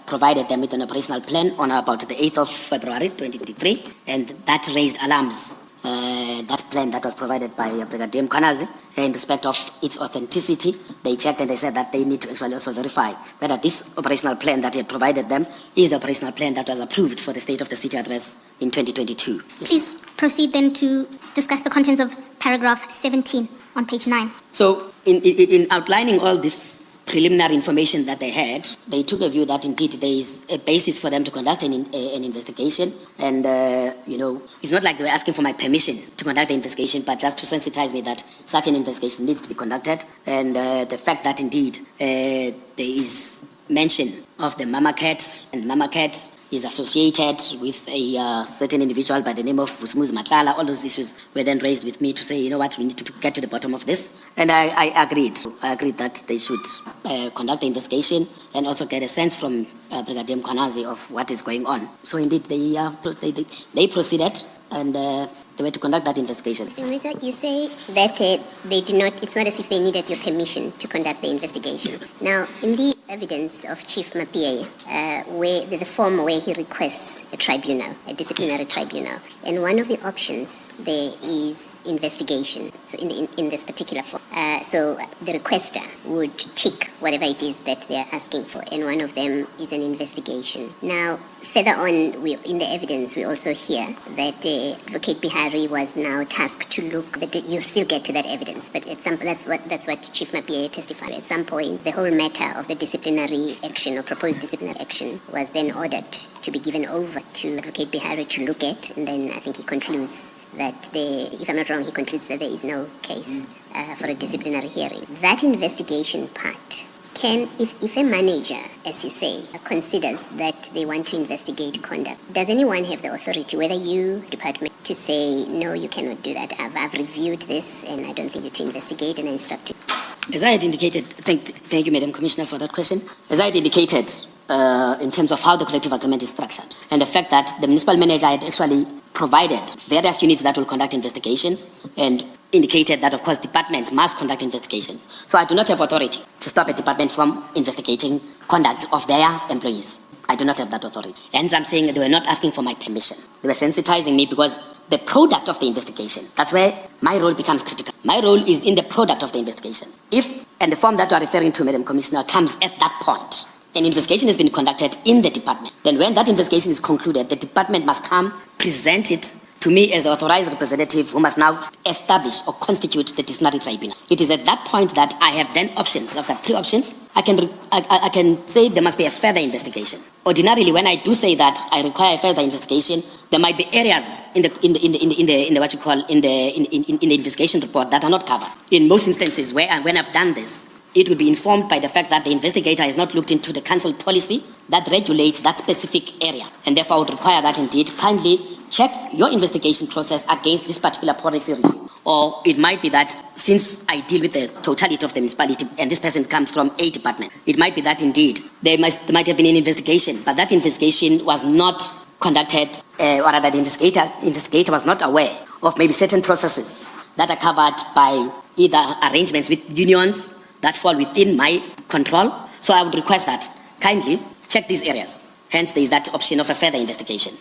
provided them with an operational plan on about the 8th of February 2023, and that raised alarms. That plan that was provided by Brigadier Mkhwanazi in respect of its authenticity, they checked and they said that they need to actually also verify whether this operational plan that he had provided them is the operational plan that was approved for the State of the City address in 2022. Yes. Please proceed then to discuss the contents of paragraph 17 on page 9. So in outlining all this preliminary information that they had, they took a view that indeed there is a basis for them to conduct an investigation, and it's not like they were asking for my permission to conduct the investigation, but just to sensitize me that such an investigation needs to be conducted, and the fact that indeed there is mention of the Mama Cat, and Mama Cat is associated with a certain individual by the name of Nhlanhla. All those issues were then raised with me to say, you know what, we need to get to the bottom of this. And I agreed. I agreed that they should conduct the investigation and also get a sense from Brigadier Mkhwanazi of what is going on. So indeed, they proceeded, and they were to conduct that investigation. Mr. You say that they did not, it's not as if they needed your permission to conduct the investigation. Yes. Now, in the evidence of Chief Mapie, where there's a form where he requests a tribunal, a disciplinary tribunal, and one of the options there is investigation. So in this particular form, so the requester would tick whatever it is that they are asking for, and one of them is an investigation. Now, further on, in the evidence, we also hear that Advocate Bihari was now tasked to look. But you'll still get to that evidence, but at some that's what Chief Mapie testified. At some point, the whole matter of the disciplinary action or proposed disciplinary action was then ordered to be given over to Advocate Bihari to look at, and then I think he concludes that if I'm not wrong, he concludes that there is no case for a disciplinary hearing. That investigation part. If a manager, as you say, considers that they want to investigate conduct, does anyone have the authority, whether you, department, to say, no, you cannot do that, I've reviewed this and I don't think you to investigate, and I instruct you? As I had indicated, thank you, Madam Commissioner, for that question. As I had indicated, in terms of how the collective agreement is structured, and the fact that the municipal manager had actually provided various units that will conduct investigations, and indicated that, of course, departments must conduct investigations. So I do not have authority to stop a department from investigating conduct of their employees. I do not have that authority. Hence, I'm saying they were not asking for my permission. They were sensitizing me because the product of the investigation, that's where my role becomes critical. My role is in the product of the investigation. If, and the form that you are referring to, Madam Commissioner, comes at that point, an investigation has been conducted in the department, then when that investigation is concluded, the department must come, present it to me as the authorized representative who must now establish or constitute the disciplinary tribunal. It is at that point that I have then options. I've got three options. I can say there must be a further investigation. Ordinarily, when I do say that I require a further investigation, there might be areas in the what you call in the investigation report that are not covered. In most instances, when I've done this, it will be informed by the fact that the investigator has not looked into the council policy that regulates that specific area, and therefore I would require that indeed kindly check your investigation process against this particular policy regime. Or it might be that since I deal with the totality of the municipality and this person comes from a department, it might be that indeed there might have been an investigation, but that investigation was not conducted, or rather the investigator was not aware of maybe certain processes that are covered by either arrangements with unions that fall within my control. So I would request that kindly check these areas. Hence, there is that option of a further investigation,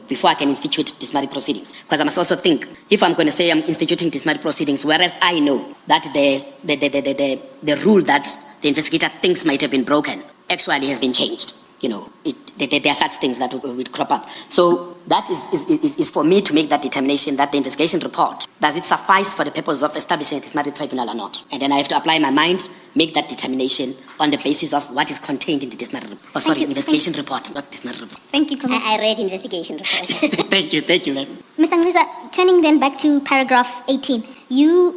before I can institute disciplinary proceedings. Because I must also think, if I'm going to say I'm instituting disciplinary proceedings, whereas I know that the rule that the investigator thinks might have been broken actually has been changed. There are such things that would crop up. So that is for me to make that determination that the investigation report, does it suffice for the purpose of establishing a disciplinary tribunal or not? And then I have to apply my mind, make that determination on the basis of what is contained in the disciplinary report. Investigation report, not disciplinary report. Thank you, Commissioner. I read investigation report. Thank you, ma'am. Ms. Nhlanhla, turning then back to paragraph 18, your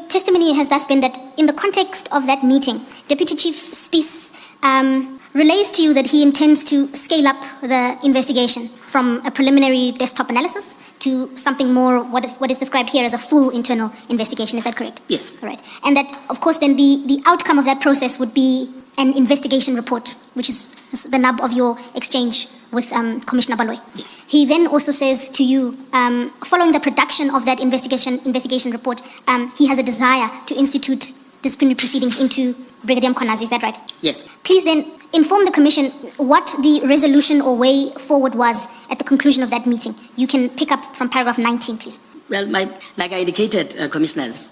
testimony has thus been that in the context of that meeting, Deputy Chief Spies relays to you that he intends to scale up the investigation from a preliminary desktop analysis to something more, what is described here as a full internal investigation. Is that correct? Yes. All right. And that, of course, then the outcome of that process would be an investigation report, which is the nub of your exchange with Commissioner Baloyi. Yes. He then also says to you, following the production of that investigation report, he has a desire to institute disciplinary proceedings into Brigadier Mkhwanazi. Is that right? Yes. Please then inform the Commission what the resolution or way forward was at the conclusion of that meeting. You can pick up from paragraph 19, please. Well, like I indicated, Commissioners,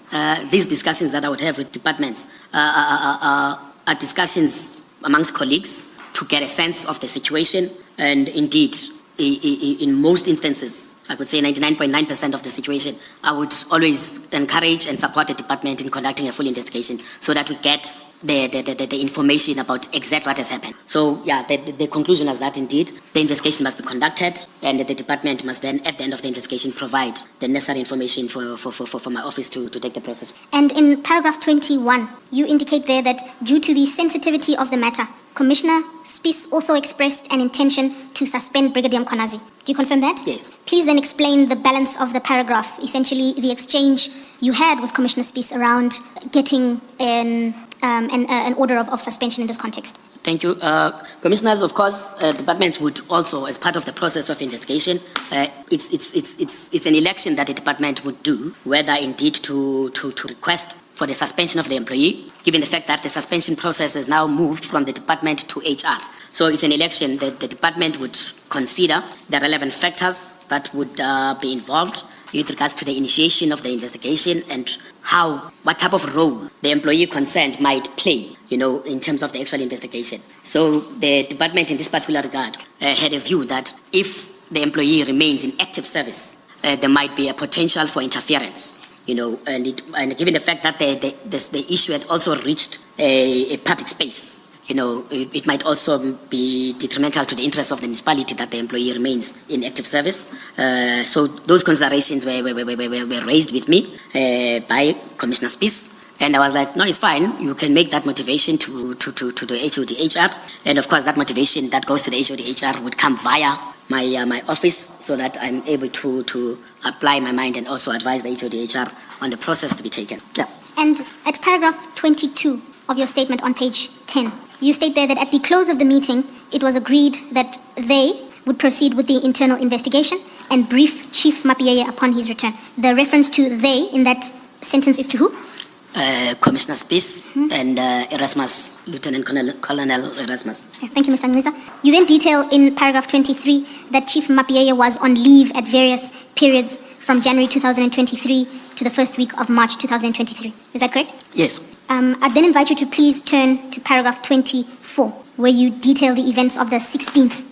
these discussions that I would have with departments are discussions amongst colleagues to get a sense of the situation. And indeed, in most instances, I would say 99.9% of the situation, I would always encourage and support the department in conducting a full investigation so that we get the information about exactly what has happened. So, yeah, the conclusion is that indeed the investigation must be conducted, and the department must then, at the end of the investigation, provide the necessary information for my office to take the process. And in paragraph 21, you indicate there that due to the sensitivity of the matter, Commissioner Spies also expressed an intention to suspend Brigadier Mkhwanazi. Do you confirm that? Yes. Please then explain the balance of the paragraph, essentially the exchange you had with Commissioner Spies around getting an order of suspension in this context. Thank you. Commissioners, of course, departments would also, as part of the process of investigation, it's an election that the department would do, whether indeed to request for the suspension of the employee, given the fact that the suspension process has now moved from the department to HR. So it's an election that the department would consider the relevant factors that would be involved with regards to the initiation of the investigation and what type of role the employee concerned might play, in terms of the actual investigation. So the department in this particular regard had a view that if the employee remains in active service, there might be a potential for interference, and given the fact that the issue had also reached a public space, it might also be detrimental to the interests of the municipality that the employee remains in active service. So those considerations were raised with me by Commissioner Spies. And I was like, no, it's fine. You can make that motivation to the HODHR. And of course, that motivation that goes to the HODHR would come via my office so that I'm able to apply my mind and also advise the HODHR on the process to be taken. Yeah. And at paragraph 22 of your statement on page 10, you state there that at the close of the meeting, it was agreed that they would proceed with the internal investigation and brief Chief Mapiyeye upon his return. The reference to they in that sentence is to who? Commissioner Spies and Erasmus, Lieutenant Colonel Erasmus. Okay, thank you, Ms. Nhlanhla. You then detail in paragraph 23 that Chief Mapiyeye was on leave at various periods from January 2023 to the first week of March 2023. Is that correct? Yes. I'd then invite you to please turn to paragraph 24, where you detail the events of the 16th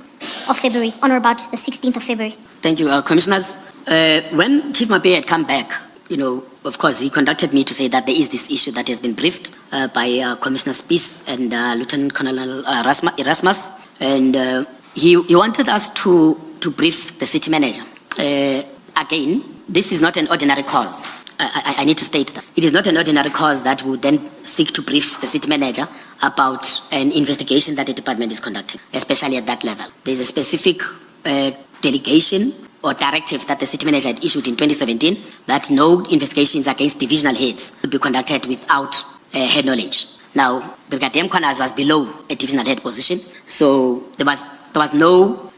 of February, on or about the 16th of February. Thank you, Commissioners. When Chief Mapiyeye had come back, of course, he contacted me to say that there is this issue that has been briefed by Commissioner Spies and Lieutenant Colonel Erasmus, and he wanted us to brief the city manager. Again, this is not an ordinary cause. I need to state that. It is not an ordinary cause that would then seek to brief the city manager about an investigation that the department is conducting, especially at that level. There is a specific delegation or directive that the city manager had issued in 2017 that no investigations against divisional heads would be conducted without head knowledge. Now, Brigadier Mkhwanazi was below a divisional head position, so there was no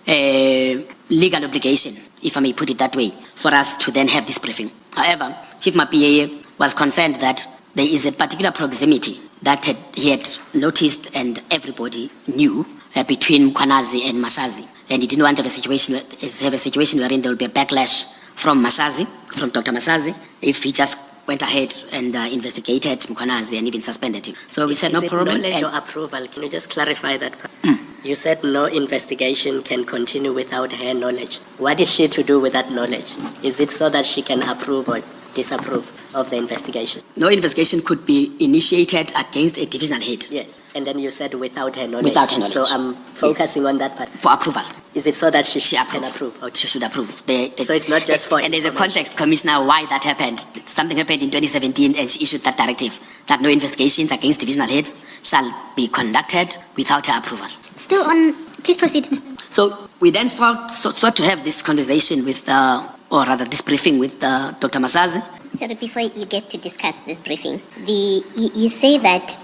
legal obligation, if I may put it that way, for us to then have this briefing. However, Chief Mapiyeye was concerned that there is a particular proximity that he had noticed and everybody knew between Mkhwanazi and Mashazi. And he didn't want to have a situation wherein there will be a backlash from Dr. Mashazi, if he just went ahead and investigated Mkhwanazi and even suspended him. So we said no problem. Knowledge or approval? Can you just clarify that part? You said no investigation can continue without her knowledge. What is she to do with that knowledge? Is it so that she can approve or disapprove of the investigation? No investigation could be initiated against a divisional head. Yes. And then you said without her knowledge. Without her knowledge. So I'm focusing on that part. For approval. Is it so that she She can approve. approve? Okay. She should approve. So it's not just for And there's a context, Commissioner, why that happened. Something happened in 2017 and she issued that directive that no investigations against divisional heads shall be conducted without her approval. Still on, please proceed, Mr. So we then sought to have this conversation with, or rather this briefing with Dr. Mashazi. So before you get to discuss this briefing, you say that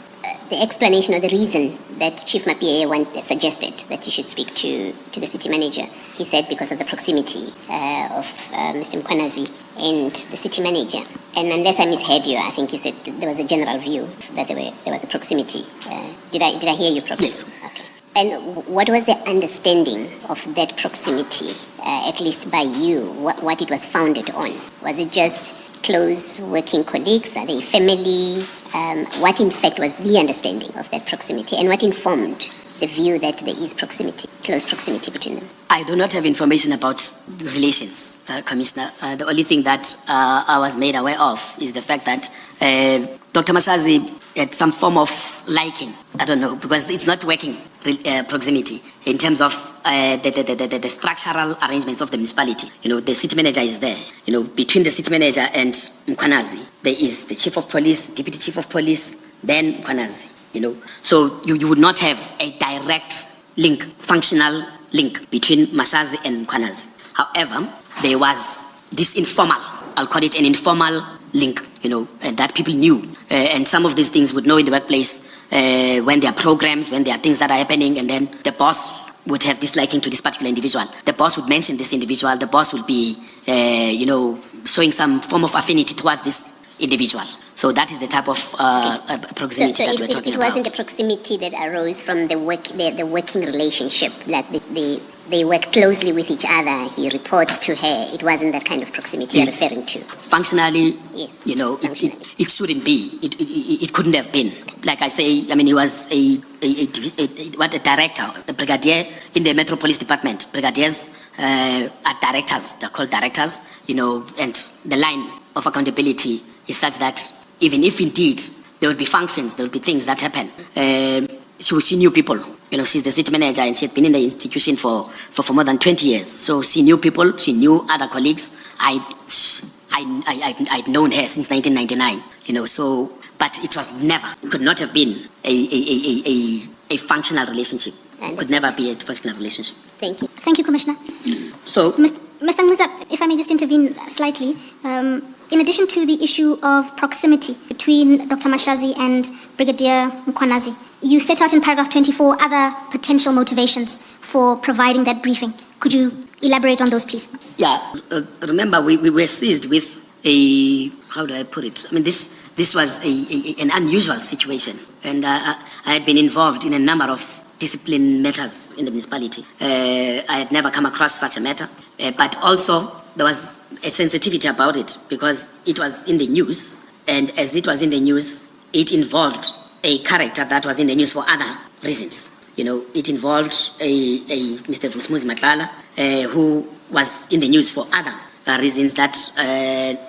the explanation or the reason that Chief Mapie suggested that you should speak to the city manager, he said because of the proximity of Mr. Mkhwanazi and the city manager. And unless I misheard you, I think you said there was a general view that there was a proximity. Did I hear you properly? Yes. Okay. And what was the understanding of that proximity, at least by you, what it was founded on? Was it just close working colleagues? Are they family? What in fact was the understanding of that proximity, and what informed the view that there is proximity, close proximity between them? I do not have information about the relations, Commissioner. The only thing that I was made aware of is the fact that Dr. Mashazi had some form of liking. I don't know, because it's not working proximity in terms of the structural arrangements of the municipality. You know, the city manager is there. You know, between the city manager and Mkhwanazi, there is the chief of police, deputy chief of police, then Mkhwanazi. You know, so you would not have a direct link, functional link between Mashazi and Mkhwanazi. However, there was this informal, I'll call it an informal link, you know, that people knew. And some of these things would know in the workplace when there are programs, when there are things that are happening, and then the boss would have this liking to this particular individual. The boss would mention this individual. The boss would be, you know, showing some form of affinity towards this individual. So that is the type of proximity that we're talking about. It wasn't a proximity that arose from the working relationship, like they work closely with each other. He reports to her. It wasn't that kind of proximity you're referring to. Functionally, yes, you know, it shouldn't be. It couldn't have been. Like I say, I mean, he was a director, a brigadier in the Metropolitan Department. Brigadiers are directors. They're called directors, you know, and the line of accountability is such that even if indeed there will be functions, there will be things that happen. She knew people. You know, she's the city manager and she had been in the institution for more than 20 years. So she knew people, she knew other colleagues. I'd known her since 1999, you know, so, but it was never, could not have been a functional relationship. Could never be a functional relationship. Thank you. Thank you, Commissioner. So, Mr. Ngcuza, if I may just intervene slightly. In addition to the issue of proximity between Dr. Mashazi and Brigadier Mkhwanazi, you set out in paragraph 24 other potential motivations for providing that briefing. Could you elaborate on those, please? Yeah, remember we were seized with a, how do I put it? I mean, this was an unusual situation, and I had been involved in a number of discipline matters in the municipality. I had never come across such a matter, but also there was a sensitivity about it because it was in the news, and as it was in the news, it involved a character that was in the news for other reasons. You know, it involved a Mr. Nhlanhla, who was in the news for other reasons that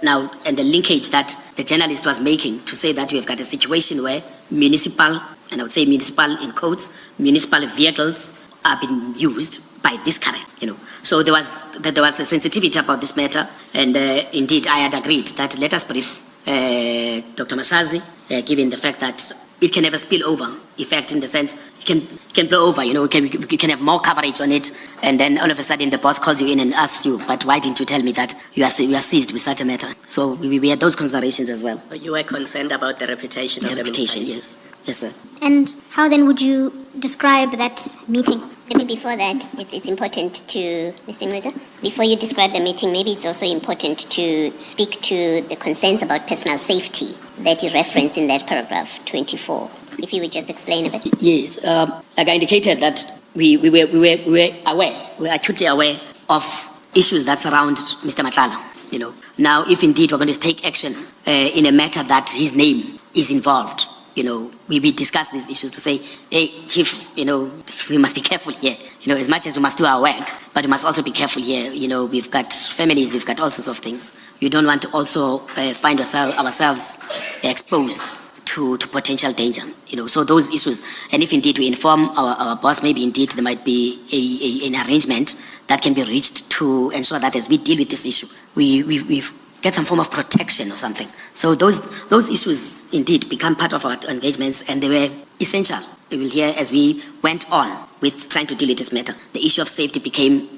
now, and the linkage that the journalist was making to say that we have got a situation where municipal, and I would say municipal in quotes, municipal vehicles are being used by this character, you know. So there was a sensitivity about this matter, and indeed I had agreed that let us brief Dr. Mashazi, given the fact that it can have a spillover effect in the sense it can blow over, you know, you can have more coverage on it, and then all of a sudden the boss calls you in and asks you, but why didn't you tell me that you are seized with such a matter? So we had those considerations as well. You were concerned about the reputation of the reputation, municipality. yes, sir. And how then would you describe that meeting? Maybe before that, it's important to, Mr. Ngweza, before you describe the meeting, maybe it's also important to speak to the concerns about personal safety that you reference in that paragraph 24. If you would just explain a bit. Yes, like I indicated that we were acutely aware of issues that surround Mr. Nhlanhla. Now, if indeed we're going to take action in a matter that his name is involved, we discuss these issues to say, hey, Chief, we must be careful here. As much as we must do our work, but we must also be careful here. We've got families, we've got all sorts of things. We don't want to also find ourselves exposed to potential danger. So those issues, and if indeed we inform our boss, maybe indeed there might be an arrangement that can be reached to ensure that as we deal with this issue, we've get some form of protection or something. So those issues indeed become part of our engagements, and they were essential. We will hear as we went on with trying to deal with this matter. The issue of safety became